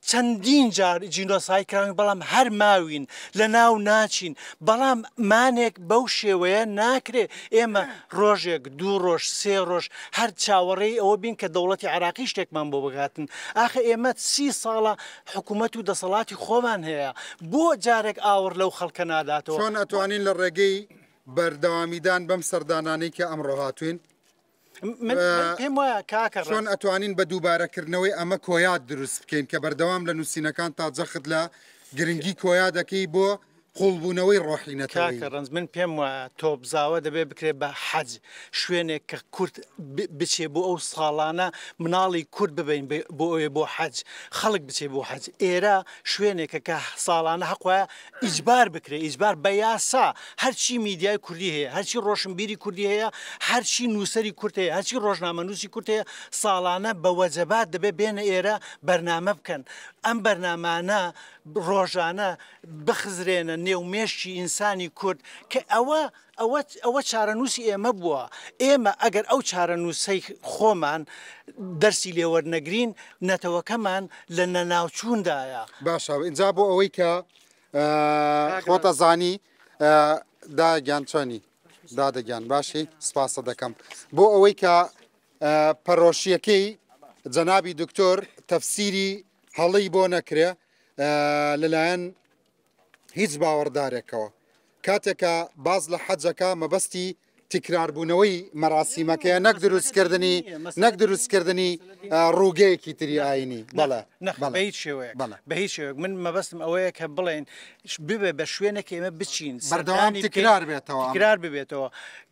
چەندین جار جینۆسای کراوین بەڵام هەر ماوین لە ناو ناچین بەڵام مانێک بەو شێوەیە ناکرێ ئێمە ڕۆژێک 2 ڕۆژ 3 ڕۆژ هەر چاوەڕێی ئەوە بین کە دەوڵەتی عراقی شتێکمان بۆ بگاتن ئاخە ئێمە 30 ساڵە حکوومەت و دەسەڵاتی خۆمان هەیە بۆ جارێک ئاور لەو خەڵکە ناداتەوە چۆن ئەتوانین لە ڕێگەی بەردەوامیدان بەم سەردانانەی کە ئەمڕۆ هاتوین پێم وایە کاکە چۆن ئەتوانین بە دووبارەکردنەوەی ئەمە کۆیات دروست بکەین کە بەردەوام لە نووسینەکان تا جەخت لە گرنگی کۆیا دەکەی بۆ قوڵبوونەوەی ڕۆحی نەتەوەی. کاکە ڕنج من پێم وایە تۆبزاوە دەبێ بکرێت بە حەج شوێنێک کە کورد بچێ بۆ ئەو ساڵانە مناڵی کورد ببین بۆ ئەوێ بۆ حەج خەڵک بچێ بۆ حەج ئێرە شوێنێکە کە ساڵانە حەقوایە ئیجبار بکرێت ئیجبار بە یاسا هەرچی میدیای کوردی هەیە هەرچی ڕۆشنبیری کوردی هەیە هەرچی نووسری کورد هەیە هەرچی ڕۆژنامە نووسی کورد هەیە ساڵانە بە وەجەبات دەبێت بێنە ئێرە بەرنامە بکەن ئەم بەرنامانە ڕۆژانە بخزرێنە نێومێشتی ئینسانی کورد کە ئەوە چارەنووسی ئێمە بووە ئێمە ئەگەر ئەو چارەنووسەی خۆمان دەرسی لێوەرنەگرین نەتەوەکەمان لە نەناوچووندایە. باشە اینجا بۆ ئەوەی کە خۆتە زانی داگیان چۆنی دادەگیان باشی سپاسە دەکەم بۆ ئەوەی کە پەرۆشیەکەی جەنابی دکتۆر تەفسیری هەڵی بۆ نەکرێ لەلایەن هیچ باوەڕدارێکەوە کاتێکە باز لە حەجەکە مەبەستی تکراربوونەوەی مەراسیمەکەیە نەک دروستکردنی ڕووگەیەکی تری ئاینی بەڵێ بە هیچ شێوەیە بە هیچ شێوەیە من مەبەستم ئەوەیە کە بڵێن ببێ بە شوێنێک ئێمە بچین بەردەوام تکرار ببێتەوە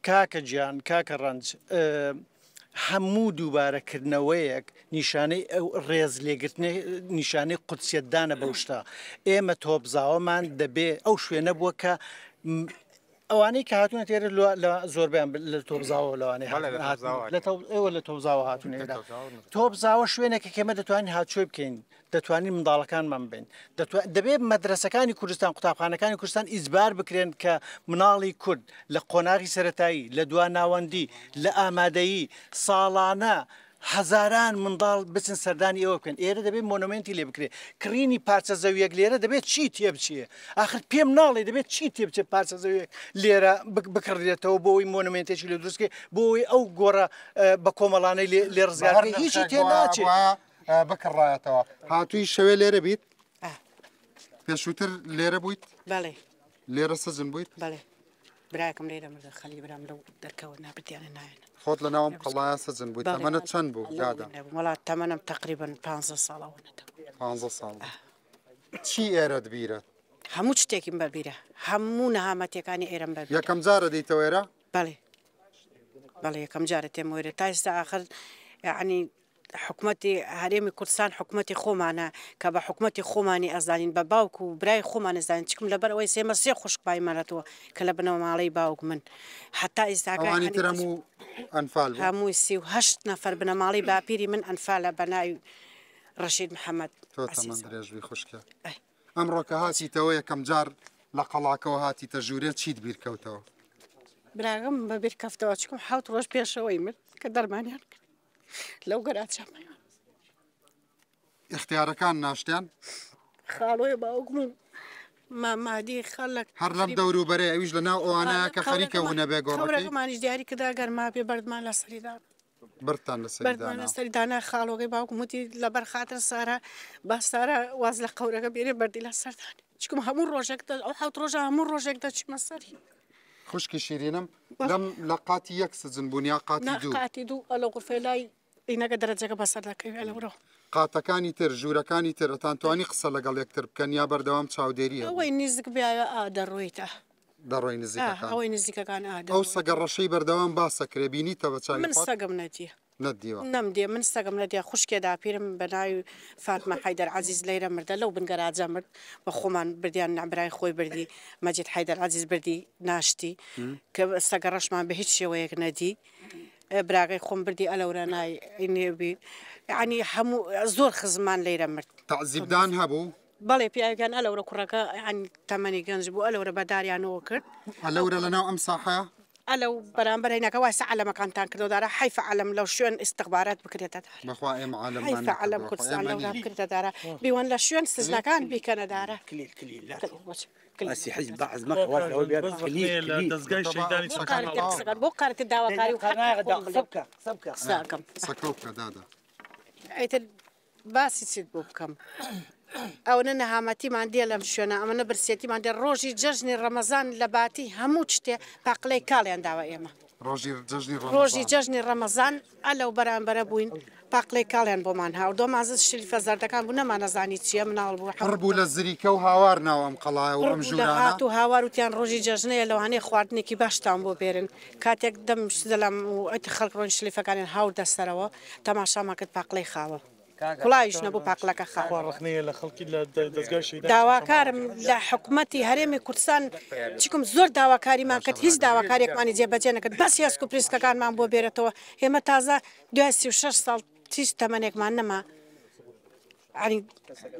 کاکە گیان کاکە ڕەنج هەموو دووبارەکردنەوەیەک نیشانەی ئەو ڕێز لێگرتنی نیشانەی قودسیەتدانە بەو شتا ئێمە تۆبزاوەمان دەبێ ئەو شوێنە بووە کە ئەوانەی کە هاتوونە تێرە لە زۆربیان لە تۆبزاوە لەوانەیە ئێوە لە تۆبزاوە هاتوونێدا تۆبزاوە شوێنێکە کێمە دەتوانین هاتووی بکەین دەتوانین منداڵەکانمان بین دەبێت مەدرسەکانی کوردستان قوتابخانەکانی کوردستان ئیجبار بکرێن کە مناڵی کورد لە قۆناغی سەرەتایی لە دوا ناوەندی لە ئامادەیی ساڵانە هەزاران منداڵ بچن سەردانی ئەوە بکەن ئێرە دەبێت مۆنومنتی لێ بکرێت کڕینی پارچە زەویەک لێرە دەبێت چی تێ بچێ آخر پێم ناڵێ دەبێت چی تێ بچێت پارچە زەویەک لێرە بکڕێتەوە بۆ ئەوی مۆنومنتێکی لە دروستکە بۆ ئەوی ئەو گۆڕە بە کۆمەڵانەی لێ ڕزگارکە هیچی تێ ناچێت بکڕایەتەوە هاتووی شەوێ لێرە بیت پێشووتر لێرە بوویت بەڵێ لێرە سەجن بوویت بەڵێ براکەم لێرە مردە خەلی برام لەو دەرکەوە نابردیانە نایەن خۆت لە ناوم قەڵایە سەجن بوویت تەمەنت چەند بوو یادا وڵات تەمەنم تقریبا 15 ساڵەوەنەتە 15 ساڵ چی ئێرەت بیرە هەموو شتێکیم بەبیرە هەموو نەهامەتیەکانی ئێرەم بەبیرە یەکەم جارە دیتەوە ئێرە بەڵێ بەڵێ یەکەم جارە تێم وێرە تا ئێستا ئاخر یعنی حکوومەتی هەرێمی کوردستان حکوومەتی خۆمانە کە بە حکوومەتی خۆمانی ئەزانین بە باوک و برای خۆمان ئەزانین چکم لەبەر ئەوەی سێمە سێ خوشکبایمانەتەوە کە لە بنەوە ماڵەی باوک من حتا ئێستاکانی تر هەمووی 38 نەفەر بنەماڵی باپیری من ئەنفالە بەناوی ڕەشید محەممەد درێژوی خوشکە ئەمڕۆکە هاتیتەوە یەکەم جار لە قەڵاکەوە هاتیتە ژوورێت چیت بیرکەوتەوە براگەم بە بیرکەفتەوە چکم حوت ڕۆژ پێشەوەی من کە دەرمانیان کرد لەو گەراچەمە اختیارەکان ناشتیان خاڵۆی باوکم مامادی خەڵک هەر لەم دەوروبەرێ ئەویش لە ناو ئەوانە کە خەریکە هونە بێ گۆڕەکەمانیش دیاری کدا گەرما بێ بەردمان لە سەریدان بردتان لە سەریدانە خاڵۆگەی باوکم وتی لەبەر خاتر سارە با سارە واز لە قەورەکە بێنێ بەردی لە سەردانی چکم هەموو ڕۆژێک ئەو حوت ڕۆژە هەموو ڕۆژێک دەچمە سەری خوشکی شیرینم لەم لە قاتی یەک سزن بوون یا قاتی دوو ئەلە غورفەی لای ئینەکە دەرەجەکە بەسەر دەکەوێت لەورەوە قاتەکانی تر ژوورەکانی تر ئەتانتوانی قسە لەگەڵ یەکتر بکەن یا بەردەوام چاودێریە ئەوەی نزیک بیایە دەڕۆیتە دەڕۆی نزیکەکان ئەوەی نزیکەکان ئەو سەگە ڕەشەی بەردەوام باسەکرێ بینیتەوە چاوی من سەگم نەدیە نەدیوە نەمدێ من سەگم نەدیە خوشکێ داپیرم بە ناوی فاتمە حەیدەر عەزیز لەیرە مردە لەو بنگەراجە مرد بە خۆمان بردیان نەبرای خۆی بردی مەجید حەیدەر عەزیز بردی ناشتی کە سەگە ڕەشمان بە هیچ شێوەیەک نەدی براگەی خۆم بردی ئەلەورە نایبی یعنی هەموو زۆر خزمان لەیرە مرد تەعزیبدان هەبوو بەڵێ پیاویان ئەلەورە کوڕەکە ینی تەمەنی گەنج بوو ئەلەورە بەداریانەوە کرد ئەلەورە لەناو ئەم ساحەیە ئەلەو بەرامبەر هینەکە وایسە عەلەمەکانتان کردەوەدارە حیفە عەلەم لەو شوێن ئستیخبارات بکرێتە دارە بەخوا ئێمە حیفە عەلەم کوردستان لەورا بکرێتە دارە بیوەن لە شوێن سزنەکان بیکەنە دارە ئەسی حیز بەعز مەخوات ئەوە بێت دەستگای شەیدانی بۆ قارەتی داواکاری و ساکەم سەکەوکە دادا ئەیتر باسی چیت بۆ بکەم ئەوە نەهامەتیمان دێ لەم شوێنە ئەمەە برسێتیمان دێ ڕۆژی جەژنی ڕەمەزان لە باتی هەموو شتێ پاقلەی کاڵیان داوە ئێمە ڕۆژی جەژنی ڕەمەزان ئەلەو بەرامبەرە بووین پاقلەی کاڵیان بۆمان هاوردۆ مازە شریفە زەردەکان بوو نەمانەزانی چییە مناڵ بوو هەڕبوو لە زریکە و هاوار ناو ئەم قەڵایە و ئەم ژوورانە و هاوار وتیان ڕۆژی جەژنەیە لەوانەیە خواردنێکی باشتان بۆ بێرن کاتێک دەم دەلام و ئەتی خەڵک ڕۆژ شلیفەکانیان هاور دەسەرەوە تەماشامان کرد پاقلەی خاوە کوڵایش نەبوو پاقلەکە خاڕخنەیە لە خەڵکی لە دەستگای داواکارم لە حکوومەتی هەرێمی کوردستان چیکم زۆر داواکاریمان کرد هیچ داواکارێکمانی جێبەجێ نەکرد بەس هێزک و پریسکەکانمان بۆ بێرێتەوە ئێمە تازە 26 ساڵ تیش تەمەنێکمان نەما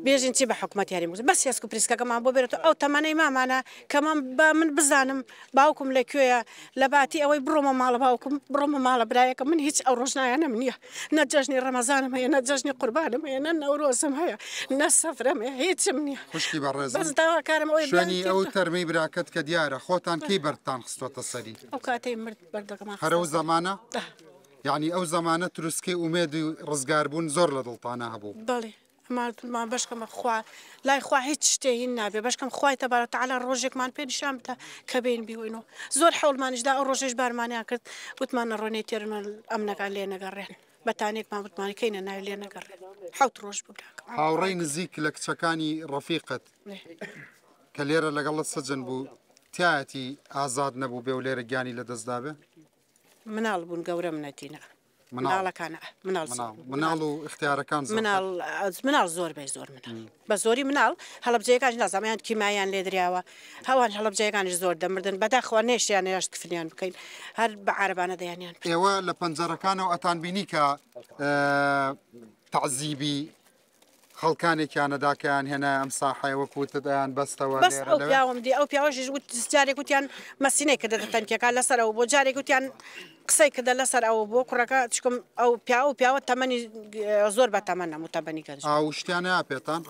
بێژین چی بە حکوومەت یاری موز بەس هێزک و پریسکەکەمان بۆ بێرێتەوە ئەو تەمەنەی مامانە کەمان بە من بزانم باوکم لەکوێیە لە باتی ئەوەی بڕۆمە ماڵە باوکم بڕۆمە ماڵە برایەکە من هیچ ئەو ڕۆژنایانە نییە نە جەژنی ڕەمەزانم هەیە نە جەژنی قوربانم هەیە نە نەورۆزم هەیە نە سەفرم هەیە هیچم نییە خوشکی بەڕێز بەس داواکارم ئەوەی شوێنی ئەو تەرمەی براکەت کە دیارە خۆتان کەی بەرتان خستۆتە سەری ئەو کاتەی مرد بەردەکەمان هەرە و زەمانە یعنی ئەو زەمانە تروسکەی ئومێد و ڕزگاربوون زۆر لە دڵتانە هەبوو بەڵێ ماڵمان بەشکەمە خوا لای خوا هیچ شتێهین نابێ بەشکەم خوای تەبارەت تەعالا ڕۆژێکمان پێ نیشان بدە کە بین بیوینەوە زۆر حەوڵمانیشدا ئەو ڕۆژێش بارمانیان کرد وتمانە ڕۆنێ تێرنە ئەمنەکان لێ نەگەڕێن بەتانێکمان وتمانەکەینە ناوی لێ نەگەڕێن حەوت ڕۆژ بوو هاوڕێی نزیک لە کچەکانی ڕەفیقت کە لێرە لەگەڵت سەجن بوو تایەتی ئازاد نەبوو بێ و لێرە گیانی لە دەستدا بێ مناڵ بوون گەورەم نەتینە مناڵەکانە مناڵ و اختیارەکان مناڵ زۆر بێ زۆر بە زۆری مناڵ هەڵبجەیەکان نازانیان کیمایان لێ دراوە هەوان هەڵبجەیەکانش زۆر دەمردن بەداخوا نێشیان نێشت کفلیان بکەین هەر بە عارەبانە دەیانیان ئێوە لە پەنجەرەکانەوە ئەتان بینی کە تەعزیبی خەڵکانێکیان نەداکەیان هێنا ئەم ساحەیە وەکوتدایان بەستەوە بەس ئەو پیاوم دی ئەو پیاوەشیش وت جارێک وتیان مەسینەی کردە تەنکیەکان لەسەرەوە بۆ جارێک وتیان قسەی کردە لەسەر ئەوە بۆ کوڕەکە چکم ئەو پیاوە تەمەنی زۆر بە تەمەن نەموو تەمەنی گەنج ئاو شتیانەیە پێتان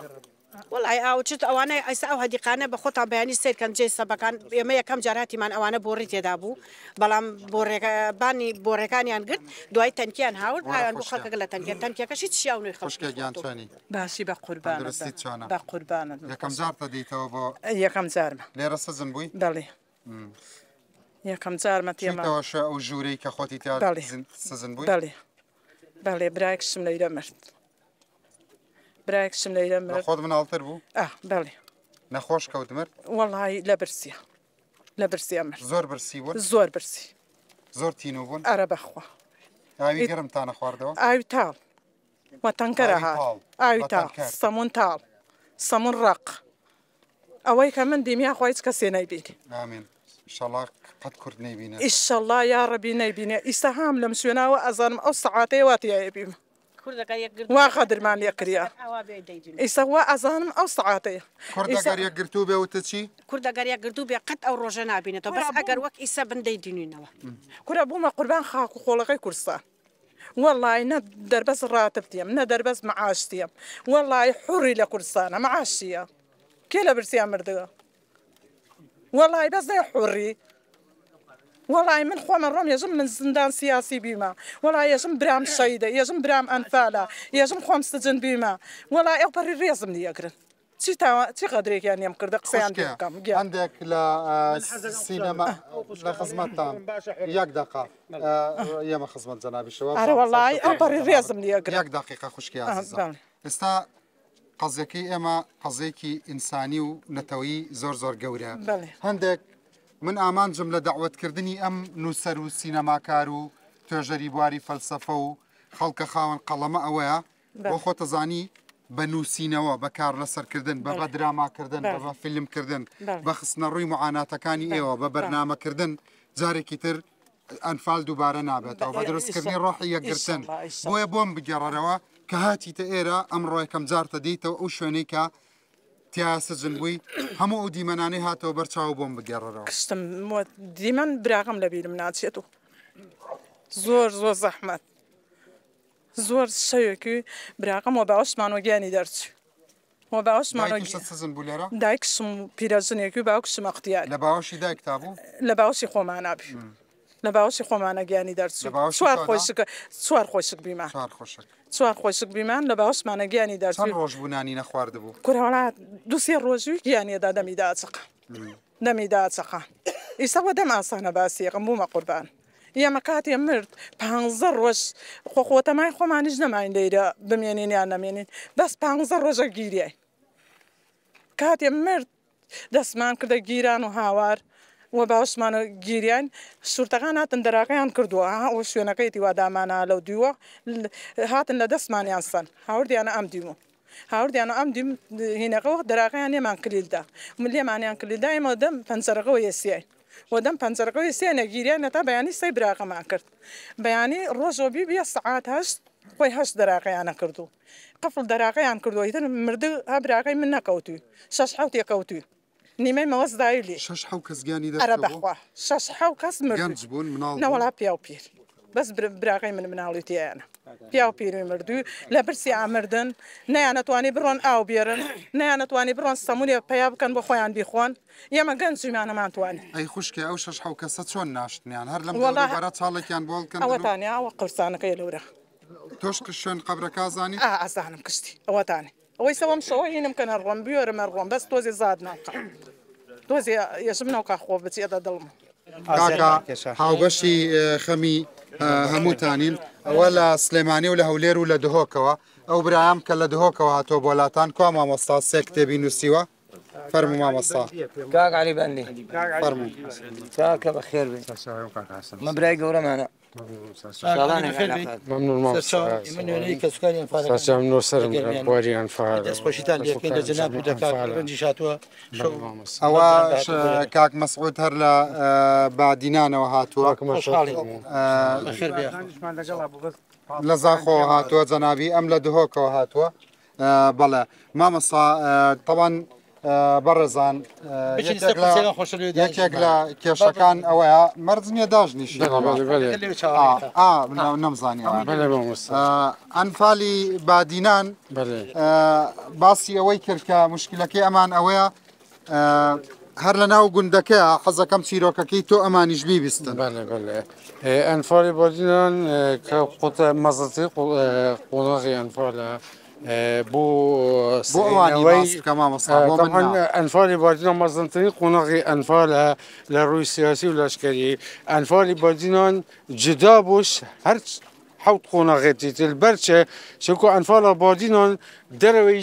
وڵای ئاوچت ئەوانەی ئەیسا ئەو هەدیقانە بە خۆتان بەیانی سیرکەن جێ سەبەکان ئێمە یەکەم جاراتیمان ئەوانە بۆ ڕی تێدا بوو بەڵام بۆڕێکبانی بۆڕێکانیان گرت دوای تەنکیان هاورد ئایان بۆ خەڵکە لە تەنکیەکەش هیچ شیاونی خەڵکیان باسی بە قوربانە بە قوربانە یەکەم جارتە دیتەوە بۆ یەکەم جارمە لێرە سەزن بووی دەڵێ یەکەم جارمە تێمەوەش ئەو ژوورەی کە خۆتی سەزن بووی بەڵێ برایکشم لەیرە مرد برايكشم ليلى مرد خود من التر بو بله نخوش كود مرد والله لا برسي مرد زور برسي بون زور برسي زور تينو بون أرب أخوة أيوة قرم تانا خواردوا أيوة تال وتنكرها أيوة تال صمون تال صمون رق أوي كمان ديمي أخويت كسينا يبيني آمين إن شاء الله قد كرت نيبينا إن شاء الله يا ربي نيبينا إستهام لمسونا وأزارم أو ساعاتي واتي يا يبينا واخدر مان يقريا يسوى أزانم أو ساعاتي كردقار يقرتو به وتشي كردقار يقرتو به قد أو رجنا بينته بس أجر وك إسا بندي دينينا كرا بوما قربان خاكو خلقي كرسان والله ندر بس راتبتيم ندر بس معاشتيم والله حري لكرسانة معاشية كلا برسيا مردقة والله بس حري والله من خوان الروم يجم من زندان سياسي بما والله يجم برام شيدة يجم برام أنفالة يجم خوان سجن بما والله أكبر الرياضم لي أقرن تي قدريك يعني يم كردك سيان كم عندك لا سينما لا خدمتان ياك دقيقة يا ما خدمت جنابي الشباب أنا والله أكبر الرياضم لي أقرن ياك دقيقة خوشكي عزيزة استا قضيكي إما قضيكي إنساني ونتوي زور جورا عندك من ئامانجم لە داوەتکردنی ئەم نووسەر و سینەماکار و توێژەری بواری فەلسەفە و خەڵکە خاوەن قەڵەمە ئەوەیە بۆ خۆتەزانی بە نووسینەوە بەکار لەسەرکردن بە دراماکردن بە فیلمکردن بە خستنە ڕووی معاناتەکانی ئێوە بە بەرنامەکردن جارێکی تر ئەنفال دووبارە نابێتەوە بە دروستکردنی ڕۆحی یەکگرتن بۆیە بۆم بگێڕەرەوە کە هاتیتە ئێرە ئەمڕۆ یەکەم جارتە دیتەوە ئەو شوێنەی کە تیاسجن بووی هەموو ئەو دیمەنانەی هاتەوە بەرچاو بۆم بگێڕەوە کشتم دیمەن براغم لە بیرم ناچێت و زۆر زەحمەت زۆر شەوێکی براغم و باوەشمانەوە گیانی دەرچی و باوەشمانەوەسەزن بوو لێرە دایکشم پیرەژنێکی و باوکشم ئەختیار لە باوەشی دایکتا بوو لە باوەشی خۆمانابی لە باوەشی خۆمانە گیانی دەرچی چوار خۆشک بیمان چوار خۆشک بیمان لە باوەشمانە گیانی دەرچی ڕۆژ بوونانی نەخوارد بوو کوڕەوەڵات دووسێ ڕۆژوی گیانیەدا دەمیدا چقا ئیسا وە دەم ئاسانە باسیەکەم بوومە قوربان ئێمە کاتێ مرد 15 ڕۆژ خۆتەمای خۆمانیش نەماین لێرە بمێنین یان نەمێنین بەس 15 ڕۆژە گیریای کاتێ مرد دەستمان کردە گیران و هاوار و باوشمانە گیریان سوورتەکان هاتن دەراقیان کردووە ئەو شوێنەکەیتی وادامانە لەو دیوە هاتن لە دەستمانیان سن هاوردیانە ئەم دیمە هاوردیانە ئەم دیم هینەکەەوە دەراقیان لێمان کلیلدا من لێمانیان کلیدا ئێمە دەم پەنجەرەکەەوە یەسیای وەدەم پەنجەرەکەەوە سێنە گیریان نەتا بەیانی سەی براقەمان کرد بەیانی ڕۆژۆبی بە سعات هەشت خۆی هەشت دەراقیانە کردو قفڵ دەراقیان کردووە هیتر مردە ها براقەی من نەکەوتوی 6 حوت یەکەوتوی نیمەی مەوەزدای لێ 6 کەسگیانی ئەرە بەخوا 6 کەس مرد نەوەڵا پیا و پیر بەس براقەی من مناڵیتیانە پیا و پیروی مردووی لە برسی ئامردن نەیانەتوانی بڕۆن ئاو بێرن نەیانەتوانی بڕۆن سەمونێ پیا بکەن بۆ خۆیان بیخۆن ئێمە گەنجیمانەمانتوانی ئەی خوشکێ ئەو 6 کەسە چۆن ناشتنیان هەر لەم بەرە چاڵێکیان بۆڵکەن ئەوەتانیا ئەوە قورسانەکەی لەورە تۆش شوێن قەبرەکە زانی ئازانم کشتی ئەوەتانی ئەوەی سەوەم شەوە هینم کەنە ڕۆم بیۆرەمە ڕۆم بەس تۆزی زاد ناوکە تۆزی یەشم ناوکە خۆ بچێتە دڵم کاکە هاوبەشی خەمی هەمووتانین ئەوە لە سلێمانی و لە هەولێر و لە دهۆکەوە ئەو برایام کە لە دهۆکەوە هاتۆ بۆلاتان کو مامۆستا سێ کتێبی نووسیوە فەرموو مامۆستا کاک علی بەندی فەرموو کاکە بەخێر بێت مەبرای گەورەمانە ئەوە کاک مەسعود هەر لە بادینانەوە هاتووە لە زاخۆ هاتووە جەنابی ئەم لە دهۆکەوە هاتووە بەڵێ مامەستا تەوان بەڕێزان یەکێک لە کێشەکان ئەوەیە مەرجنیە داژنیشی نەمزانی ئەنفالی بادینان باسی ئەوەی کرد کە مشکلەکەی ئەمان ئەوەیە هەر لە ناو گوندەکەە حەزەکەم چیرۆکەکەی تۆ ئەمانیش بیبیستن ئەنفالی بادینان کە قوتە مەزەتی قوڵاغی ئەنفالە بۆ ئەنفالی بادینان مەزنترین قۆناغی ئەنفالە لە ڕووی سیاسی و لەشکری ئەنفالی بادینان جدا بوش هەر حوت قۆناغێتی تر بەرچە چکو ئەنفالە بادینان دەرەوەی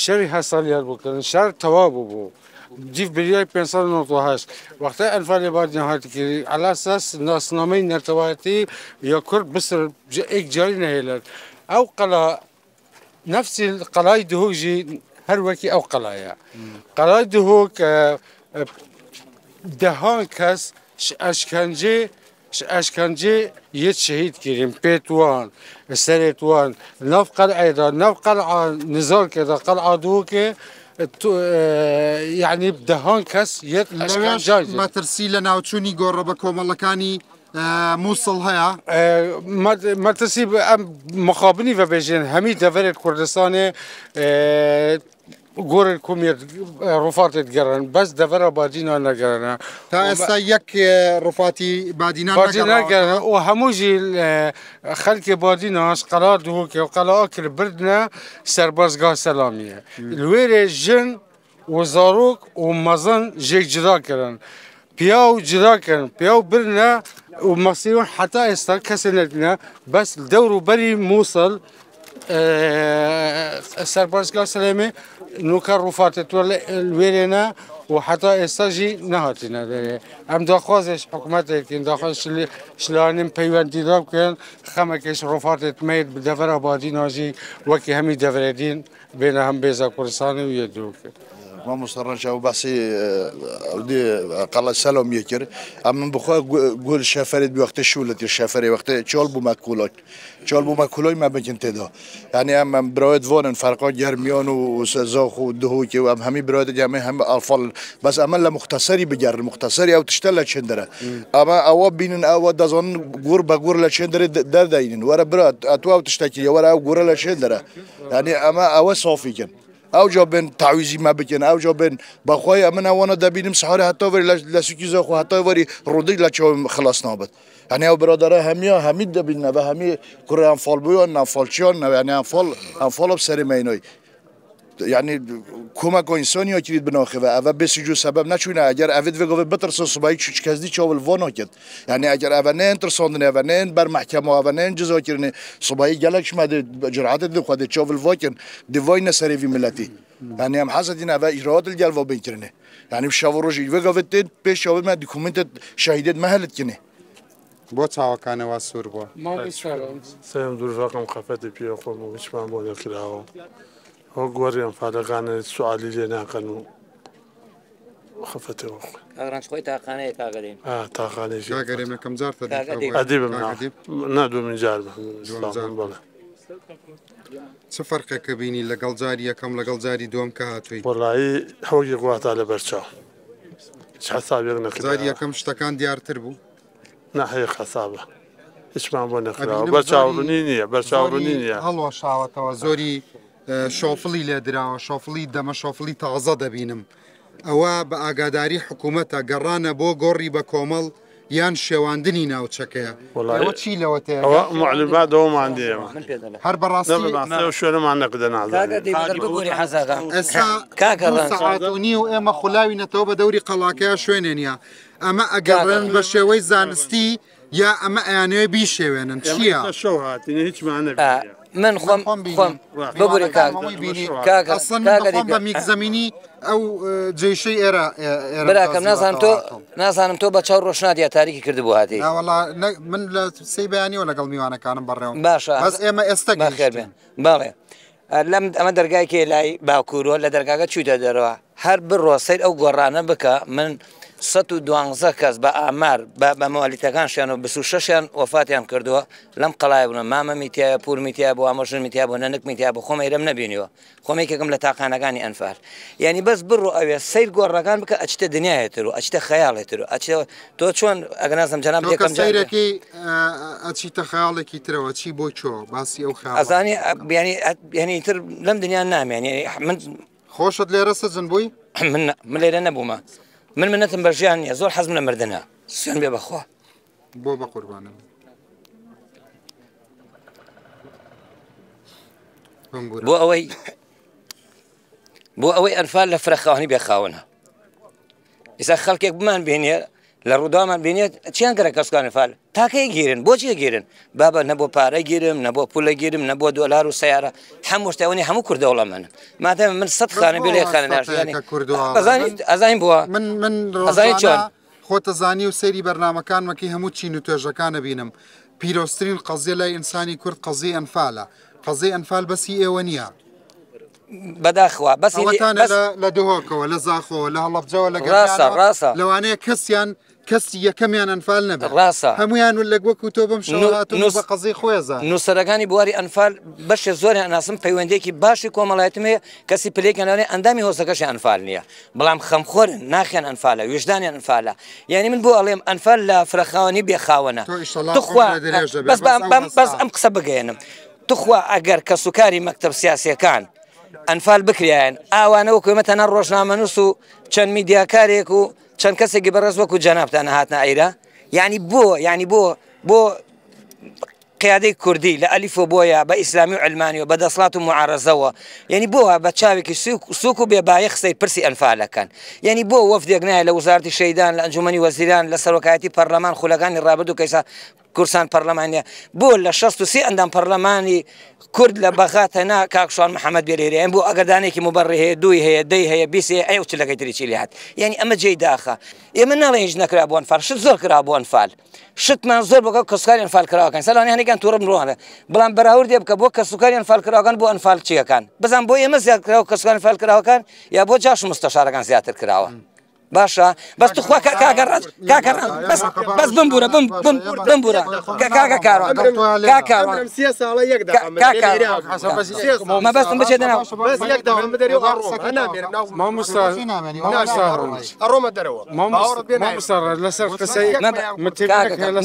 شەری هەسالیات بکردن شەر تەواو بوو جیف بریای 598 وقتی ئەنفالی بادینان هاتیکردی على ئەساس ناسنامەی نەرتەوایەتی یا کورد بسر ئێک جاری نەهێلن ئەو قەلا نفس قلای دهوک جی هر وکی او قلایا قلای دهوک دهان کس اشکنجه یه شهید کردیم پیتوان سریتوان نف قلعه دا نف قلعه نزار کرده قلعه دهوک يعني دهان کس یه اشکنجه ما ترسی لناوچونی گۆڕە بە کۆمەڵەکانی مووسڵ هەیە مەترسی مخابنی و بێژێن هەمی دەڤێت کوردستانی گۆرە کومێت ڕوفاتێت گەڕن بەس دەڤەرە بادینان نەگەرنە تا ئێستا یەک ڕوفاتی بادینان نەگەرن و هەمووژی خەلکی بادیناش قەلا دووکێ و قەلا کرد بردنە سەربازگا سەلامیە لێرێ ژن و زارۆک و مەزن ژێک جدا کردن پیا و جدا کردن پیا و برنە و مەسیرۆن حتا ئێستا کەسێ نەدینە بەس دەور و بەری مووسڵ سەربازگا سەلێمێ نوکە ڕووفاتێتوە لێرێنە و حتا ئێستاژی نەهاتینە لێرێ ئەم داخوازش حکوومەتێکین داخواز شلانیم پەیوەندیدا بکەن خەمەکەش ڕووفاتێت مەیت دەڤەرە بادیناژی وەکی هەمی دەڤرێدین بێنە هەم بێزە کوردستانی و یەدووکرد ما مصرنش او بحثي دي قال سلام يكر اما بخوا قول شافرت بوقت الشولة الشافري وقت تشال بو ماكولات تشال بو ماكولاي ما بكنت ده يعني اما برايد فون فرقات جرميان وسزاخ ودهوكي وام همي برايد جميع هم الفال بس اما مختصري بجر مختصري او تشتل شندره اما او بينن او دزون غور بغور لشندره در داينن ورا براد اتوا تشتكي ورا غور لشندره يعني اما او صافي كان او جابن تعويزي ما بكن او جابن بخويا من وانا دبينم سحاري حتى وري لسكيزا خو حتى وري رودي لا خلاص نابت يعني او برادره هميا هميد دبينا به همي كوريان فال بيون نفالچيون يعني انفال بسري مينوي يعني كوما كوينسوني أكيد بناخذها أفا بس يجو سبب نشونا أجر أفيد في قبل بترس صباي شو كذي شو الفونو كده يعني أجر أفنين ترصون أفنين بر محكمة أفنين جزء كرني صباي جالك ما جرعات دي خد شو الفوكن ديفاين نسري في ملتي يعني هم حاسدين أفا إجراءات الجلفة بينكرني يعني بشافروجي في قبل تين بيش شو ما دوكومنت شهيدت مهلت كني بۆ چاوەکانەوە سوور بووە سێم دوورژاکەم خەفەتی پێ خۆم و هیچمان بۆ دەکراوە ئەو گۆڕیان فادەکانە سوعالی لێ ناکەن و خەفەتەوە کاگرانج خۆی تاقانەیە کاگەرێن تاقانێکی کاگەرێم یەکەم جار ئەدیبم نا دومین جار بڵێ چه فەرقێکە بینی لەگەڵ جاری یەکەم لەگەڵ جاری دووەم کە هاتووی وەڵایی حەوەکی گواتە لە بەرچاو هیچ حسابێک نەکرد جاری یەکەم شتەکان دیارتر بوو ناحەیە خەسابە هیچمان بۆ نەکراوە بەرچاوڕوونی نییە بەرچاوڕوونی نییە هەڵوەشاوەتەوە زۆری شۆفڵی لێدراوە شۆفڵی دەمە شۆفڵی تازە دەبینم ئەوە بە ئاگاداری حکوومەتە گەڕانە بۆ گۆڕی بە کۆمەڵ یان شێواندنی ناوچەکەیە ئەوە چی لەوەتەیە ئەوە معلومات دەوەمان دێمە هەر بەڕاستی شوێنەمان نەکردە نازانانی و ئێمە خولاوینەتەوە بە دەوری قەڵاکەیە شوێنێنە ئەمە ئەگەڕێن بە شێوەی زانستی یا ئەمە ئەیانەوە بیشێوێنن چییە؟ شەو هاتینە هیچمانە من خۆم ببووری بە میکزەمینی ئەو جێشەی ئێرە براکەم نازانم تۆ بە چاو ڕۆژنادی تاریکی کردبوو هاتی من لە سەی بەیانیەوە لەگەڵ میوانەکانم بەڕێوە باشە بەس ئێمە ئێستا خێربێن باڵێ لەم ئەمە دەرگایکێ لای باکوورۆ لە دەرگاگە چوویتە دەرەوە هەر بڕۆ سەیر ئەو گۆڕانە بکە من 112 کەس بە ئامار بە مەوالیتەکانشیان و 26یان وەفاتیان کردووە لەم قەڵای بوون مامە میتیایە پور میتیا بۆ ئامۆژن میتیا بۆ نەنک میتیا بۆ خۆمە ئێرەم نەبینیوە خۆمێکێکم لە تاقانەکانی ئەنفار یعنی بەس بڕۆ ئەوێ سیر گۆڕەکان بکە ئەچتە دنیایەتر و ئەچتە خەیاڵێتر و تۆ چۆن ئەگەنازم جەناب یەکەم سیرەکەی ئەچیتە خەیاڵێکی ترەوە چی بۆ چۆ باسی ئەو خەیاڵ ئەزانی ینی تر لەم دنیا نامێنێ من خۆشت لێرە سەجن بووی من لێرە نەبوومە من منەتم بەژیان نیە زۆر حەزم لە مردنە سوێن بێ بەخوا بۆ بە قوربانم بۆ ئەوەی ئەنفال لە فرەخاوانی بێخاونە ئێستا خەڵکێک بمان بینێ لە ڕوودامان بینێت چیان گەرە کەسکانی فال تاکەی گیرن بۆچی گیرن بابە نەبوو پارە گیرم نەبوو پولە گیرم نەبوو دۆلار و سیارە هەموو شتەوەنی هەموو کوردەوڵە منە مادەم من 100 خانە بێ لێ ئەزانین بووە من خۆتەزانی و سەیری بەرنامەکانمەکی هەموو چین و توێژەکانە بینم پیرۆستترین قەزیە لای ئینسانی کورد قەزی ئەنفالە قەزی ئەنفال بەسی ئێوە نییە بەداخوا بەسیتانە لە دهۆکەوە لە زاخۆوە لە هەڵەبجەوە لە ڕاستە لەوانەیە کەسیان کەسی یەکەمیان ئەنفال نەبێت ڕاستە هەمویان و لەگوەک و تۆ بم شەواتون بە قەزی خۆێزان نووسەرەکانی بواری ئەنفال بەشێ زۆریان ئەناسم پەیوەندێکی باشی کۆمەڵایەتم هەیە کەسی پلێکەنەوەی ئەندامی هۆزەکەشی ئەنفال نییە بەڵام خەمخۆرن ناخیان ئەنفالە وێژدانیان ئەنفالە یعنی من بۆ ئەڵێم ئەنفال لە فرەخاوەنی بێخاوەنە بەس ئەم قسە بگەێنم تخوا ئەگەر کە سوکاری مەکتەب سیاسیەکان ئەنفال بکریان ئاوانە وەکوێمەتەنە ڕۆژنامەنووس و چەند میدیاکارێک و چەند کەسێکی بەڕێز وەکو جەنابتانە هاتنە ئەیرە ینی بۆ قیادەی کوردی لە ئەلیفۆ بۆیە بە ئیسلامی و علمانی و بە دەسڵات و معارەزەوە ینی بۆە بە چاوێکی سوک و بێبایە قسەی پرسی ئەنفالەکان ینی بۆ وەفدێک نایە لە وزارەتی شەیدان لە ئەنجومەنی وەزیران لە سەرۆکایەتی پەرلەمان خولەکانی ڕابردوو کەیسا کورسان پەرلەمانیە بۆ لە 63 ئەندام پەرلەمانی کورد لە بەغاتەنا کاکشوان محەممەد بێرێریان بۆ ئەگەردانێکی مبەڕی هەیە دوی هەیە دەی هەیە بیسێ ئەو چ لەگەی تریچی لات یعنی ئەمە جێی داخە ئێمە ناڵێ هیچ نەکرا بۆ ئەنفال شت زۆر کرا بۆ ئەنفال شتمان زۆر بۆ کەسوکاری ئەنفال کراوەکان سەلانی هەنێکان تووڕم ڕوانە بەڵام بەراوردێ بکە بۆ کەسوکاری ئەنفال کراوەکان بۆ ئەنفال چیەکان بزان بۆ ئێمە زیاد کراوە کەسوکاری ئەنفال کراوەکان یا بۆ جاش مستەشارەکان زیاتر کراوە باشە بەس توخوا کاگەڕان بەس بمبورە بمبورە کاگە کاروان بەستم بچێ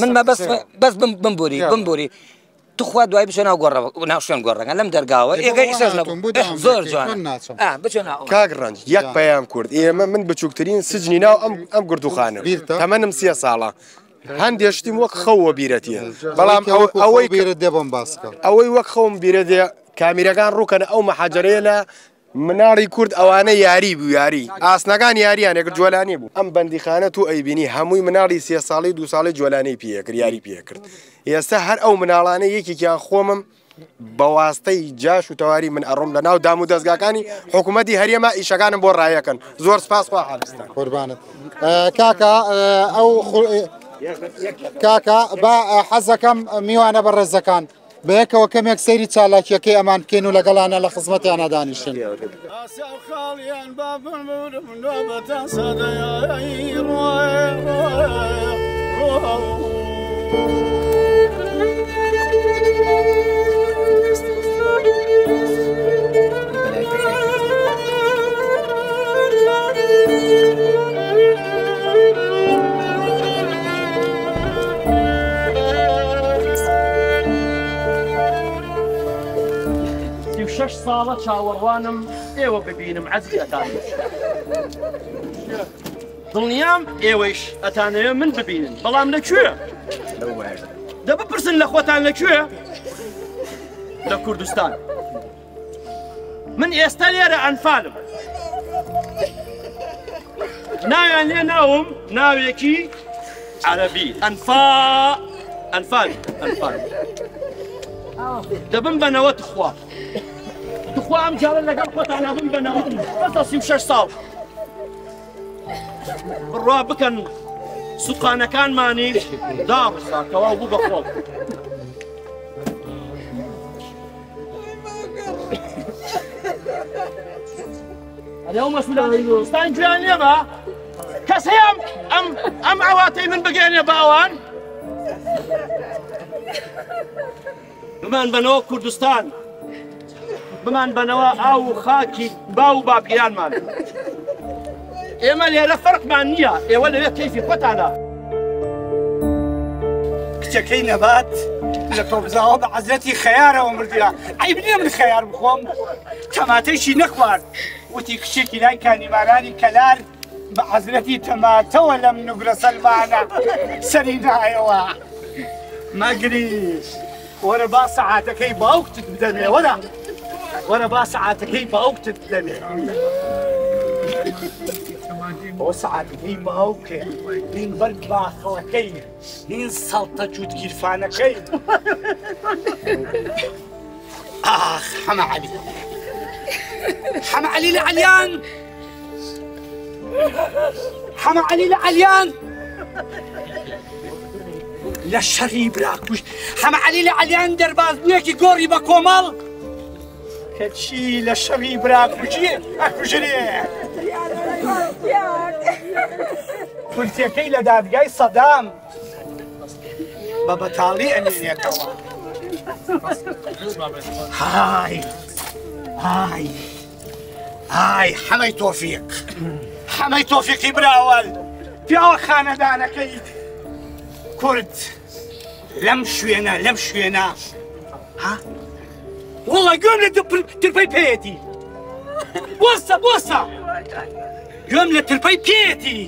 من بەس بمبوری تخوا دوای بچۆ ناو شوێن گۆڕەکان لەم دەرگاوە ئێگەی زۆر جوان کاگڕنج یەک پەیام کورد ئێمە من بچووکترین سجنی ناو ئەم گردوخانە تەمەنم 30 ساڵە هەندێشتیم وەک خەوە بیرەتیە بەڵام ئەوەی بیرە دێ بۆم باسکە ئەوەی وەک خەوم بیرە دێ کامیرەکان ڕووکەنە ئەو مەحەجەرەیە لە مناڵی کورد ئەوانە یاری بوو یاری ئاسنەکان یاریان ێکرد جوالانی بوو ئەم بەندیخانە تو ئەیبینی هەمووی مناڵی 3 ساڵی 2 ساڵی جوالانەی پێکرد یاری پێکرد ئێستا هەر ئەو مناڵانە یەکێکیان خۆمم بەواستەی جاش و تەواری من ئەڕۆم لە ناو دام و دەستگاکانی حکوومەتی هەریەما ئیشەکانم بۆ ڕایەکەن زۆر سپاس خوا حافستان قوربانت کاکە ئەو کاکە بە حەزەکەم میوانە بەڕێزەکان بەیەکەوە کەمێک سەیری چالاکیەکەی ئەمان بکەین و لەگەڵانە لە خزمەتیانە دانیشن شش ساڵە چاوەڕوانم ئێوە ببینم عەزی ئەتان دڵنیام ئێوەش ئەتانەوێ من ببینن بەڵام لەکوێ دە بپرسن لە خۆتان لەکوێ لە کوردستان من ئێستا لێرە ئەنفالم ناویان لێ ناوم ناوێکی عەرەبی ئەنفال دەبم بەنەوە تخوا تخوا ئەم جارە لەگەڵ خۆتانە بم بەنەوە بەسە 36 ساڵ بڕوا بکەن سوقانەکانمانی داڕسا کەوا بوو بە خۆڵ ئەو مەسئولستان گویان لێمە کەس هەیە ئەم ئەواتەی من بگەێنێ باوان بمان بنەوە کوردستان بمان بنەوە ئاو و خاکی باو و باپیرانمان ئێمە لێرە فەرقمان نییە ئێوە لەوێ کەیفی خۆتانە کچەکەی نەبات لە تۆبزاوە بە عەزرەتی خەیارەوە مردیرا عیب نییە من خەیار بخۆم تەماتەیشی نەخوارد وتی کچێکی لای کانیمارانی کەلار بە عەزرەتی تەماتەوە لەم نوگرە سەلمانە سەری نایەوە مەگریش وەرە با سەعاتەکەی باوکتت بدەمێ وەرە با سەعاتەکەی باوکتت بدەمێ بۆ سەعاتەکەی باوکێ هین بەرگ باخەوەکەی هین سەڵتە جووتگیرفانەکەی ئاخ حەمە عەلی لە عەلیان حەمە عەلی لە عەلیان لە شەڕی براکوش حەمە عەلی لە عەلیان دەربازبوویەکی گۆڕی بە کۆمەڵ کەچی لە شەڕی براکوژی ئەکوژرێ کورسیەکەی لە دادگای سەدام بە بەتاڵی ئەمێنێتەوە های حەمەی تۆفیقی براوەل پیاوە خانەدانەکەی کورد لەم شوێنە وڵا گوێم لە ترپەی پێیەتی بۆستە گوێم لە ترپەی پێیەتی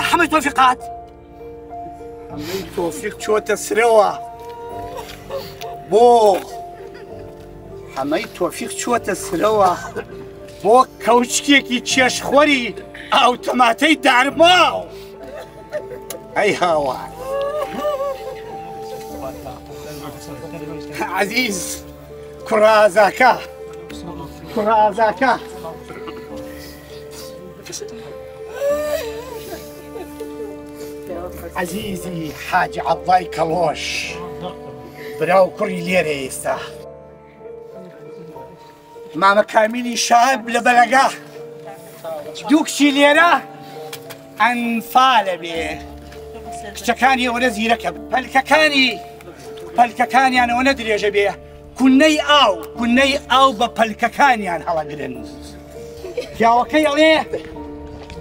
حەمەی تۆفیقات حەمەی تۆفیق چۆتە سرەوە بۆ حەمەی تۆفیق چۆتە سرەوە بۆ کەوچکێکی چێشخۆری ئاوتەماتەی دارماو ئەی هاوار عەزیز کوڕازاکە عەزیزی حاجی عەبدڵای کەڵۆش براو کوڕی لێرە ئێستا مامە کامیلی شاب لە بەلەگا دوو کچی لێرە ئەنفالە بێ کچەکانی ئەوەنە زیرەکە پەلکەکانیان ئەوەنە درێژە بێ کونەی ئاو بە پەلکەکانیان هەڵەگرن پیاوەکەی ئەڵێ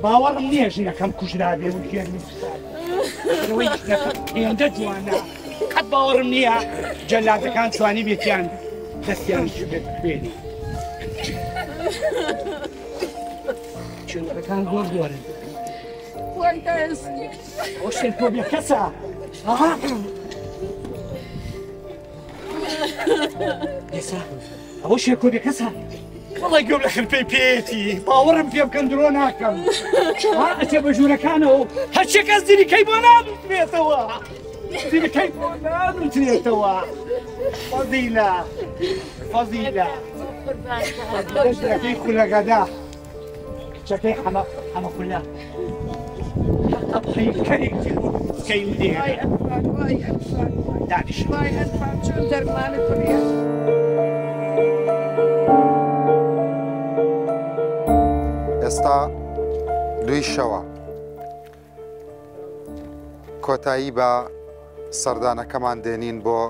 باوەڕم نییە ژنەکەم کوژرا بێ و هێندە جوانە قەت باوەڕم نییە جەلاتەکان توانی بێتیان دەستیانشی بێت بێنی چێنەکەکان گۆرن ئەو شتێک تۆ بێ کەسە ئەوە شێرکۆبی کەسە وڵی گەور لە خلپەی پێێتی باوەڕم پێ بکەن درۆ ناکەم ئەچێ بە ژوورەکانەوە هەرچێک کەس زیریکەی بۆ نانووترێتەوە زیرەکەی بۆ نانووترێتەوە فەزیلە فەزیلە دەشتەکەی خولەگەدا کچەکەی حەمە خولە طبخي كريم كيمدي دانش واي أنفع شو درمان كوريا ئێستا دوی شەوە کۆتایی بە سەردانەکەمان دێنین بۆ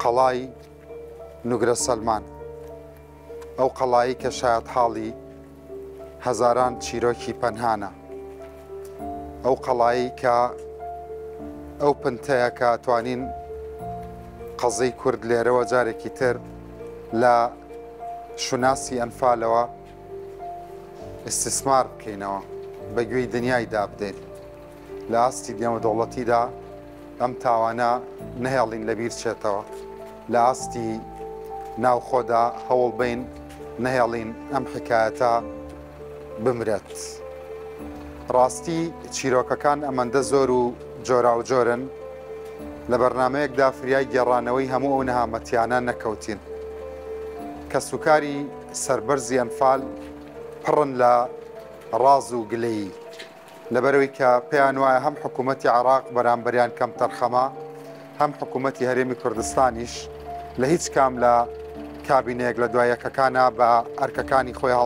قەڵای نوگرە سەلمان ئەو قەڵایی کە شاید حاڵی هەزاران چیرۆکی پەنهانە ئەو قەڵایی کە ئەو پنتەیە کە توانین قەزەی کورد لێرەوە جارێکی تر لە شوناسی ئەنفالەوە استثمار بکەینەوە بە گوێی دنیایدا بدەین لە ئاستی دێمە دەوڵەتیدا ئەم تاوانە نەهێڵین لەبیر چێتەوە لە ئاستی ناوخۆدا هەوڵ بین نەهێڵین ئەم حکایەتە بمرێت. ڕاستی چیرۆکەکان ئەمەندە زۆر و جۆرا و جۆرن لە بەرنمەیەکدا فریای گێڕانەوەی هەموو ئەو نەهامەتیانە نەکەوتین کە سوکاری سەربەرزی ئەنفال پڕن لە ڕاز و گلەیی لەبەرەوەی کە پێیان وایە هەم حکوومەتی عێراق بەرامبەریان کەم تەرخەمە هەم حکوومەتی هەرێمی کوردستانیش لە هیچ کام لە کابینەیەک لە دوایەکەکانە بە ئەرکەکانی خۆی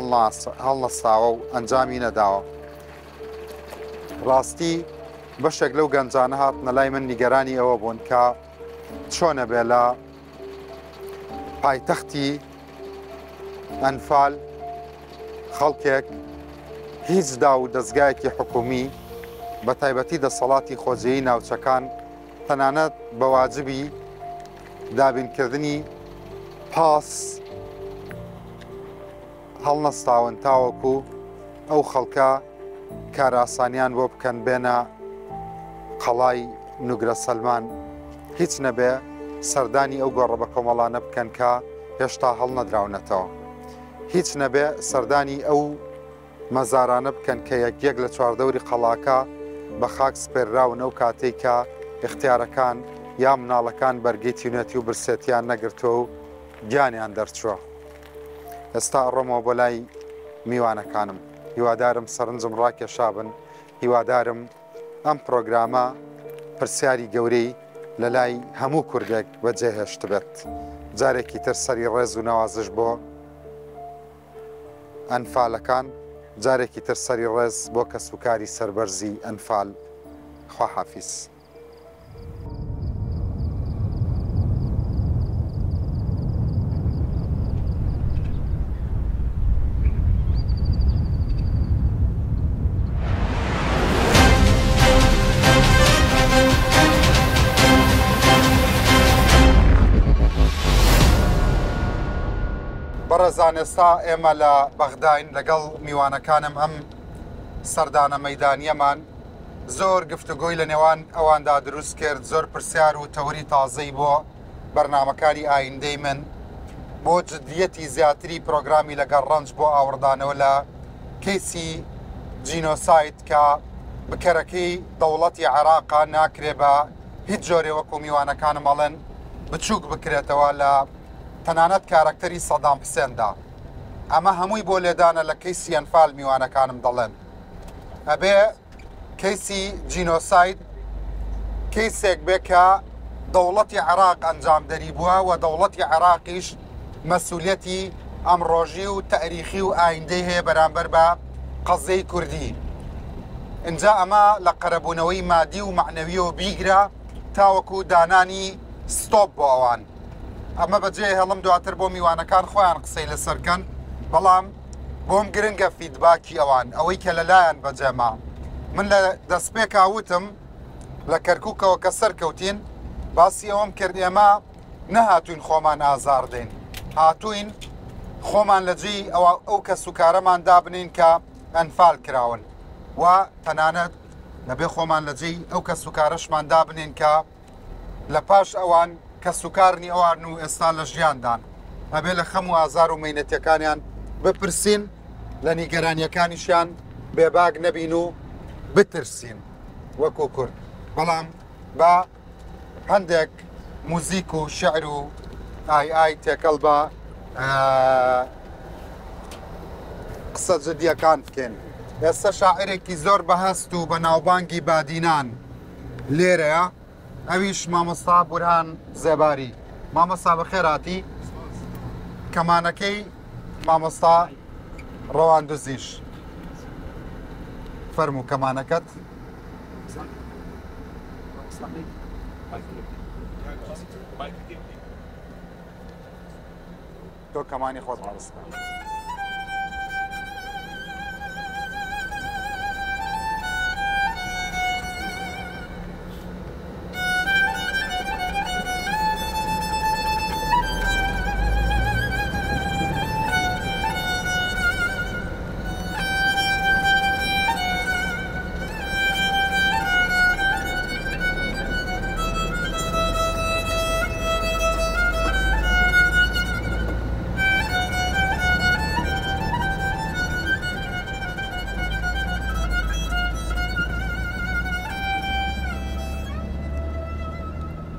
هەڵنەستاوە و ئەنجامی نەداوە. ڕاستی بەشێک لەو گەنجانە هاتنە لای من نیگەرانی ئەوە بوون کە چۆنە بێ لە پایتەختی ئەنفال خەڵکێک هیچ دا و دەستگایەکی حکومی بە تایبەتی دەسەڵاتی خۆجێیی ناوچەکان تەنانەت بە واجبی دابینکردنی پاس هەڵنەستاون تاوەکو ئەو خەڵکە کاراسانیان بۆ بکەن بێنە قەڵای نوگرە سەلمان هیچ نەبێ سەردانی ئەو گۆڕە بە کۆمەڵانە بکەن کە هێشتا هەڵ نەدراونەتەوە هیچ نەبێ سەردانی ئەو مەزارانە بکەن کە یەک لە چواردەوری قەڵاکە بە خاک سپێرراون ئەو کاتێک کە اختیارەکان یا مناڵەکان بەرگەی تیونەتی و برسێتیان نەگرتووە و گیانیان دەرچووە. ئێستا ڕۆمەوە بۆ لای میوانەکانم هیوادارم سەرنجم ڕاکێشابن هیوادارم ئەم پرۆگرامە پرسیاری گەورەی لە لای هەموو کوردێک بەجێهێشت بێت. جارێکی تر سەری ڕێز و نەوازش بۆ ئەنفالەکان جارێکی تر سەری ڕێز بۆ کەسوکاری سەربەرزی ئەنفال. خواحافیز. بەڕێزان ئێستا ئێمە لە بەغداین لەگەڵ میوانەکانم ئەم سەردانە مەیدانیەمان زۆر گفتوگۆی لە نێوان ئەواندا دروست کرد زۆر پرسیار و تەوری تازەی بۆ بەرنامەکانی ئایندەی من بۆ جدیەتی زیاتری پرۆگرامی لەگەڵ ڕەنج بۆ ئاوردانەوە لە کەیسی جینۆسایت کە بکەرەکەی دەوڵەتی عێراقا ناکرێ بە هیچ جۆرێ وەکو میوانەکانم ئەڵێن بچووک بکرێتەوە لە تەنانەت کارکتەری سەدام حسێندا. ئەمە هەمووی بۆ لێدانە لە کەیسی ئەنفال میوانەکانم دەڵێن. ئەبێ کەیسی جینۆساید کەیسێک بێ کە دەوڵەتی عێراق ئەنجامدەری بووە و دەوڵەتی عێراقیش مەسئولیەتی ئەم ڕۆژی و تاریخی و ئایندەی هەیە بەرامبەر بە قەزەی کوردی. اینجا ئەمە لە قەرەبوونەوەی مادی و معنەویەوە بیگرە تاوەکو دانانی ستۆپ بۆ ئەوان. ئەمە بەجێ هەڵم دواتر بۆ میوانەکان خۆیان قسەی لەسەرکەن بەڵام بۆم گرنگە فیدباکی ئەوان ئەوەی کە لەلایەن بەجێما. من لە دەستپێکا وتم لە کەرکووکەوە کە سەرکەوتین باسی ئەوەم کرد ئێمە نەهاتوین خۆمان ئازاردەین هاتوین خۆمان لەجێی ئەو کە سوکارەمان دابنین کە ئەنفال کراون و تەنانەت لەبێ خۆمان لەجێی ئەو کە سوکارەشمان دابنین کە لە پاش ئەوان کە سوکارنی ئەوان و ئێستا لە ژیاندان ئەبێ لە خەم و ئازار و مینەتەکانیان بپرسین لە نیگەرانیەکانیشیان بێباگ نەبین و بترسین وەکو کورد بەڵام بە هەندێک موزیک و شعر و ئای تێکەڵ بە قسە جدیەکان بکەن. ئێستا شاعرێکی زۆر بەهەست و بە ناوبانگی بادینان لێرەیە ئەویش مامۆستا بورهان زێباری. مامۆستا بەخێراتی کەمانەکەی مامۆستا ڕەواندوزیش فەرموو کەمانەکەت تۆ کەمانی خۆت هەڵستە.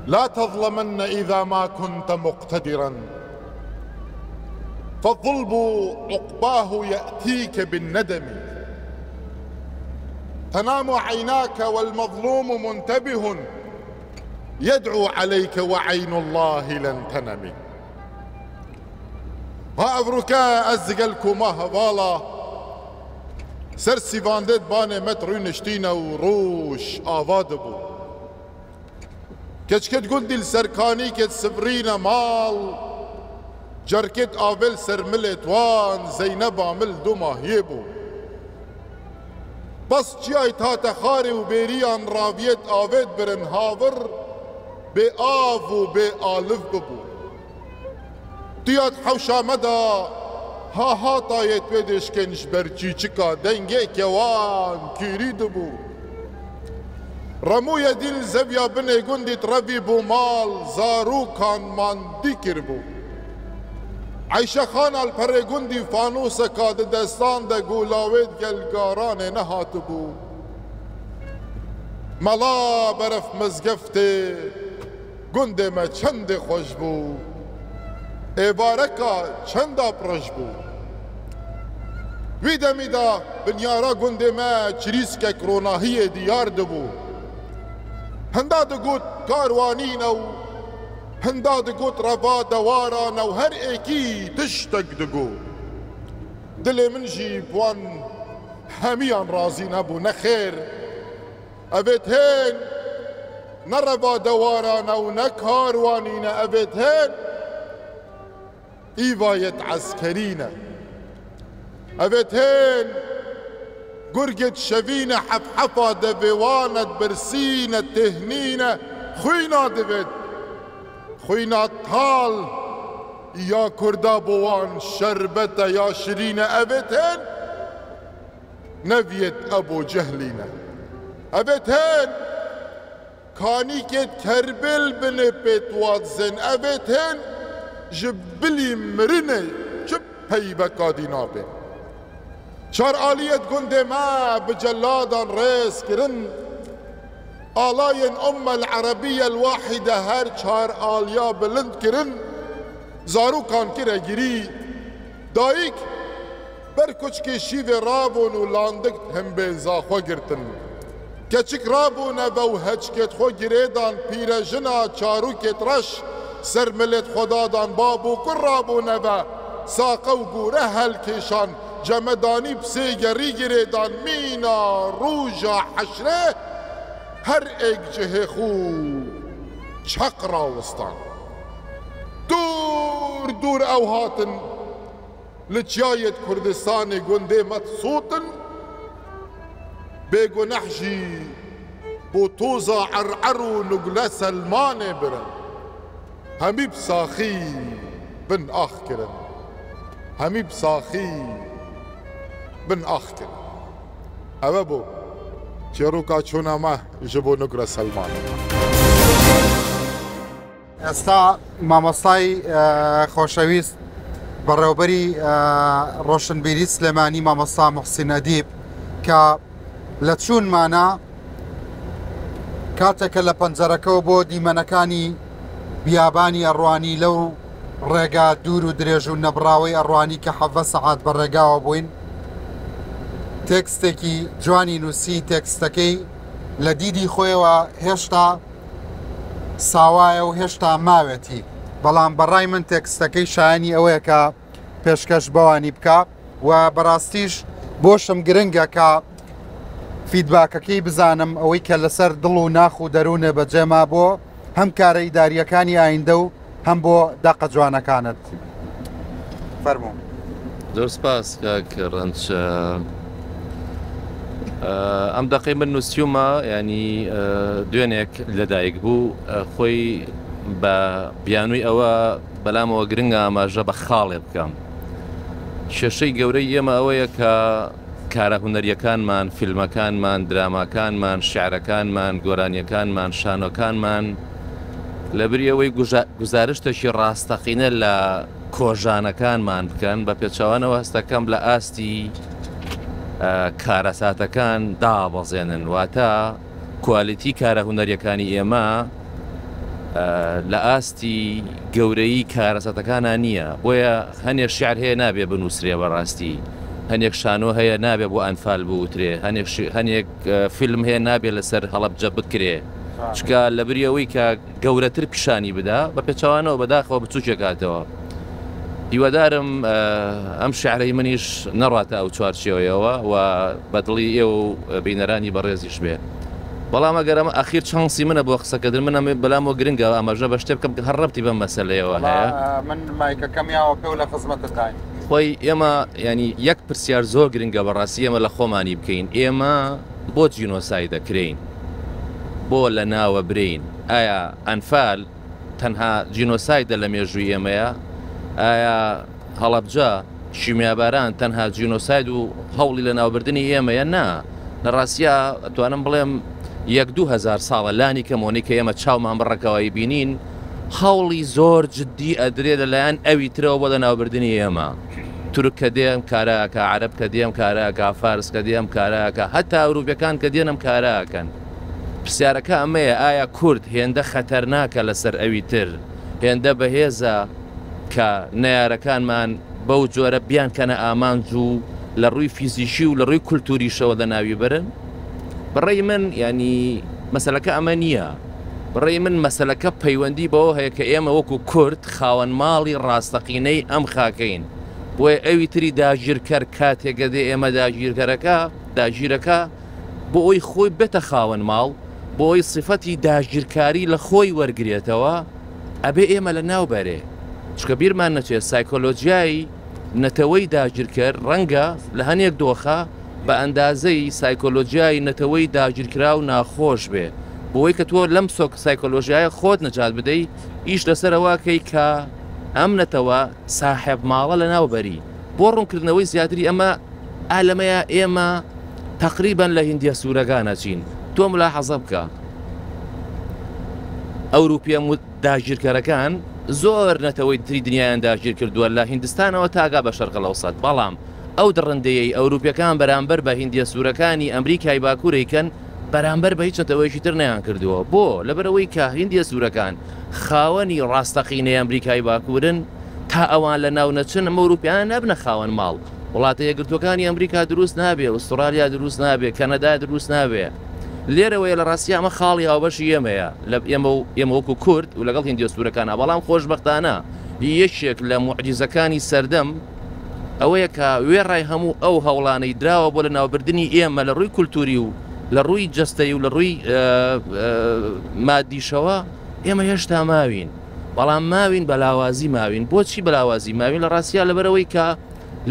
لا تظلمن إذا ما كنت مقتدرا فالظلم عقباه يأتيك بالندم تنام عيناك والمظلوم منتبه يدعو عليك وعين الله لن تنم ها أفركا أزقلكو مهضالا سرسي فاندت باني مترو نشتينا وروش آفادبو كشكت قلدي السركاني كت سفرينا مال جركت آفل سرملت وان زينب عمل دوما هيبو بس جاي تاتا خاري وبيريان رافيت آفت برن هاور بي آف وبي آلف ببو تيات حوشا مدى ها طايت بدش كنش برچي چكا دنگي كوان كيري دبو رمو يدل زبيا بني قندي ترفي بو مال زارو كان ماندي كربو عيشة خان البري قندي فانوس كاد دستان دا قولاويد قلقاران نهاتبو ملا برف مزقفتي قندي ما چند خوشبو عباركا چندا پرشبو ويدا ميدا بنيارا قندي ما چريسكا كروناهية ديار دبو هندا دقوت كاروانين او هندا دقوت رفا دواران او هر ايكي تشتق دقو دلي من جي بوان هميان رازين ابو نخير ابيت هين نرفا دواران او نكاروانين ابيت هين ايفاية عسكرينا ابيت هين قرقت شفينة حفحفة دبوانة برسينة تهنينة خوينا دبت خوينا طال يا كردا بوان شربتة يا شرينة أبتهن نبيت أبو جهلينا أبتهن كانيكت كربل بني بيتوات زن أبتهن جبلي مرني جب هيبة قادينابه شار آلية قندي ما بجلادان ريس كرن آلاين أمة العربية الواحدة هر شار آليا بلند كرن زارو كان كره جري دايك بركوش كي شيفي رابون ولاندكت هم بيزا خو گرتن كچك رابون ابو هچكت خو گريدان پیرجنا چارو كت رش سر ملت خدادان بابو كر رابون ابا ساقو گوره هل كيشان جمداني بسي گري گريدان مينا روجا حشره هر ايك جه خو چقرا وستان دور دور او هاتن لجاية كردستان قندي متصوتن بيقو نحجي بوطوزة عرعرو نقلا سلمان برن همي بساخي بن اخ كرن همي بساخي بن اخ كرن أبابو چروكا چونا ما يجبو نقلا سلمان ئێستا مامۆستای خۆشەویست بەڕێوەبەری ڕۆشنبیری سلێمانی مامۆستا موحسین ئەدیب کە لە چوونمانە کاتێکە لە پەنجەرەکەەوە بۆ دیمەنەکانی بیابانی ئەڕوانی لەو ڕێگا دوور و درێژ و نەبراوەی ئەڕوانی کە 7 سەعات بە ڕێگاوە بووین تێکستێکی جوانی نووسی تێکستەکەی لە دیدی خۆیەوە هێشتا ساوایە و هێشتا ماوێتی بەڵام بەڕای من تێکستەکەی شایانی ئەوەیە کە پێشکەش بەوانی بکە و بەڕاستیش بۆشم گرنگە کە فیدباکەکەی بزانم ئەوەی کە لەسەر دڵ و ناخ و دەروونە بەجێما بۆ هەم کارە ئیداریەکانی ئایندە و هەم بۆ داقە جوانەکانت فەرموو. زۆر سپاس کاک ڕەنچ. ئەم دەقەی من نووسیومە ینی دوێنێک لەدایک بوو خۆی بە بیانووی ئەوە بەلامەوە گرنگە ئاماژە بە خاڵێ بکەم. کێشەی گەورەی ئێمە ئەوەیە کە کارە هونەریەکانمان، فیلمەکانمان، دراماکانمان، شعرەکانمان، گۆرانیەکانمان، شانۆکانمان لەبری ئەوەی گزارشتێکی ڕاستەقینە لە کۆژانەکانمان بکەن بە پێچەوانەوە هەستەکەم لە ئاستی کارەساتەکان دابەزێنن واتە کوالیتی کارە هونەریەکانی ئێمە لە ئاستی گەورەی کارەساتەکانان نییە بۆیە هەنێک شعر هەیە نابێ بنووسرێ بەڕاستی هەنێک شانۆ هەیە نابێ بۆ ئەنفال بوترێ هەنێک فیلم هەیە نابێت لەسەر هەڵەبجە بکرێ چکە لە بریەوەی کە گەورەتر پیشانی بدا بە پێچوانەوە بەداخەوە بچووکێکاتەوە هیوادارم ئەم شعرەی منیش نەڕاتە ئەو چوارچێوەیەوە و بەدڵی ئێوە و بینەرانی بەڕێزیش بێ بەڵام ئەگەر ئەمە ئەخیر چانسی منە بۆ قسەکردن منە بەلامەوە گرنگە ئەمەژە بە شتێ بکەم کە هەر ڕەبتی بەم مەسەلەیەوە هەیە من مایکەکەمیاوە پێ و لە خزمەتتان خۆی ئێمە ینی یەک پرسیار زۆر گرنگە بەڕاستی ئێمە لە خۆمانی بکەین ئێمە بۆ جینۆسای دەکرین بۆ لە ناوە برین ئایا ئەنفال تەنها جینۆسایدە لە مێژووی ئێمەیە ئایا هەڵەبجە شیمیاباران تەنها جینۆساید و هەوڵی لە ناوبردننی ئێمەیە نا لە ڕاستە ئەتوانم بڵێم 1-2 ساڵە لانی کەمۆنی کە ئێمە چاومان بڕەکەوەی بینین هەوڵی زۆر جددی ئەدرێ لەلایەن ئەوی ترەوە بۆ لە ناوبردننی ئێمە تورک کە دێم کاراکە عەرەب کە دێم کاراکە فارس کە دێم کاراکە هەتا ئەوروپیەکان کە دێنم کاراکەن پرسیارەکە ئەمەیە ئایا کورد هێندە خەتەرناکە لەسەر ئەوی تر هێندە بەهێزە کە نەیارەکانمان بەو جۆرە بیان کەنە ئامانج و لە ڕووی فیزیشی و لە ڕووی کولتوریشەوە لە ناوی برن بڕێی من ینی مەسەلەکە ئەمە نییە بڕێی من مەسەلەکە پەیوەندی بەوە هەیە کە ئێمە وەکو کورد خاوەن ماڵی ڕاستەقینەی ئەم خاکەین بۆیە ئەوی تری داگیرکەر کاتێکە دێ ئێمە داگیرەکە بۆ ئەوی خۆی بێتە خاوەن ماڵ بۆ ئەوی سفەتی داگیرکاری لە خۆی وەرگێتەوە ئەبێ ئێمە لە ناوبەرێ چکە بیرمان نەچێت سایکۆلۆژیایی نەتەوەی داگیرکرد ڕەنگە لە هەنێک دۆخە بە ئەندازەی سایکۆلۆژیایی نەتەوەی داگیرکرا و ناخۆش بێ بۆی کە تۆ لەم سایکۆلۆژیایە خۆت نەجات بدەی ئیش لەسەرەوەکەی کە ئەم نەتەوە ساحێب ماڵە لە ناوبەری بۆ ڕوونکردنەوەی زیاتری ئەمە ئالەمەیە ئێمە تقریبان لە هیندیە سوورەکانەچین تۆ ملاحەزە بکە ئەوروپیە داگیرکەرەکان زۆر نەتەوەی تری دنیایان داگیر کردووە لە هیندستانەوە تاگا بە شەرقە لەوسەد بەڵام ئەو دڕندەیەی ئەوروپیەکان بەرامبەر بە هیندیە سوورەکانی ئەمریکای باکوورێکن بەرامبەر بە هیچ نەتەوەیشی تر نەیان کردووە بۆ لەبەرەوەی کە هیندیە سوورەکان خاوەنی ڕاستەقینەی ئەمریکای باکوورن تا ئەوان لە ناو نەچن ئەوروپیان نەبنە خاوەن ماڵ وڵاتە یەکگرتوەکانی ئەمریکا دروست نابێ ئوسترالیا دروست نابێ کەنەدا دروست نابێ لێرەوەی لە ڕاستی ئەمە خاڵی هاوبەشی ئێمەیە لە ئێمە وەکو کورد و لەگەڵ هیندیە سوورەکانە بەڵام خۆشبەختانە یەکێک لە موعجیزەکانی سەردەم ئەوەیە کە وێڕای هەموو ئەو هەوڵانەی دراوە بۆ لە ناوبردننی ئێمە لە ڕووی کولتوری و لە ڕووی جەستەی و لە ڕووی مادیشەوە ئێمە هێشتا ماوین بەڵام ماوین بەلاوازی ماوین بۆچی بەلاوازی ماوین لە ڕاستیا لەبەرەوەی کە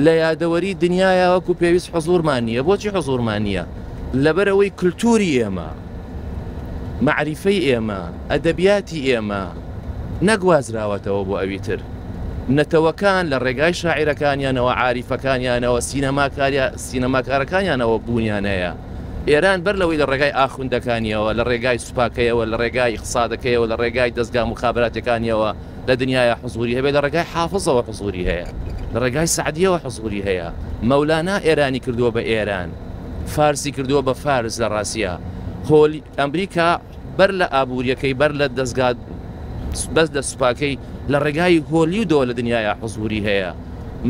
لە یادەوەری دنیاە وەکو پێویست حزورمان نییە بۆچی حزورمان نییە لەبەرەوەی کولتوری ئێمە معریفەی ئێمە ئەدەبیاتی ئێمە نەگوازراوەتەوە بۆ ئەوی تر نەتەوەکان لە ڕێگای شاعیرەکانیانەوە عاریفەکانیانەوە سینەماکارەکانیانەوە بوونیانەیە ئێران بەر لەوەی لە ڕێگای ئاخوندەکانیەوە لە ڕێگای سوپاکەیەوە لە ڕێگای اقتصادەکەیەوە لە ڕێگای دەستگا مخابراتەکانیەوە لە دنیای حزوری هەبێت لە ڕێگای حافظەوە حزوری هەیە لە ڕێگای سعدیەوە حزوری هەیە مەولانا ئێرانی کردووە بە ئێران فارسی کردووە بە فارس لە ڕاستیە هۆلی ئەمریکا بەر لە ئابوووریەکەی بەر لە دەستگا بەس لە سوپاکەی لە ڕێگای هۆلیودەوە لە دنیای حزوری هەیە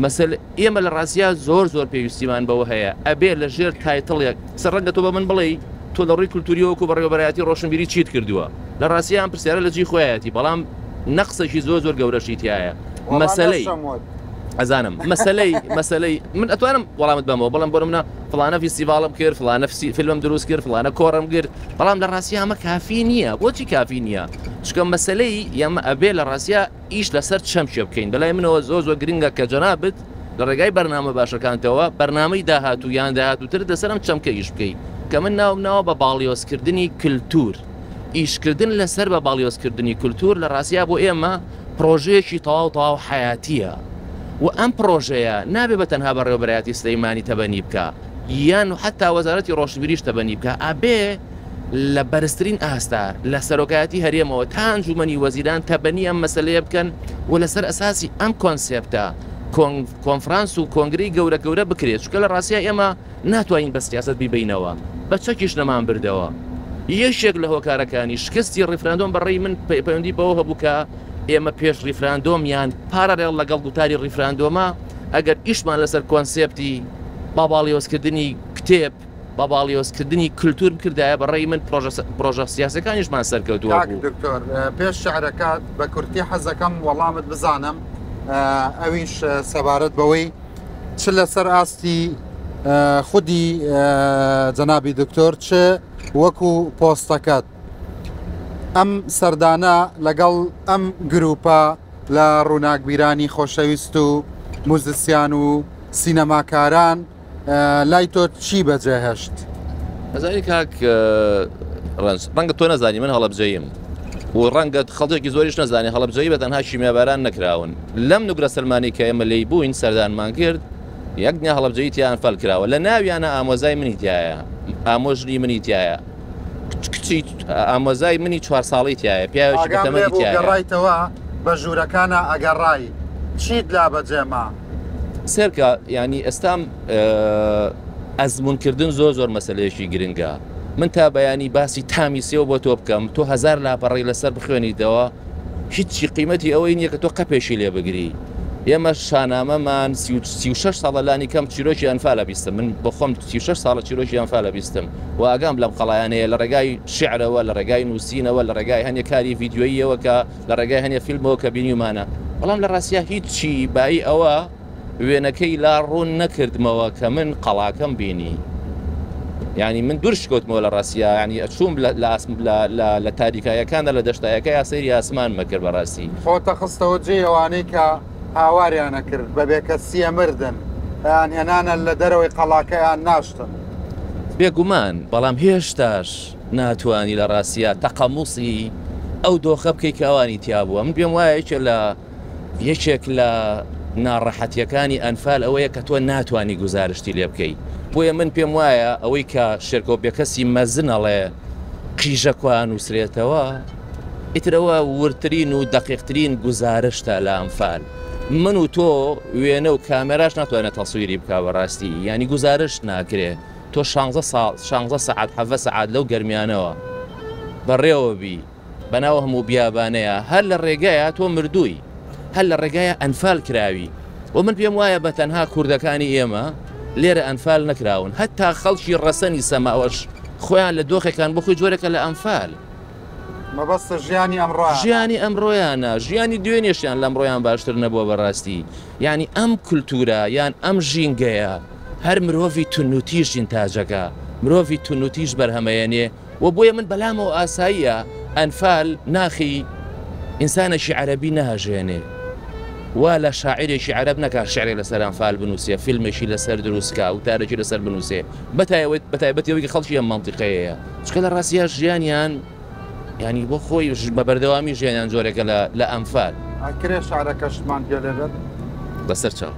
مەسل ئێمە لە ڕاستیا زۆر پێویستیمان بەوە هەیە ئەبێ لە ژێر تایتڵێک سەرڕەنگە تۆ بە من بڵێ تۆ لە ڕووی کولتوریەوەکو بەڕێوەبەرایەتی ڕۆشنبیری چیت کردووە لە ڕاستیە ئەم پرسیارە لە جی خۆیەتی بەڵام نەقسێکی زۆر گەورەشی تایە مەسەلەی ئەزانم مەسەلەی من ئەتوانم وەڵامت بەمەوە بەڵام بۆ منە فلانە فیستیڤاڵم کرد فلانە فیلمم دروست کرد فلانە کۆڕم کرد بەڵام لە ڕاستیە ئەمە کافی نییە بۆچی کافی نییە چکە مەسەلەی یامە ئەبێ لە ڕاستیە ئیش لەسەر چەمشێ بکەین بەلای منەوە زۆر گرنگە کە جەنابت لە ڕێگای بەرنامە باشەکانتەوە بەرنامەی داهاتوو یان داهاتووتر دەسەرم چەمکە ئیش بکەیت کە من ناومناوە بە باڵیۆزکردنی کللتور ئیشکردن لەسەر بە باڵیۆزکردنی کللتور لە ڕاستیا بۆ ئێمە پرۆژەیەکی تەواو حیاتیە و ئەم پرۆژەیە نابێ بە تەنها بە ڕێوەبەرایەتی سلەیمانی تەبەنی بکە یان حتا وەزارەتی ڕۆشنبیریش تەبەنی بکە ئابێ لە بەرزترین ئاستا لە سەرۆکایەتی هەرێمەوە تا ئەنجومەنی وەزیران تەبەنی ئەم مەسەلەیە بکەن و لەسەر ئەساسی ئەم کۆنسێپتە کۆنفرانس و کۆنگرەی گەورە بکرێت چکە لە ڕاستیە ئێمە ناتوانین بە سیاست بیبینەوە بە چەکیش نەمان بردەوە یەکێک لە هۆکارەکانی شکستی ڕیفراندۆم بەڕێی من پەیوەندی بەوە هەبوو کە ئێمە پێش ڕیفراندۆم یان پارەڕێڵ لەگەڵ گوتاری ڕیفراندۆمە ئەگەر ئیشمان لەسەر کۆنسێپتی باڵیۆزکردنی کتێب باڵیۆزکردنی کللتور بکردایە بەڕێی من پرۆژە سیاسەکانیشمان سەرکەوتووە دکتۆر پێش شعرەکات بە کورتی حەزەکەم وەڵامت بزانم ئەویش سەبارەت بەوەی چ لەسەر ئاستی خودی جەنابی دکتۆر چ وەکو پۆستەکەت ئەم سەردانە لەگەڵ ئەم گروپە لە ڕووناکبیرانی خۆشەویست و موزیسیان و سینەماکاران لای تۆ چی بەجێهێشت؟ ئەزانی کاک ڕەنگە تۆ نەزانی من هەڵەبجەیم و ڕەنگەت خەڵکێکی زۆریش نەزانانی هەڵەبجەی بە تەنها شیمیاباران نەکراون لەم نوگرە سەلمانی کە ئێمە لێی بووین سەردانمان کرد یەک دنیا هەڵەبجەی تیان فەل کراوە لە ناویانە ئامۆزای منی تایە ئامۆژنی منی تایە کچی ئامۆزای منی 4 ساڵی تایە پیاوێکی بەتەمەنی تایە گەڕایتەوە بە ژوورەکانە ئەگەڕای چیت لا بەجێما سێرکە ینی ئێستام ئەزمونکردن زۆر مەسەلەیەکی گرنگە من تا بەیانی باسی تامی سێوە بۆ تۆ بکەم تۆ 1000 لاپەڕی لەسەر بخوێنیتەوە هیچی قیمەتی ئەوەی نییە کە تۆ قەپێشی لێ بگری ئێمە شانامەمان 36 ساڵە لانی کەم چیرۆکی ئەنفالە بیستم من بۆ خۆم 36 ساڵە چیرۆکی ئەنفالە بیستم و ئاگام لەم قەڵایانەیە لە ڕێگای شعرەوە لە ڕێگای نووسینەوە لە ڕێگای هەنێ کاری ڤیددیۆییەوە کە لە ڕێگای هەنێ فیلمەوە کە بینیمانە بەڵام لە ڕاستیا هیچی بای ئەوە وێنەکەی لا ڕوون نەکردمەوە کە من قەڵاکەم بینی ینی من دوور شکۆتمەوە لە ڕاستیا ینی ئەچوم لە تاریکایەکاندا لە دەشتایەکە یا سەیری ئاسمان مەکرد بەڕاستی خۆتە خستەوە جێ ئەوانەی کە هاواریانە کرد بەبێ کە سیە مردن یان هێنانە لە دەرەوەی قەڵاکەیان ناشتن بێگومان بەڵام هێشتاش ناتوانی لە ڕاستیە تەقەموسی ئەو دۆخە بکەی کەوانی تیابووە من پێم وایە یەکێک لە ناڕەحەتیەکانی ئەنفال ئەوەیە کە تۆ ناتوانی گزارشتی لێ بکەیت بۆیە من پێم وایە ئەوەی کە شێرکۆبیەکەسی مەزنەڵێ قیژە کوان ووسرێتەوە ئیترەوە ورترین و دقیقترین گزارشتە لە ئەنفال من و تۆ وێنە و کامێراش ناتوانێت تەسویری بکە بەڕاستی ینی گزارش ناکرێ تۆ 16 ساعت 7 ساعت لەو گەرمیانەوە بەڕێوە بی بەناوە هەموو بیابانەیە هەر لە ڕێگایە تۆ مردووی هەر لە ڕێگایە ئەنفال کراوی و من پێم وایە بە تەنها کوردەکانی ئێمە لێرە ئەنفال نەکراون هەتا خەڵکی ڕەسەنی سەماوەش خۆیان لە دۆخێکان بۆ خۆی جۆرەکە لە ئەنفال مەبەستە ژیانی ئەمڕۆیانە ژیانی دوێنێشیان لە ئەمڕۆیان باشتر نەبووە بەڕاستی ینی ئەم کولتورە یان ئەم ژینگەیە هەر مرۆڤی تونوتیش ئینتاجەکە مرۆڤی تونوتیش بەرهەمەیەنێ و بۆیە من بەلامەوە ئاساییە ئەنفال ناخی ئینسانێکی عەرەبی ناهژێنێ وا لە شاعرێکی عەرەب نەکات شعرێک لەسەر ئەنفال بنووسێ فیلمێکی لەسەر دروستکە و تارێکی لەسەر بنووسێ بەتایبەتەوەی خەڵکی ئەم مەنتیقەیەیە چکە لە ڕاستیە ژیانیان ینی بۆ خۆی بە بەردەوامی ژیانیان جۆرێکە لە ئەنفال ئەکرێ شعرەکەشمان پێ لێبێت بەسەر چاو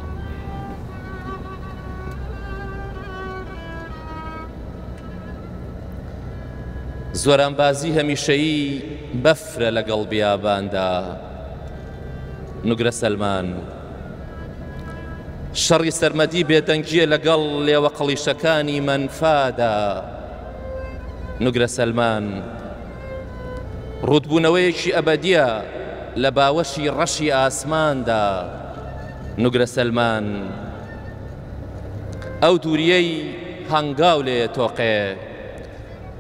زۆرانبازی هەمیشەیی بەفرە لەگەڵ بیاباندا نوگرە سەلمان شەڕی سەرمەدی بێدەنگیە لەگەڵ لێوە قەڵیشەکانی منفادا نوگرە سەلمان ڕوودبوونەوەیەکی ئەبەدیە لە باوەشی ڕەشی ئاسماندا نوگرە سەلمان ئەو دووریەی هەنگاو لێ تۆقێ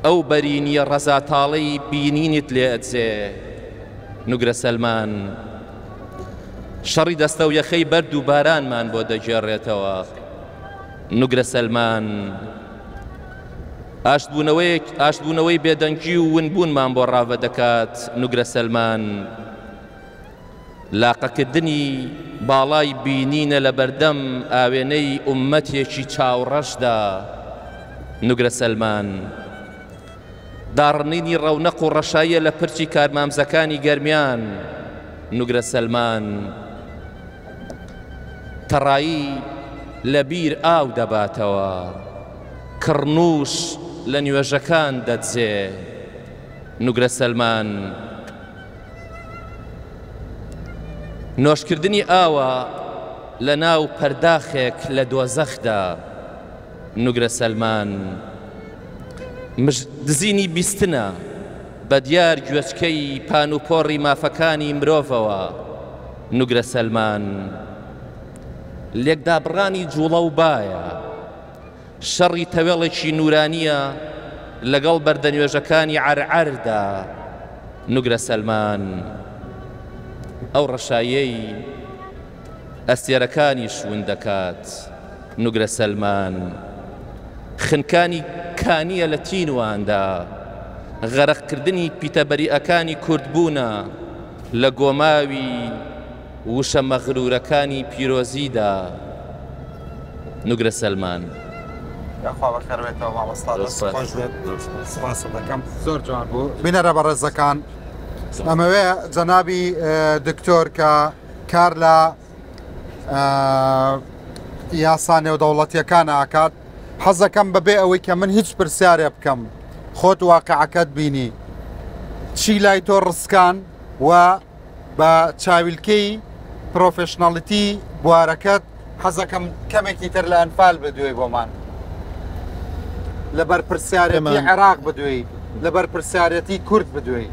ئەو بەرینیە ڕەزاتاڵەی بینینت لێ ئەچێ نوگرە سەلمان شەڕی دەستە و یەخەی بەرد و بارانمان بۆ دەگێڕێتەوە نوگرە سەلمان ئاشتبوونەوەی بێدەنگی و ونبوونمان بۆ ڕاوە دەکات نوگرە سەلمان لاقەکردنی باڵای بینینە لە بەردەم ئاوێنەی ئومەتێکی چاوڕەشدا نوگرە سەلمان داڕنینی ڕەونەق و ڕەشاییە لە پرچی کارمامزەکانی گەرمیان نوگرە سەلمان تەڕایی لە بیر ئاو دەباتەوە کڕنووش لە نوێژەکان دەدزێ نوگرە سەلمان نۆشکردنی ئاوە لە ناو پەرداخێک لە دۆزەخدا نوگرە سەلمان دزینی بیستنە بە دیار گوێچکەی پانوپۆڕی مافەکانی مرۆڤەوە نوگرە سەلمان لێکدابڕانی جوڵە و بایە شەڕی تەوێڵێکی نورانیە لەگەڵ بەردەنوێژەکانی عەرعەردا نوگرە سەلمان ئەو ڕەشایەی ئەستێرەکانی شوون دەکات نوگرە سەلمان خنکانی کانیە لە تینواندا غەرەقکردنی پیتەبەریئەکانی کوردبوونە لە گۆماوی وشە مەغرورەکانی پیرۆزیدا نوگرە سەلمان زۆر جوان بوو بینەرە بەڕێزەکان ئەمەوەیە جەنابی دکتۆر کە کار لە یاسا نێودەوڵەتیەکان ئاکات حەزەکەم بەبێ ئەوەی کە من هیچ پرسیارێ بکەم خۆت واقعەکەت بینی چی لای تۆ ڕسکان و بە چاویلکەی پرۆفشناڵیتی بوارەکەت حەزەکەم کەمێکی تر لە ئەنفال بدوێ بۆمان لەبەر پرسیارەتی عێراق بدوێ لەبەر پرسیارەتی کورد بدوێ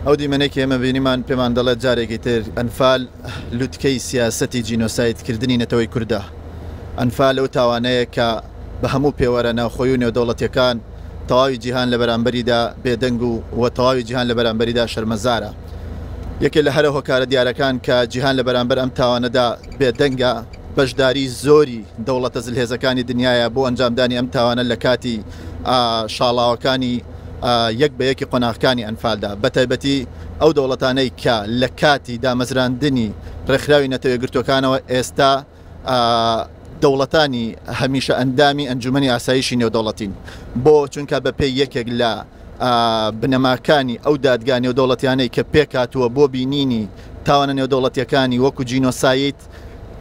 ئەو دیمەنێکی ئێمە بینیمان پێمان دەڵێت جارێکی تر ئەنفال لوتکەی سیاسەتی جینۆسایدکردنی نەتەوەی کووردە ئەنفال ئەو تاوانەیە کە بە هەموو پێوەرە ناوخۆی و نێودەوڵەتیەکان تەواوی جیهان لە بەرامبەریدا بێدەنگ و تەواوی جیهان لە بەرامبەریدا شەرمەزارە یەکێک لە هەرە هۆکارە دیارەکان کە جیهان لە بەرامبەر ئەم تاوانەدا بێدەنگە بەشداری زۆری دەوڵەتە زلهێزەکانی دنیاە بۆ ئەنجامدانی ئەم تاوانە لە کاتی شاڵاوەکانی یەک بە یەکی قۆناغەکانی ئەنفالدا بە تایبەتی ئەو دەوڵەتانەی کە لە کاتی دامەزراندنی ڕێکخراوی نەتەوەی گرتوەکانەوە ئێستا دەوڵەتانی هەمیشە ئەندامی ئەنجومەنی ئاسایشی نێودەوڵەتین بۆ چونکە بە پێی یەکێک لە بنەماکانی ئەو دادگانی و دەوڵەتیانەی کە پێکاتووە بۆ بینینی تاوانە نێودەوڵەتیەکانی وەکو جینۆسایت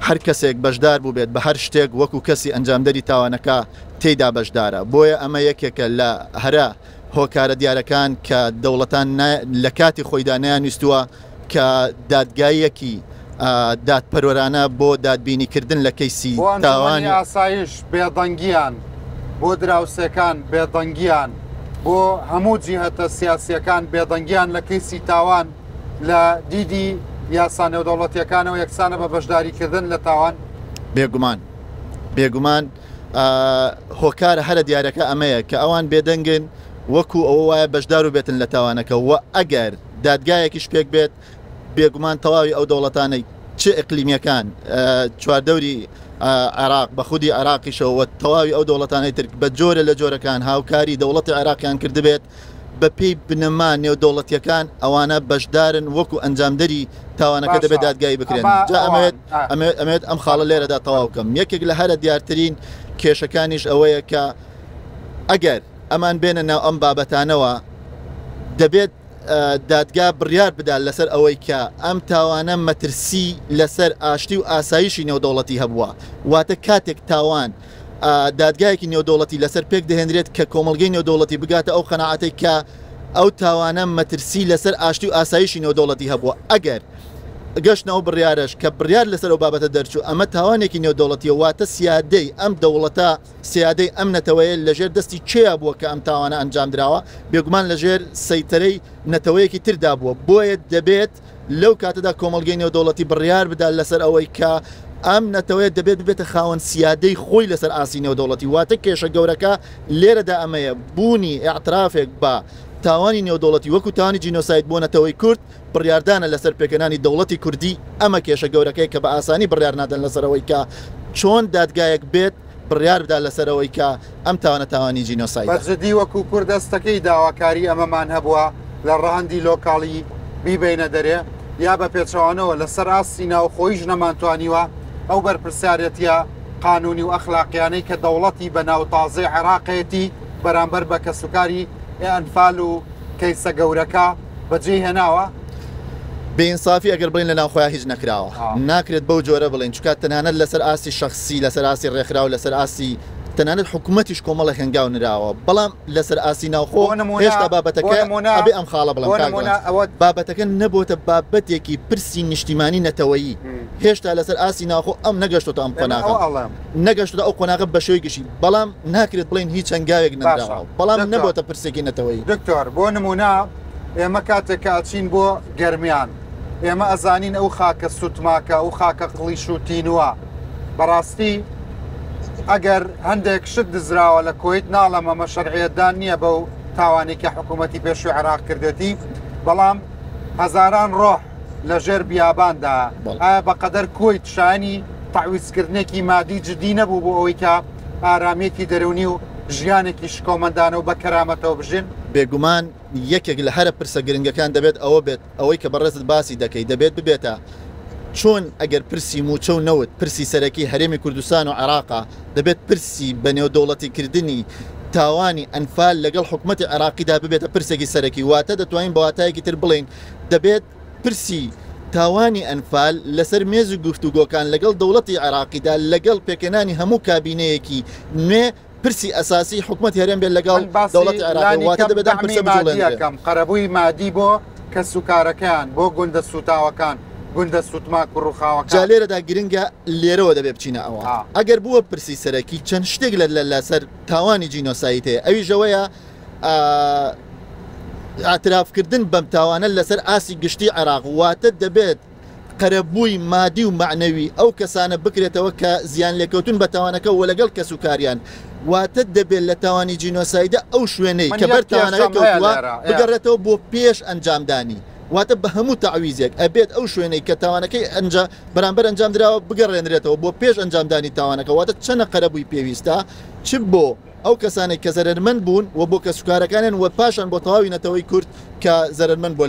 هەر کەسێک بەشدار بوو بێت بە هەر شتێک وەکو کەسی ئەنجامدەری تاوانەکە تێیدا بەشدارە بۆیە ئەمە یەکێکە لە هەرە هۆکارە دیارەکان کە دەوڵەتان لە کاتی خۆیدا نەیانویستووە کە دادگایەکی دادپەرۆرانە بۆ دادبینیکردن لە کەیسی تاوانی ئاسایش بێدەنگیان بۆ دراوسەکان بێدەنگیان بۆ هەموو جیهەتە سیاسیەکان بێدەنگیان لە کەیسی تاوان لە دیدی یاسا نێودەوڵەتیەکانەوە یەکسانە بە بەشداریکردن لە تاوان بێگومان هۆکارە هەرە دیارەکە ئەمەیە کە ئەوان بێدەنگن وەکو ئەوە وایە بەشدار و بێتن لە تاوانەکە و ئەگەر دادگایەکیش پێک بێت بێگومان تەواوی ئەو دەوڵەتانەی چ ئەقلیمیەکان چواردەوری عێراق بە خودی عێراقیشەوە تەواوی ئەو دەوڵەتانەی تر بە جۆرە لە جۆرەکان هاوکاری دەوڵەتی عێراقیان کردبێت بە پێی بنەما نێودەوڵەتیەکان ئەوانە بەشدارن وەکو ئەنجامدەری تاوانەکە دەبێت دادگایی بکرێن جا ئەمەوێت ئەم خاڵە لێرەدا تەواو بکەم یەکێک لە هەرە دیارترین کێشەکانیش ئەوەیە کە ئەگەر ئەمان بێنە ناو ئەم بابەتانەوە دەبێت دادگا بڕیار بدات لەسەر ئەوەی کە ئەم تاوانە مەترسی لەسەر ئاشتی و ئاسایشی نێودەوڵەتی هەبووە واتە کاتێک تاوان دادگایەکی نێودوڵەتی لەسەر پێک دەهێنرێت کە کۆمەڵگەی نێودوڵەتی بگاتە ئەو قەناعەتەی کە ئەو تاوانە مەترسی لەسەر ئاشتی و ئاسایشی نێودوڵەتی هەبووە ئەگەر گەشتنەوە بڕیارش کە بڕیار لەسەر ئەو بابەتە دەرچوو ئەمە تاوانێکی نێودوڵەتی واتە سیادەی ئەم دەوڵەتە سیادەی ئەم نەتەوەیە لەژێر دەستی چێە بووە کە ئەم تاوانە ئەنجام درراوە بێگومان لەژێر سەیتەرەی نەتەوەیەکی تردا بووە بۆیە دەبێت لەو کاتەدا کۆمەڵگەی نێودوڵەتی بڕیار بدات لەسەر ئەوەی کە ئەم نەتەوەیە دەبێت ببێتە خاوەن سیادەی خۆی لەسەر ئاسی نێودوڵەتی واتە کێشە گەورەکە لێرەدا ئەمەیە بوونی ئاعترافێک بە تاوانی نێودوڵەتی وەکو تاوانی جینۆساید بۆ نەتەوەی کورد بڕیاردانە لەسەر پێکەنانی دەوڵەتی کوردی ئەمە کێشە گەورەکەی کە بە ئاسانی بڕیار نادەن لەسەرەوەی کە چۆن دادگایەک بێت بڕیار بدا لەسەرەوەی کە ئەم تاوانە تاوانی جینۆساید بەجددی وەکو کورد دەستەکەی داواکاری ئەمەمان هەبووە لە ڕەهەندی لۆکاڵی بیبینە دەرێ یا بە پێچەوانەوە لەسەر ئاستی ناوخۆیش نەمانتوانیوە ئەو بەرپرسیارەتیە قانونی و ئەخلاقیانەی کە دەوڵەتی بە ناو تازەی عێراقێتی بەرامبەر بە کەسوکاری ئەنفال و کەیسە گەورەکە بەجێ هێناوە بێئینسافی ئەگەر بڵین لە ناوخۆیان هیچ نەکراوە ناکرێت بەو جۆرە بڵین چکە تەنانەت لەسەر ئاسی شخصی لەسەر ئاسی ڕێکخرا و لەسەر ئاسی تەنانەت حکوومەتیش کۆمەڵە هەنگاو نراوە بەڵام لەسەر ئاسی ناوخۆ هێشتا بابەتەکە ئەبێ ئەم خاڵە بڵم بابەتەکە نەبووتە بابەتێکی پرسی نیشتیمانی نەتەوەیی هێشتا لەسەر ئاسی ناوخۆ ئەم نەگەشتۆتە ئەم قۆناغە نەگەشتە ئەو قۆناغە بە شێوەی گشتی بەڵام ناکرێت بڵین هیچ هەنگاوێک نەدراوە بەڵام نەبووتە پرسێکی نەتەوەیی دکتۆر بۆ نمونە ئێمە کاتێک ئاچین بۆ گەرمیان ئێمە ئەزانین ئەو خاکە سوتماکە ئەو خاکە قڵیش و تینووە بەڕاستی ئەگەر هەندێک شت دزراوە لە کۆیت ناڵەمە ئەمە شەرعیەتدان نییە بەو تاوانێکی حکوومەتی پێشوی عێراق کردێتی بەڵام هەزاران ڕۆح لە ژێر بیاباندا ئایا بەقەدەر کۆیت شانی تەعویزکردنێکی مادی جدی نەبوو بۆ ئەوەی کە ئارامێکی دەرونی و ژیانێکی شکۆمەندانە و بە کەرامەتەوە بژین بێگومان یەکێک لە هەرە پرسە گرنگەکان دەبێت ئەوە بێت ئەوەی کە بەڕێزت باسی دەکەی دەبێت ببێتە چۆن ئەگەر پرسی موچە و نەوت پرسی سەرەکی هەرێمی کوردستان و عێراقا دەبێت پرسی بە نێودەوڵەتیکردنی تاوانی ئەنفال لەگەڵ حکوومەتی عێراقیدا ببێتە پرسێکی سەرەکی واتە دەتوانین بە واتایەکی تر بڵین دەبێت پرسی تاوانی ئەنفال لەسەر مێز و گفتوگۆکان لەگەڵ دەوڵەتی عێراقیدا لەگەڵ پێکەنانی هەموو کابینەیەکی نوێ پرسی ئەساسی حکوومەتی هەرێم بێت لەگەڵ دەوڵەتی عێراقی واتە دەبێت پرسە بجوڵێنەکەم قەرەبووی مادی بۆ کەسوکارەکان بۆ گوندە سوتاوەکان گوندە سوتماک و ڕووخاوەکان جا لێرەدا گرنگە لێرەوە دەبێ بچینە ئەوە ئەگەر بووە پرسی سەرەکی چەند شتێک لە سەر تاوانی جینۆسایت هەیە ئەوی ژەوەیە ئاعترافکردن بەم تاوانە لەسەر ئاسی گشتی عێراق واتە دەبێت قەرەبووی مادی و معنەوی ئەو کەسانە بکرێتەوە کە زیان لێکەوتون بە تاوانەکە و لەگەڵ کەسوکاریان واتە دەبێت لە تاوانی جینۆسایدە ئەو شوێنەی کە بەر تاوانەکە کەوتووە بگەڕێتەوە بۆ پێش ئەنجامدانی واتە بە هەموو تەعویزێک ئەبێت ئەو شوێنەی کە تاوانەکەی بەرامبەر ئەنجام درراوە بگەڕێنرێتەوە بۆ پێش ئەنجامدانی تاوانەکە واتە چەنە قەرەبووی پێویستە چ بۆ ئەو کەسانێک کە زەرمەند بوون و بۆ کەسوکارەکانیان وە پاشان بۆ تەواوی نەتەوەی کورد کە زەرمەند بۆ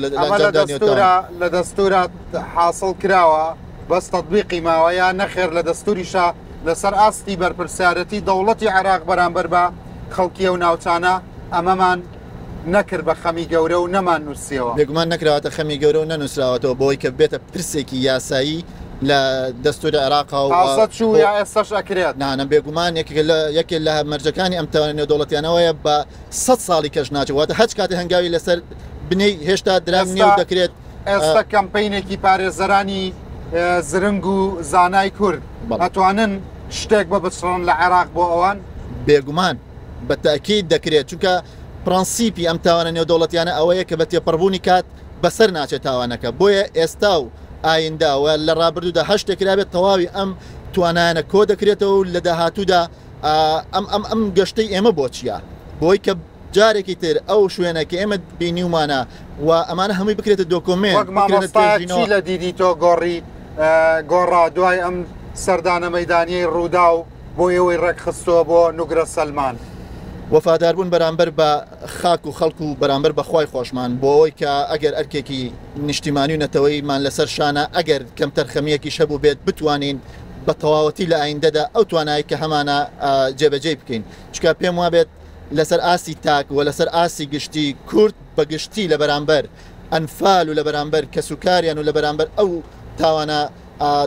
لە دەستورات حاصل کراوە بەس تەطبیقی ماوەیە نەخێر لە دەستوریشە لەسەر ئاستی بەرپرسیارەتی دەوڵەتی عێراق بەرامبەر بە خەڵکیە و ناوچانە ئەمەمان نەکرد بە خەمی گەورە و نەمان نووسیەوە بێگومان نەکراوەتە خەمی گەورە و نەنووسراوەتەوە بۆی کە بێتە پرسێکی یاسایی لە دەستوری عێراقا و ئێستاش ئەکرێت نانە بێگومان یەکێک لە مەرجەکانی ئەم تاوانە نێودەوڵەتیانەوەیە بە 100 ساڵی کەش ناچێت هەچ کاتی هەنگاوی لەسەر بنەی هێشتا درام نییە و دەکرێت ئێستا کەمپینێکی پارێزەرانی زرنگ و زانای کورد ئەتوانن شتێک بە بچڕن لە عێراق بۆ ئەوان بێگومان بە تاکید دەکرێت چونکە پرەنسیپی ئەم تاوانە نێودەوڵەتیانە ئەوەیە کە بە تێپەڕبوونی کات بەسەر ناچێت تاوانەکە بۆیە ئێستا و ئاینداوە لە ڕابردوودا هەشتێکرابێت تەواوی ئەم توانانە کۆ دەکرێتەوە و لە داهاتوودا ئەم گەشتەی ئێمە بۆ چییە بۆی کە جارێکی تر ئەو شوێنە کە ئێمە بینیومانە و ئەمانە هەمووی بکرێتە دۆکۆمنت لە دیدی تۆ گۆڕی گۆڕا دوای ئەم سەردانە مەیدانیەی ڕوودا و بۆ ئێوەی ڕێکخستەوە بۆ نوگرە سەلمان وەفاداربوون بەرامبەر بە خاک و خەڵک و بەرامبەر بەخوای خۆشمان بۆ ئەوەی کە ئەگەر ئەرکێکی نیشتیمانی و نەتەوەیمان لەسەر شانە ئەگەر کەم تەرخەمیەکی شەبوو بێت بتوانین بە تەواوەتی لە ئایندەدا ئەو توانایی کە هەمانە جێبەجێ بکەین چکە پێم وابێت لەسەر ئاسی تاک و لەسەر ئاسی گشتی کورد بە گشتی لە بەرامبەر ئەنفال و لە بەرامبەر کەسوکاریان و لە بەرامبەر ئەو تاوانە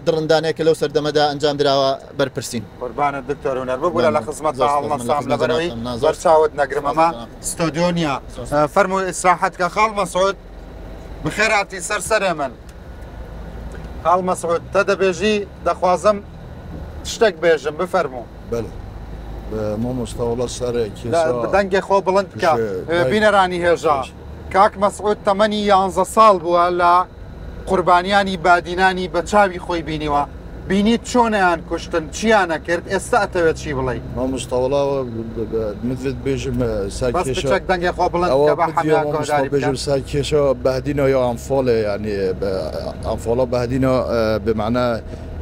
درندانێکە لەو سەردەمەدا ئەنجام درراوە بەرپرسین. قوربانە دکتۆر هونەر ببوورە لە خزمەتە هەڵمەسام لەبەرەوەی بەرچاوت نەگرمەمە ستۆدیۆنیا فەرمووی ئیسراحەتکە خاڵ مەسعود بخێراتی سەرسەرێ من خاڵ مەسعود تە دەبێژی دەخوازم شتێک بێژم بفەرموو. مامۆستاوەڵە سەرێکی دەنگێ خۆ بڵند بکە بینەرانی هێژا کاک مەسعود تەمەنی 11 ساڵ بووە لە قوربانیانی بادینانی بە چاوی خۆی بینیوە بینیت چۆنیان کوشتن چیانە کرد ئێستا ئەتەوێت چی بڵێ مامۆستاوەڵاوە مدوێت بێژم ساکێشە دەنگێ خۆ بڵند بێژم ساکێشە بەهدینەوە یا ئەمفۆڵێ ینی ئەمفۆڵە بەهدینە بمعنە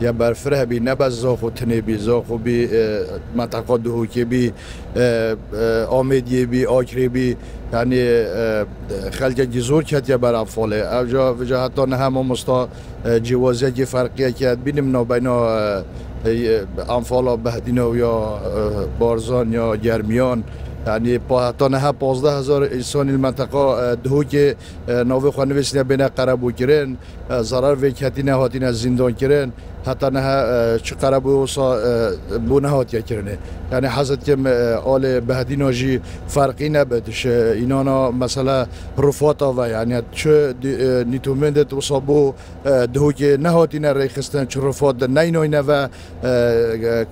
یا برفره بی نباز زاخو تنه بی زاخو بی منطقه دهوکی بی آمیدی بی آکری بی یعنی خلق جزور کت یا بر افعاله اوجا وجا حتی نه هم مستا جوازه که فرقیه که بینیم نو بینا انفالا بهدینا یا بارزان یا گرمیان یعنی حتی نه 15,000 انسان المنطقه دهوکی نوی خوانویسنه بینه قربو کرن ضرر وکتی نهاتین زندان کرن حتی نه چه قربو وصا بو نهاتیا کرنه یعنی حضرت کم آل بهدینا جی فرقی نبودش اینانا مثلا رفاتا و یعنی چه نیتومندت وصا بو دهوکی نهاتین ریخستن چه رفات نینوینه و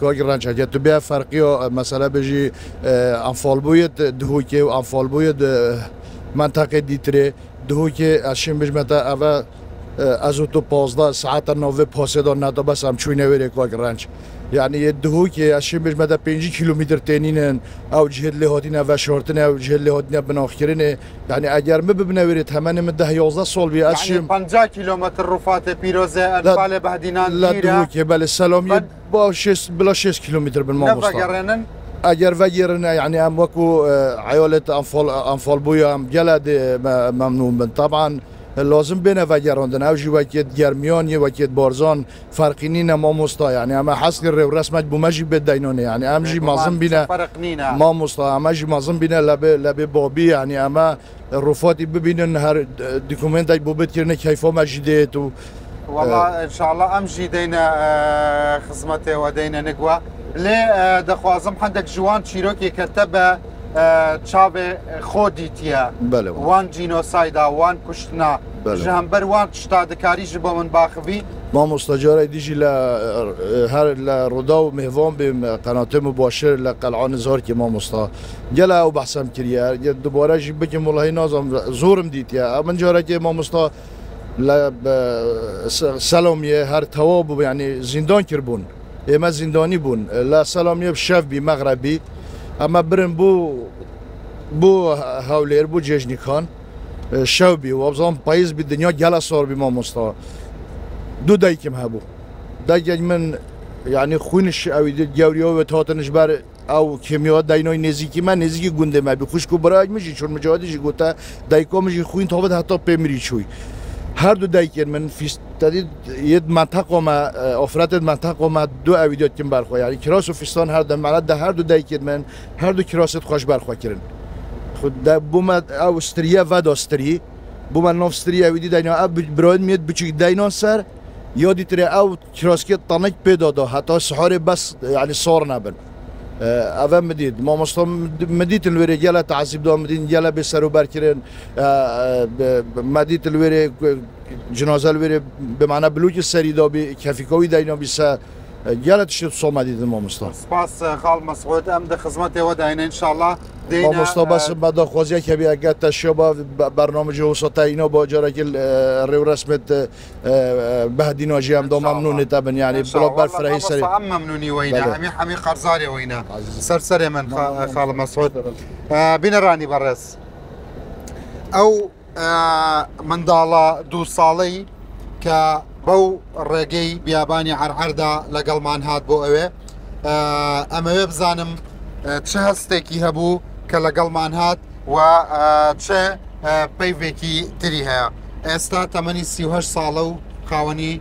کاگرانچ هجت تو بیا فرقی مثلا بجی انفال بوید دهوکی و انفال بوید منطقه دیتره دهوکی اشیم بجمتا اول از تو 15 ساعت نوه پاسدار نتا بس هم چوی نویره که رنج یعنی یه دهوکی اشیم بجمتا 5 کیلومتر تینینن او جهد لحاتینه و شارتنه او جهد لحاتینه بناخ کرنه یعنی اگر ببنویره تمنی من 10-11 سال بی اشیم یعنی 50 کیلومتر رفات پیروزه انفال بهدینان لا دهوکی بله سلامی با 6 بلا 6 کیلومتر بن ما نفقرنن اگر وگرنه یعنی هم وکو عیالت انفال بویا هم جلد ممنون بن طبعا لازم بینه وگراندن اوجی وکیت گرمیان یه وکیت بارزان فرقی نینه ما مستا یعنی اما حسن رو رسمت بومجی بدینانه یعنی امجی مازم بینه ما مستا امجی مازم بینه لبه بابی یعنی اما رفاتی ببینن هر دکومنت ای بوبت کرنه کیفا مجیده تو والله ان شاء الله امجي دينا خدمته ودينا نقوى لي دخوازم عندك جوان تشيروكي كتب تشابي خوديتيا وان جينوسايدا وان كشتنا جهنبر وان تشتادكاري جبو من باخبي ما مستجاره دیجی هر رودا و مهوان به قناه مباشر لقلعه نزار که ما مستا جلا او بحثم کریه دوباره جی بگم والله نازم زورم دیتیا من جاره که ما مستا سلامیه هر تواب یعنی زندان کربون اما زندانی بون لا سلامیه شف بی مغربی اما برن بو هاولیر بو جشنیکان شوبی و ابزام پاییز بی دنیا گلا سار بی ما مستا دو دایکم هبو دایک من یعنی خونش اوید جوریو و تاتنش بر او کیمیا داینای نزیکی من نزیکی گنده ما بی خوش کو برای میشی چون مجادیش گوتا دایکو میشی خوین تابد حتی پیمری چوی هر دو دایکر من فیستادی یه منطقه ما افراد منطقه ما دو اویدیات کم برخواه یعنی کراس و فستان هر دو مالد هر دو دایکر من هر دو کراست خوش برخواه کردن خود بوم اوستریا و داستری بوم نوستریا اویدی داینا اب براید میاد بچه داینا سر یادی تری او کراسکت تانک پیدا دا حتی سحار بس یعنی صار نبن اول مدید ما مستم مدید الوری جلا تعذیب دام مدید جلا به سر و بر کردن مدید الوری جنازه الوری به معنی بلوچ سری دابی کفیکوی داینا بیسه جلا تشت صوم مدید ما مستم. سپاس خال مسعود امد خدمت و داینا ان شاء الله. ما مستم بس بعد خوازی که بیا گت تشبا برنامه وسط اینا با جرا که رو رسمت بهدینا جام دام ممنون تبن يعني بلا برفرهي سري ممنوني وينا حمي قرزاري وينا سرسري من خال مسعود بين راني برس او من دالا دو صالي ك بو الرقي بياباني عرعردا لقلمان هاد بو اوي اما بزانم تشهستيكي هبو كلقلمان هاد و تشه بيفيكي تريها استا تمني 38 ساڵە و خاوەنی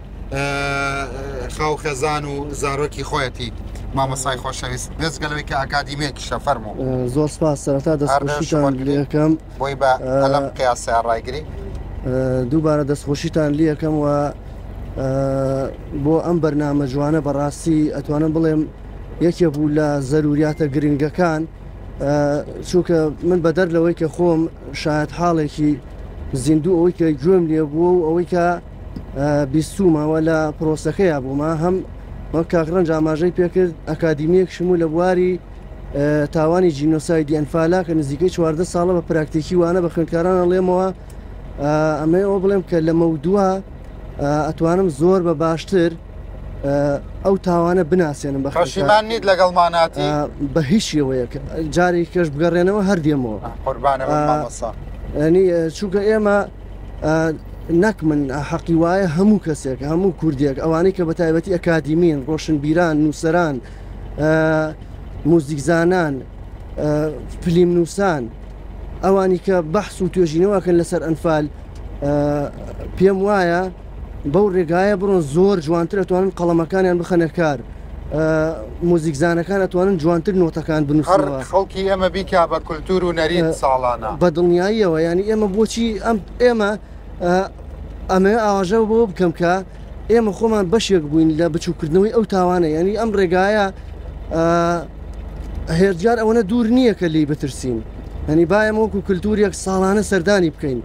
خاو خێزان و زارۆکی خۆیەتی مامەسای خۆشەویست بێزگەلەوەی کە ئاکادیمێکیشە فەرموو. زۆر سپاس سەرەتا دەستخۆشیتان لێ یەکەم بۆی بە ئەلەم قیاسیان ڕایگری دووبارە دەستخۆشیتان لێ یەکەم و بۆ ئەم بەرنامە جوانە بەڕاستی ئەتوانم بڵێم یەکێ بوو لە زەروریاتە گرنگەکان چونکە من بەدەر لەوەی کە خۆم شاید حاڵێکی زیندوو ئەوەی کە گوێم لێ بووە و ئەوەی کە بیستومەوە لە پرۆسەکەیە بوومە هەم وەک کاکڕەنج ئاماژەی پێکرد ئەکادیمیەک شمول لە بواری تاوانی جینۆسایدی ئەنفالا کە نزیکەی 14 ساڵە بە پراکتیکی وانە بە خوێندکاران ئەڵێمەوە ئەمە ئەوە بڵێم کە لە مەودووە ئەتوانم زۆر بە باشتر ئەو تاوانە بناسیێنم بە خەشیمان نیت لەگەڵماناتی بە هیچ شێوەیە جارێک کەش بگەڕێنەوە هەردێمەوە ینی چووکە ئێمە نەک من حەقی وایە هەموو کەسێک هەموو کوردێک ئەوانەی کە بە تایبەتی ئەکادیمین ڕۆشنبیران نووسەران موزیکزانان فلیم نووسان ئەوانی کە بەحس و توێژینەوەکەن لەسەر ئەنفال پێم وایە بەو ڕێگایە بڕۆن زۆر جوانتر ئەتوانن قەڵەمەکانیان بخەنە کار موزیکزانەکان ئەتوانن جوانتر نۆتەکان بنووسەوە خەڵکی ئێمە بیکا بە کولتور و نەرین ساڵانە بە دڵنیاییەوە ینی ئێمە بۆچی ئێمە ئەمە ئاواژە بۆ بکەم کە ئێمە خۆمان بەشێک بووین لە بچووکردنەوەی ئەو تاوانە ینی ئەم ڕێگایە هێرجار ئەوەنە دوور نییە کە لی بترسین هەنی باەمە وەکو کللتوریەک ساڵانە سەردانی بکەین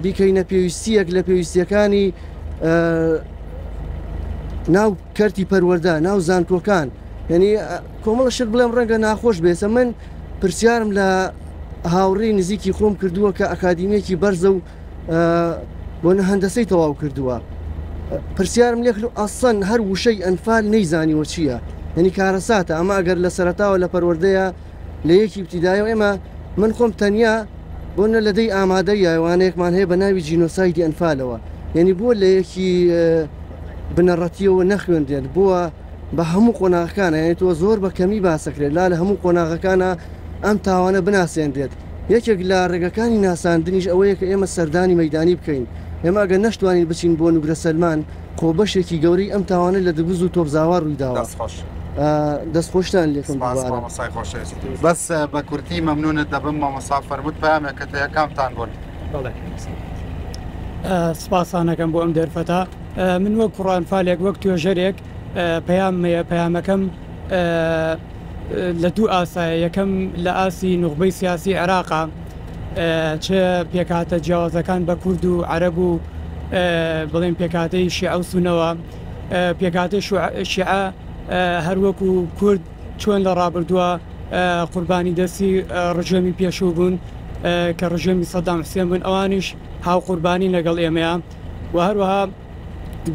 بیکەینە پێویستیەک لە پێویستیەکانی ناو کەرتی پەروەردە ناو زانکۆکان ینی کۆمەڵە شت بڵێم ڕەنگە ناخۆش بێسە من پرسیارم لە هاوڕێی نزیکی خۆم کردووە کە ئەکادیمێکی بەرزە و بۆ نە هەندەسەی تەواو کردووە پرسیارم لێکلو ئەسەن هەر وشەی ئەنفال نەیزانیوە چییە ینی کارەساتە ئەمە ئەگەر لە سەرەتاوە لە پەروەردەیە لە یەکی ابتیدایەوە ئێمە من خۆم تەنیا بۆ نە لەدەی ئامادەی یاوانەیەکمان هەیە بە ناوی جینۆسایدی ئەنفالەوە یعنی بۆ لە یەکی بنەڕەتیەوە نەخوێندێت بووە بە هەموو قۆناغەکانە یعنی تۆ زۆر بە کەمی باسەکرێت لا لە هەموو قۆناغەکانە ئەم تاوانە بناسێنرێت یەکێک لە ڕێگەکانی ناساندنیش ئەوەیە کە ئێمە سەردانی مەدانی بکەین ئێمە ئەگەر نەشتوانین بچین بۆ نوگرە سەلمان خۆ بەشێکی گەوری ئەم تاوانە لە دبوز و تۆبزاوار ڕوویداوە دەستخۆشتان لێکم بەس بە کورتی مەمنونت دەبم مامەسا فەرمووت پامێک کە یەکامتان بوون سپاسانەکەم بۆ ئەم دەرفەتە من وەک کوڕانفالێک وەک توێژەرێک پەیامەکەم لە دوو ئاسایە یەکەم لە ئاسی نوخبەی سیاسی عێراقا چه پێکاتە جیاوازەکان بە کورد و عەرەب و بڵێن پێکاتەی شیعە و سونەوە پێکاتەی شیعە هەروەکو کورد چۆن لە ڕابردووە قوربانی دەستی ڕژێمی پێشوو بوون کە ڕژێمی سەدام حوسێن بوون ئەوانیش هاو قوربانی لەگەڵ ئێمەیە و هەروەها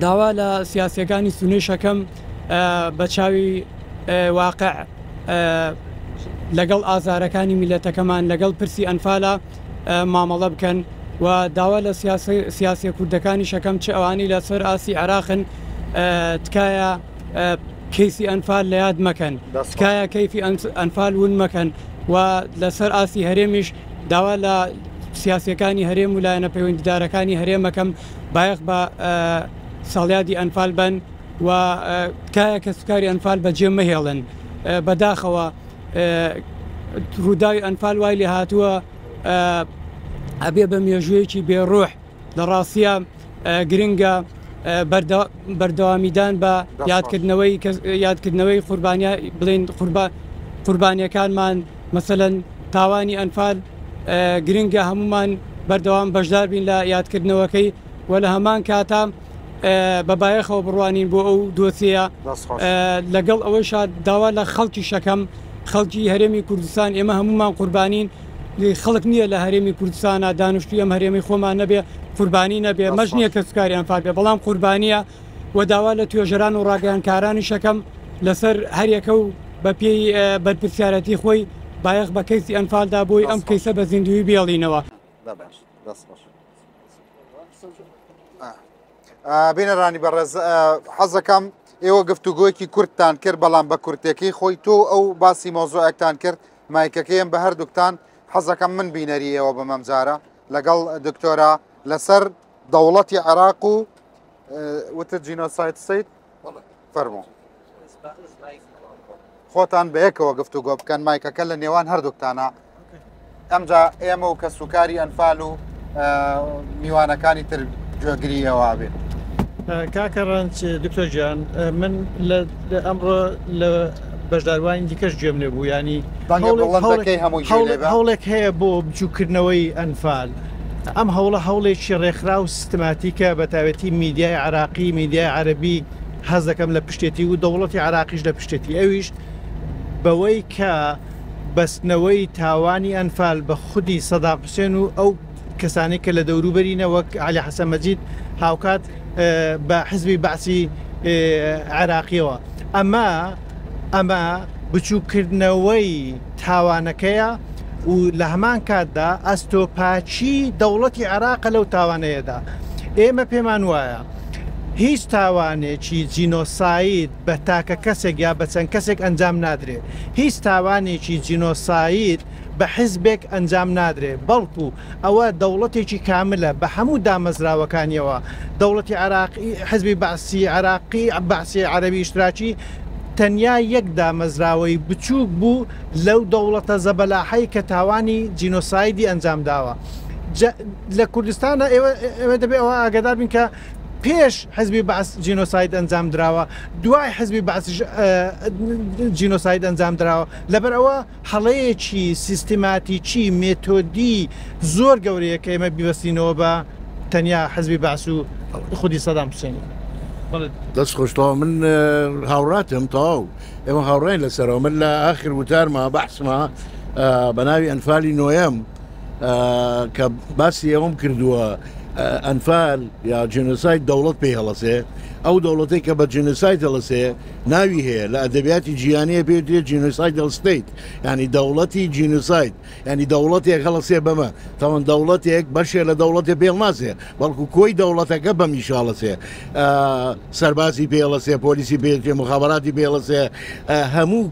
داوا لە سیاسەکانی سونێشەکەم بە چاوی واقع لەگەڵ ئازارەکانی میلەتەکەمان لەگەڵ پرسی ئەنفالە مامەڵە بکەن و داوا لە سیاسی کوردەکانی شەکەم چه ئەوانی لەسەر ئاسی عێراقن تکایە کەیسی ئەنفال لە یاد مەکەن تکایە کەیفی ئەنفال ون مەکەن و لەسەر ئاسی هەرێمیش داوا لە سیاسەکانی هەرێم و لایەنە پەیوەندیدارەکانی هەرێمەکەم بایەخ بە ساڵیادی ئەنفال بن و تکایە کە سوکاری ئەنفال بەجێ مەهێڵن بەداخەوە ڕووداوی ئەنفال وای لێ هاتووە ئەبێ بە مێژوویەکی بێڕۆح لە ڕاستیە گرنگە بەردەوامیدان بە یادکردنەوەی قوربانیا بڵێن قوربانیەکانمان مەسەلەن تاوانی ئەنفال گرنگە هەمومان بەردەوام بەشدار بین لە یادکردنەوەکەی و لە هەمان کاتا بەبایەخەوە بڕوانین بۆ ئەو دۆسیە لەگەڵ ئەوەیشا داوا لە خەڵکی شەکەم خەڵکی هەرێمی کوردستان ئێمە هەمومان قوربانین خەڵک نییە لە هەرێمی کوردستانە دانیشتوی ئەم هەرێمی خۆمان نەبێ قوربانی نەبێ مەژ نییە کە سوکاری ئەنفال بێ بەڵام قوربانیە و داوا لە توێژەران و ڕاگەیانکارانی شەکەم لەسەر هەریەکە و بە پێی بەرپرسیارەتی خۆی بایەخ بە کەیسی ئەنفالدا بۆی ئەم کەیسە بە زیندوی بێڵینەوە بینەرانی بەڕێز حەزەکەم ئێوە گفتوگۆیەکی کورتتان کرد بەڵام بە کورتێکی خۆی تۆ ئەو باسی مۆزۆعێکتان کرد مایکەکەیان بە هەردووکتان حەزەکەم من بینەری ئێوە بە مەمجارە لەگەڵ دکتۆرە لەسەر دەوڵەتی عێراق و وتە جینۆساید سیت فەرموو خۆتان بە یەکەوە گفتوگۆ بکەن مایکەکە لە نێوان هەردووکتانە ئەمجا ئێمە و کە سوکاری ئەنفال و میوانەکانی تر گوێگریەوە بێت کاکەڕەنج دکتۆر گیان من لە ئەمڕۆ لە بەشداروانی دیکەش گوێم لێ بوو ینی هەوڵێک هەیە بۆ بچووکردنەوەی ئەنفال ئەم هەوڵێکی ڕێکخرا و سیستماتیکە بە تایبەتی میدیای عراقی میدیای عەربی حەز دەکەم لە پشتێتی و دەوڵەتی عراقیش لە پشتێتی ئەویش بەوەی کە بەستنەوەی تاوانی ئەنفال بە خودی سەدام حوسێن و ئەو کەسانی کە لە دەوروبەرینە وەک عەلی حەسەن مەجید هاوکات بە حزبی بەعسی عراقیەوە ئەمە بچووکردنەوەی تاوانەکەیە و لە هەمان کاتدا ئەستۆپاچی دەوڵەتی عراقە لەو تاوانەیەدا ئێمە پێمان وایە هیچ تاوانێکی جینۆساید بە تاکە کەسێک یا بە چەند کەسێک ئەنجام نادرێت هیچ تاوانێکی جینۆساید بە حزبێک ئەنجام نادرێت بەڵکو ئەوە دەوڵەتێکی کاملە بە هەموو دامەزراوەکانیەوە دەوڵەتی عراقی حزبی بەعسی عراقی بەعسی عەرەبی ئیشتراکی تەنیا یەک دامەزراوەی بچووک بوو لەو دەوڵەتە زەبەلاحەی کە تاوانی جینۆسایدی ئەنجام داوە لە کوردستانە ئێوە دەبێت ئەوە ئاگادار بین کە پێش حزبی بەعس جینۆساید ئەنجام درراوە دوای حزبی بەعس جینۆساید ئەنجام درراوە لەبەر ئەوە هەڵەیەکی سیستماتیکی مێتۆدی زۆر گەورەیە کە ئێمە بیوەستینەوە بە تەنیا حزبی بەعس و خودی سەدام حوسێنی دەست خۆشتەوە من هاوڕاتم تەواو ئێمە هاوڕێن لەسەرەوە من لە ئاخر وتارمە بەحسمە بە ناوی ئەنفالی نۆیەم کە باسی ئەوەم کردووە ئەنفال یا جنوسایت دەوڵەت پێی هەڵەسێ ئەو دەوڵەتی کە بە جنوسایت هەڵەسێ ناوی هەیە لە ئەدەبیاتی جیهانیە پێوترێت جینۆسایدل ستیت ینی دەوڵەتی جینوسایت ینی دەوڵەتێک هەڵەسێ بەمە تاوان دەوڵەتێک بەشێ لە دەوڵەتێ پێڵ ناسێ بەڵکو کۆی دەوڵەتەکە بە میشاڵەسێ سەربازی پێڵەسێ پۆلیسی پێ مخابراتی پێڵەسێ هەموو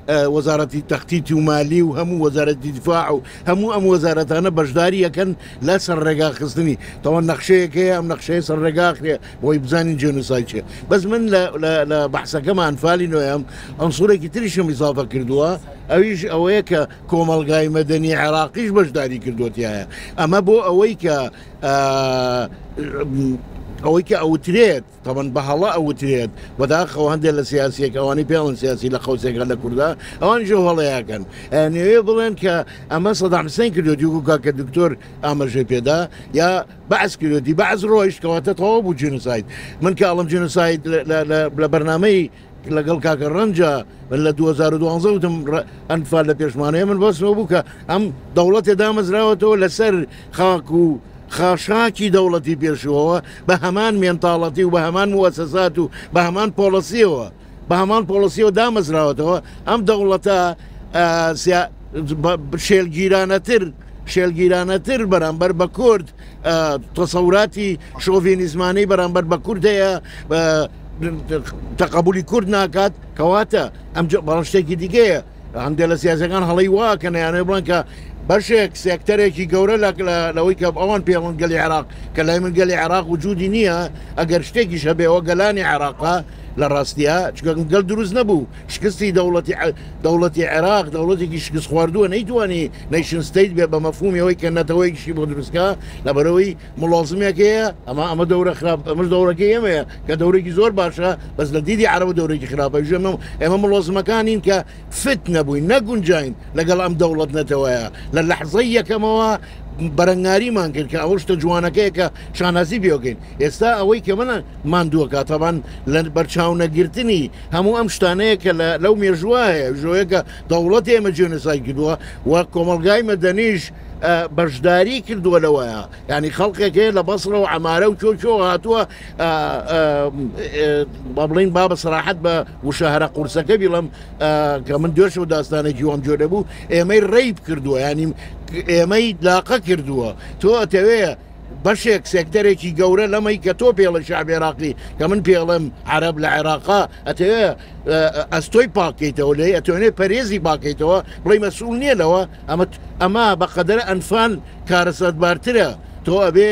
وەزارەتی تەختیت و مالی و هەموو وەزارەتی دفاع و هەموو ئەم وەزارەتانە بەشداری یەکەن لە سەر ڕێگاخستنی تەوان نەخشەیەکەیە ئەم نەخشەیە سەر ڕێگاخرێ بۆی بزانین جێنوسای چێ بەس من لە بەحسەکەم ئەنفالی نوێم ئەنسوورێکی تریشم ئیزافە کردووە ئەویش ئەوەیە کە کۆمەڵگای مەدەنی عێراقیش بەشداری کردوتیایە ئەمە بۆ ئەوەی کە ئەوەی کە ئەوترێت تەبەن بە هەڵە ئەوترێت بەداخەوە هەندێک لە سیاسیەک ئەوانی پێڵن سیاسی لە قەوسێکە لە کووردا ئەوانی ژۆ هەڵەیەکەن نوێ بڵێن کە ئەمە سەدام حوسێن کردوتی وکا کە دکتۆر ئاماژەی پێدا یا بەعس کردوتی بەعس ڕۆیشت کەواتە تەواو بوو جینوساید من کە ئەڵم جینوساید لە بەرنامەی لەگەڵ کاکە ڕەنجە لە 2012 وتم ئەنفال لە پێشمانەیە من بەسەوە بوو کە ئەم دەوڵەتێ دامەزراوەتەوە لەسەر خاک و خاشاکی دەوڵەتی پێشەوە بە هەمان مێنتاڵەتی و بە هەمان موەسەسات و بە هەمان پۆلسیەوە بە هەمان پۆلسیەوە دامەزراوەتەوە ئەم دەوڵەتە شێلگیرانەتر بەرامبەر بە کورد تەسەوراتی شۆڤینیزمانەی بەرامبەر بە کورد هەیە تەقبولی کورد ناکات کەواتە ئەم بەڵام شتێکی دیگەیە هەندێک لە سیاسەکان هەڵی واکەن یانێ بڵێن کە بەشێک سێکتەرێکی گەورە لەوەی کە ئەوان پێڵن گەلی عێراق کە لای من گەلی عێراق وجودی نییە ئەگەر شتێکیش هەبێەوە گەلانی عێراقا لە ڕاستیە گەل دروست نەبوو شکستی دەوڵەتی عێراق دەوڵەتێکی شکست خواردووە نەیتوانی نیشن ستیت بێ بە مەفهومیەوەی کە نەتەوەیشی بۆ دروستکە لەبەرەوەی مڵازمێکەیە ئەمە دەورە خراپ ئەمەش دەورەکە ئێمەیە کە دەورێکی زۆر باشە بەس لە دیدی عەرەبە دەورێکی خراپە ئێمە مڵازمەکانین کە فت نەبووین نەگونجاین لەگەڵ ئەم دەوڵەت نەتەوەیە لە لەحزەی یەکەمەوە بەرەنگاریمان کرد کە ئەوە شتە جوانەکەیە کە شانازی بێگەین ئێستا ئەوەی کە منە ماندووەکە تەبان لە بەرچاو نەگرتنی هەموو ئەم شتانەیە کە لەو مێژوایە ژۆیەکە دەوڵەت ئێمە جێنەسای کردووە و کۆمەلگای مەدەنیش بەشداری کردووە لەوەیە ینی خەڵکێکەیە لە بەسڕەوە ئەمارە و چۆ هاتووە با بڵین با بە سەراحەت بە وشەهرە قورسەکە بیڵم کە من دوێشەوە داستانێکی وام جۆرە بوو ئێمەی ڕیب کردووە ینی ئێمەی لاقە کردووە تۆ ئەتەوەیە بەشێک سێکتەرێکی گەورە لەمەی کە تۆ پێڵە شعبی عێراقی کە من پێڵم عەرەب لە عێراقا ئەتەوێ ئەستۆی پاکەیتەوە لێ ئەتوانێ پەرێزی پاکەیتەوە بڵی مەسوول نییە لەوە ئەمە بەقەدرە ئەنفان کارەسەدبارترە تۆ ئەبێ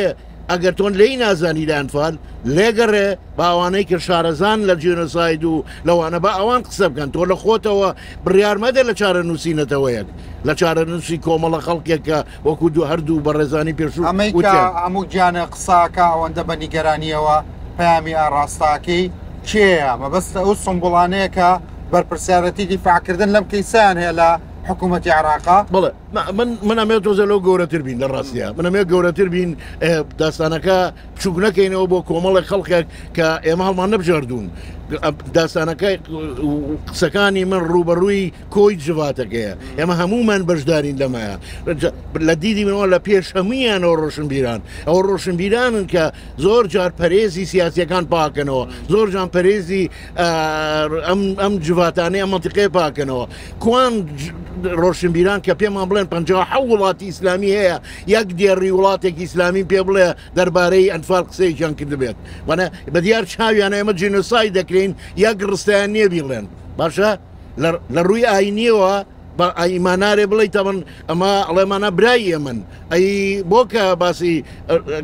ئەگەر تۆن لی نازانی لە ئەنفال لێگەڕێ باوانەی کرد شارەزان لە جێنۆساید و لەوانە بە ئەوان قسە بکەن تۆ لە خۆتەوە بڕیارمەدە لە چارە نووسینەتەوەیەک لە چارە نووسی کۆمەڵە خەڵکێکە وەکو دوو هەردوو بە ڕێزانی پێشوو ئەمەیکە هەموو گیانە قساکە ئەوەندە بە نیگەرانیەوە پامی ئاڕاستاکەی کێیە مەبەستە ئەو سمبوڵانەیە کە بەرپرسیارەتی دیفاعکردن لەم کەیسان هەیە لە حکوومەتی عراقا بڵێ من ئەمێ تۆزە لەو گەورەتر بین لە ڕاستیە من ئەمێ گەورەتر بین داستانەکە چوک نەکەینەوە بۆ کۆمەڵی خەڵکێک کە ئێمە هەڵمان نەبژاردوون داستانەکەی قسەکانی من ڕوبەڕووی کۆی جواتەکەیە ئێمە هەمومان بەشدارین لەمایە لە دیدی منەوە لە پێش هەمویانەوە ڕۆشنبیران ئەوە ڕۆشنبیرانن کە زۆر جار پەرێزی سیاسیەکان پاکەنەوە زۆر جان پەرێزی ئەم جواتانەی ئەم منتیقەی پاکەنەوە کوان ڕۆشنبیران کە پێمان بڵێن 50 وڵاتی ئیسلامی هەیە یەک دێڕی وڵاتێکی ئیسلامی پێ بڵێ دەربارەی ئەنفال قسەیەکیان کرد بێت وانە بەدیار چاویانە ئێمە جینۆسای دەکرین یەک ڕستیان نییە بیڵێن باشە لە ڕووی ئاینیەوە بە ئایمانارێ بڵێ تەمن ئەمە ئەڵێمانە برایی من ئەی بۆکە باسی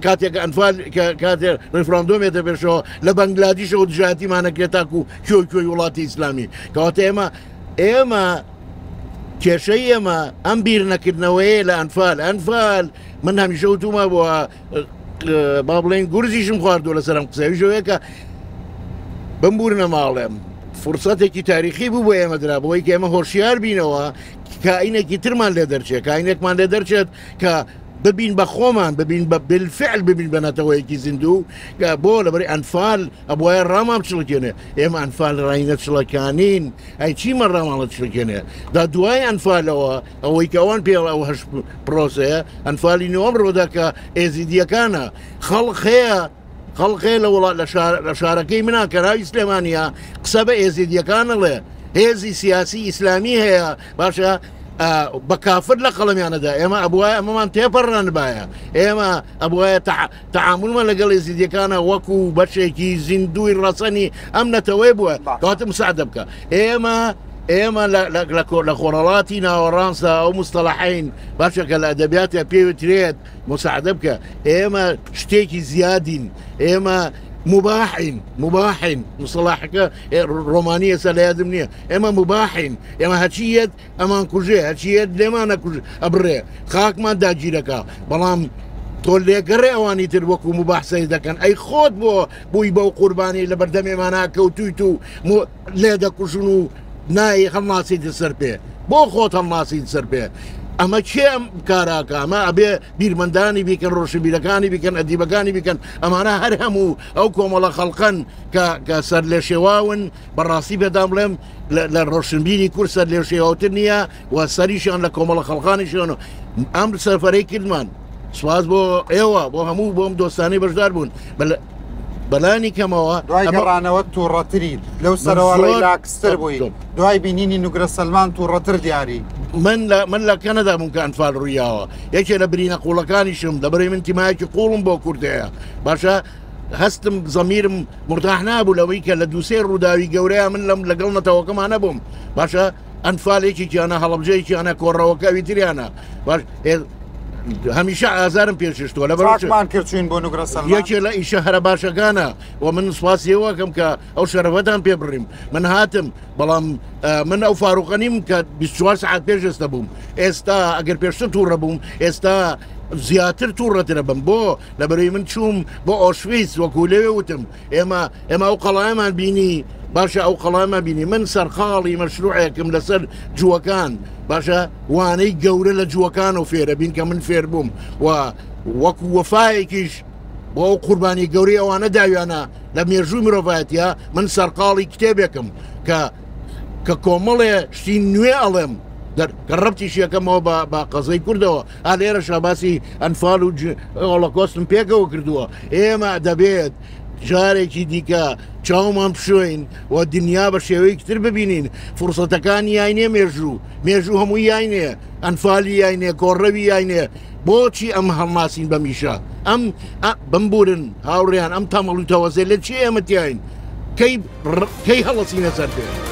کاتێک ئەنفال کاتێ ڕفراندۆمێتە پێشەوە لە بەنگلادیشەوە دژاتیمانەکرێت تاکو کوێی وڵاتی ئیسلامی کەواتە ئێمە کێشەی ئێمە ئەم بیر نەکردنەوەی لە ئەنفال من هەمیشە وتومە بۆ با بڵێن گورزیشم خواردووە لەسەرم قسەویژەوەیەکە بمبورنە ماڵێم فرسەتێکی تاریخی بوو بۆ ئێمە درا بۆی کە ئێمە هۆشیار بینەوە کائینێکی ترمان لێ دەرچێت کائینێکمان لێ دەرچێت کە ببین بە خۆمان ببین بە بالفعل ببین بەنەتەوەیەکی زیندوو بۆ لەبەری ئەنفال ئەبواە ڕامام چڵکێنێ ئێمە ئەنفال ڕاینە چڵەکانین ئەی چیمە ڕاماڵە چڵکێنێ دا دوای ئەنفالەوە ئەوەی کەوان پێڵ ئەو هەش پرۆسەیە ئەنفالی نوۆم ڕۆدا کە ئێزیدیەکانە خەڵقێ لە وڵات لە شارەکەی منا کەراوی سلێمانیا قسە بە ئێزیدیەکانەڵێ هێزی سیاسی ئیسلامی هەیە باشە بە کافر لە قەڵەمیانەدا ئێمە ئەبواە ئەمەمان تێپەڕان باە ئێمە ئەبواە تەعاملمان لەگەڵ ئێزیدیەکانە وەکو بەشێکی زیندوی ڕەسەنی ئەم نەتەوەی بووە کەواتە مساعدە بکە ئێمە لە خۆڕەڵاتی ناوەڕانسا ئەو مستەڵەحین باشەکە لە ئەدەبیاتە پێوترێت مساعدە بکە ئێمە شتێکی زیادین ئێمە مباحین مصطلحەکە ڕۆمانیە سە لە یادم نییە ئێمە مباحین ئێمە هەچیەت ئەمان کوژێ هەچیەت لێمانە کوژ ئەبڕێ خاکمان داگیرەکە بەڵام تۆ لێگەڕێ ئەوانی تر وەکو مباحسەی دەکەن ئەی خۆت بووی بەو قوربانی لە بەردەمێمانە کەوتویت و لێ دەکوژن و نایی هەڵناسیت سەر پێ بۆ خۆت هەڵناسیت سەر پێ ئەمە کێم کاراکە ئەمە ئەبێ بیرمەندانی بیکەن ڕۆشنبیرەکانی بیکەن ئەدیبەکانی بیکەن ئەمانە هەر هەموو ئەو کۆمەڵە خەڵقەن کە سەر لێ شێواون بەڕاستی پێدا بڵێم لە ڕۆشنبیری کورد سەر لێ شێواوتر نییە و سەریشیان لە کۆمەڵە خەڵقانیشیان ئەم سەرفەرەی کردمان سواز بۆ ئێوە بۆ هەموو بۆم دۆستانی بەشدار بوون بەلانی کەمەوە دوای گەڕانەوە تووڕەتری لەو سەرەوەڵی لاکستر بووی دوای بینینی نوگرە سەلمان تووڕەتر دیاری من لە کەنەدا بووم کە ئەنفال ڕوویاوە یەکێ لە برینە قوڵەکانیشم دەبڕێ من تیمایەکی قوڵم بۆ کوردەیە باشە هەستم زەمیرم مرتاح نابوو لەوەی کە لە دووسێ ڕووداوی گەورەیە من لەگەڵ نەتەوەکەمانە بووم باشە ئەنفالێکی کیانە هەڵبجەیەکیانە کۆڕەوەکەوی تریانە باش هەمیشە ئازارم پێششتووە لە بەمان کردچوین بۆ نوگرە سەلمان یەکێ لە ئیشە هەرە باشەکانە و من سواسیەوەکەم کە ئەو شەرەفەتان پێ بڕیم من هاتم بەڵام من ئەو فاروقەنیم کە 24 ساعت پێشسته بووم ئێستا ئەگەر پێشتر تووڕە بووم ئێستا زیاتر تووڕەترە بم بۆ لەبەرەوەی من چووم بۆ ئۆشویس وەکو لەوێ وتم ئێمە ئەو قەڵایەمان بینی باشە ئەو قەڵایمە بینی من سەرخاڵی مەشروعێکم لەسەر جووەکان باشە وانەی گەورە لە جووەکان و فێرە بین کە من فێر بووم و وەکو وەفایەکیش بۆ ئەو قوربانی گەوری ئەوانە داویانە لە مێژووی مرۆڤایەتە من سەرقاڵی کتێبێکم کە کۆمەڵێ شتی نوێ ئەڵێم کە ڕەبتیش یەکەمەوە بە قەزەی کوردەوە لێرە شاباسی ئەنفال و هۆڵۆکۆستم پێکەوە کردووە ئێمە دەبێت جارێکی دیکە چاومان بشوین و دنیا بە شێوەیەکی تر ببینین فرسەتەکانی یاینێ مێژوو هەمووی یاینێ ئەنفالی یاینێ کۆڕەوی یاینێ بۆچی ئەم هەڵناسین بە میشە ئەم بمبورن هاوڕێیان ئەم تەمەڵ و تەوەزێ لە چی ئێمەتیاین کەی هەڵەسینە سەر پێ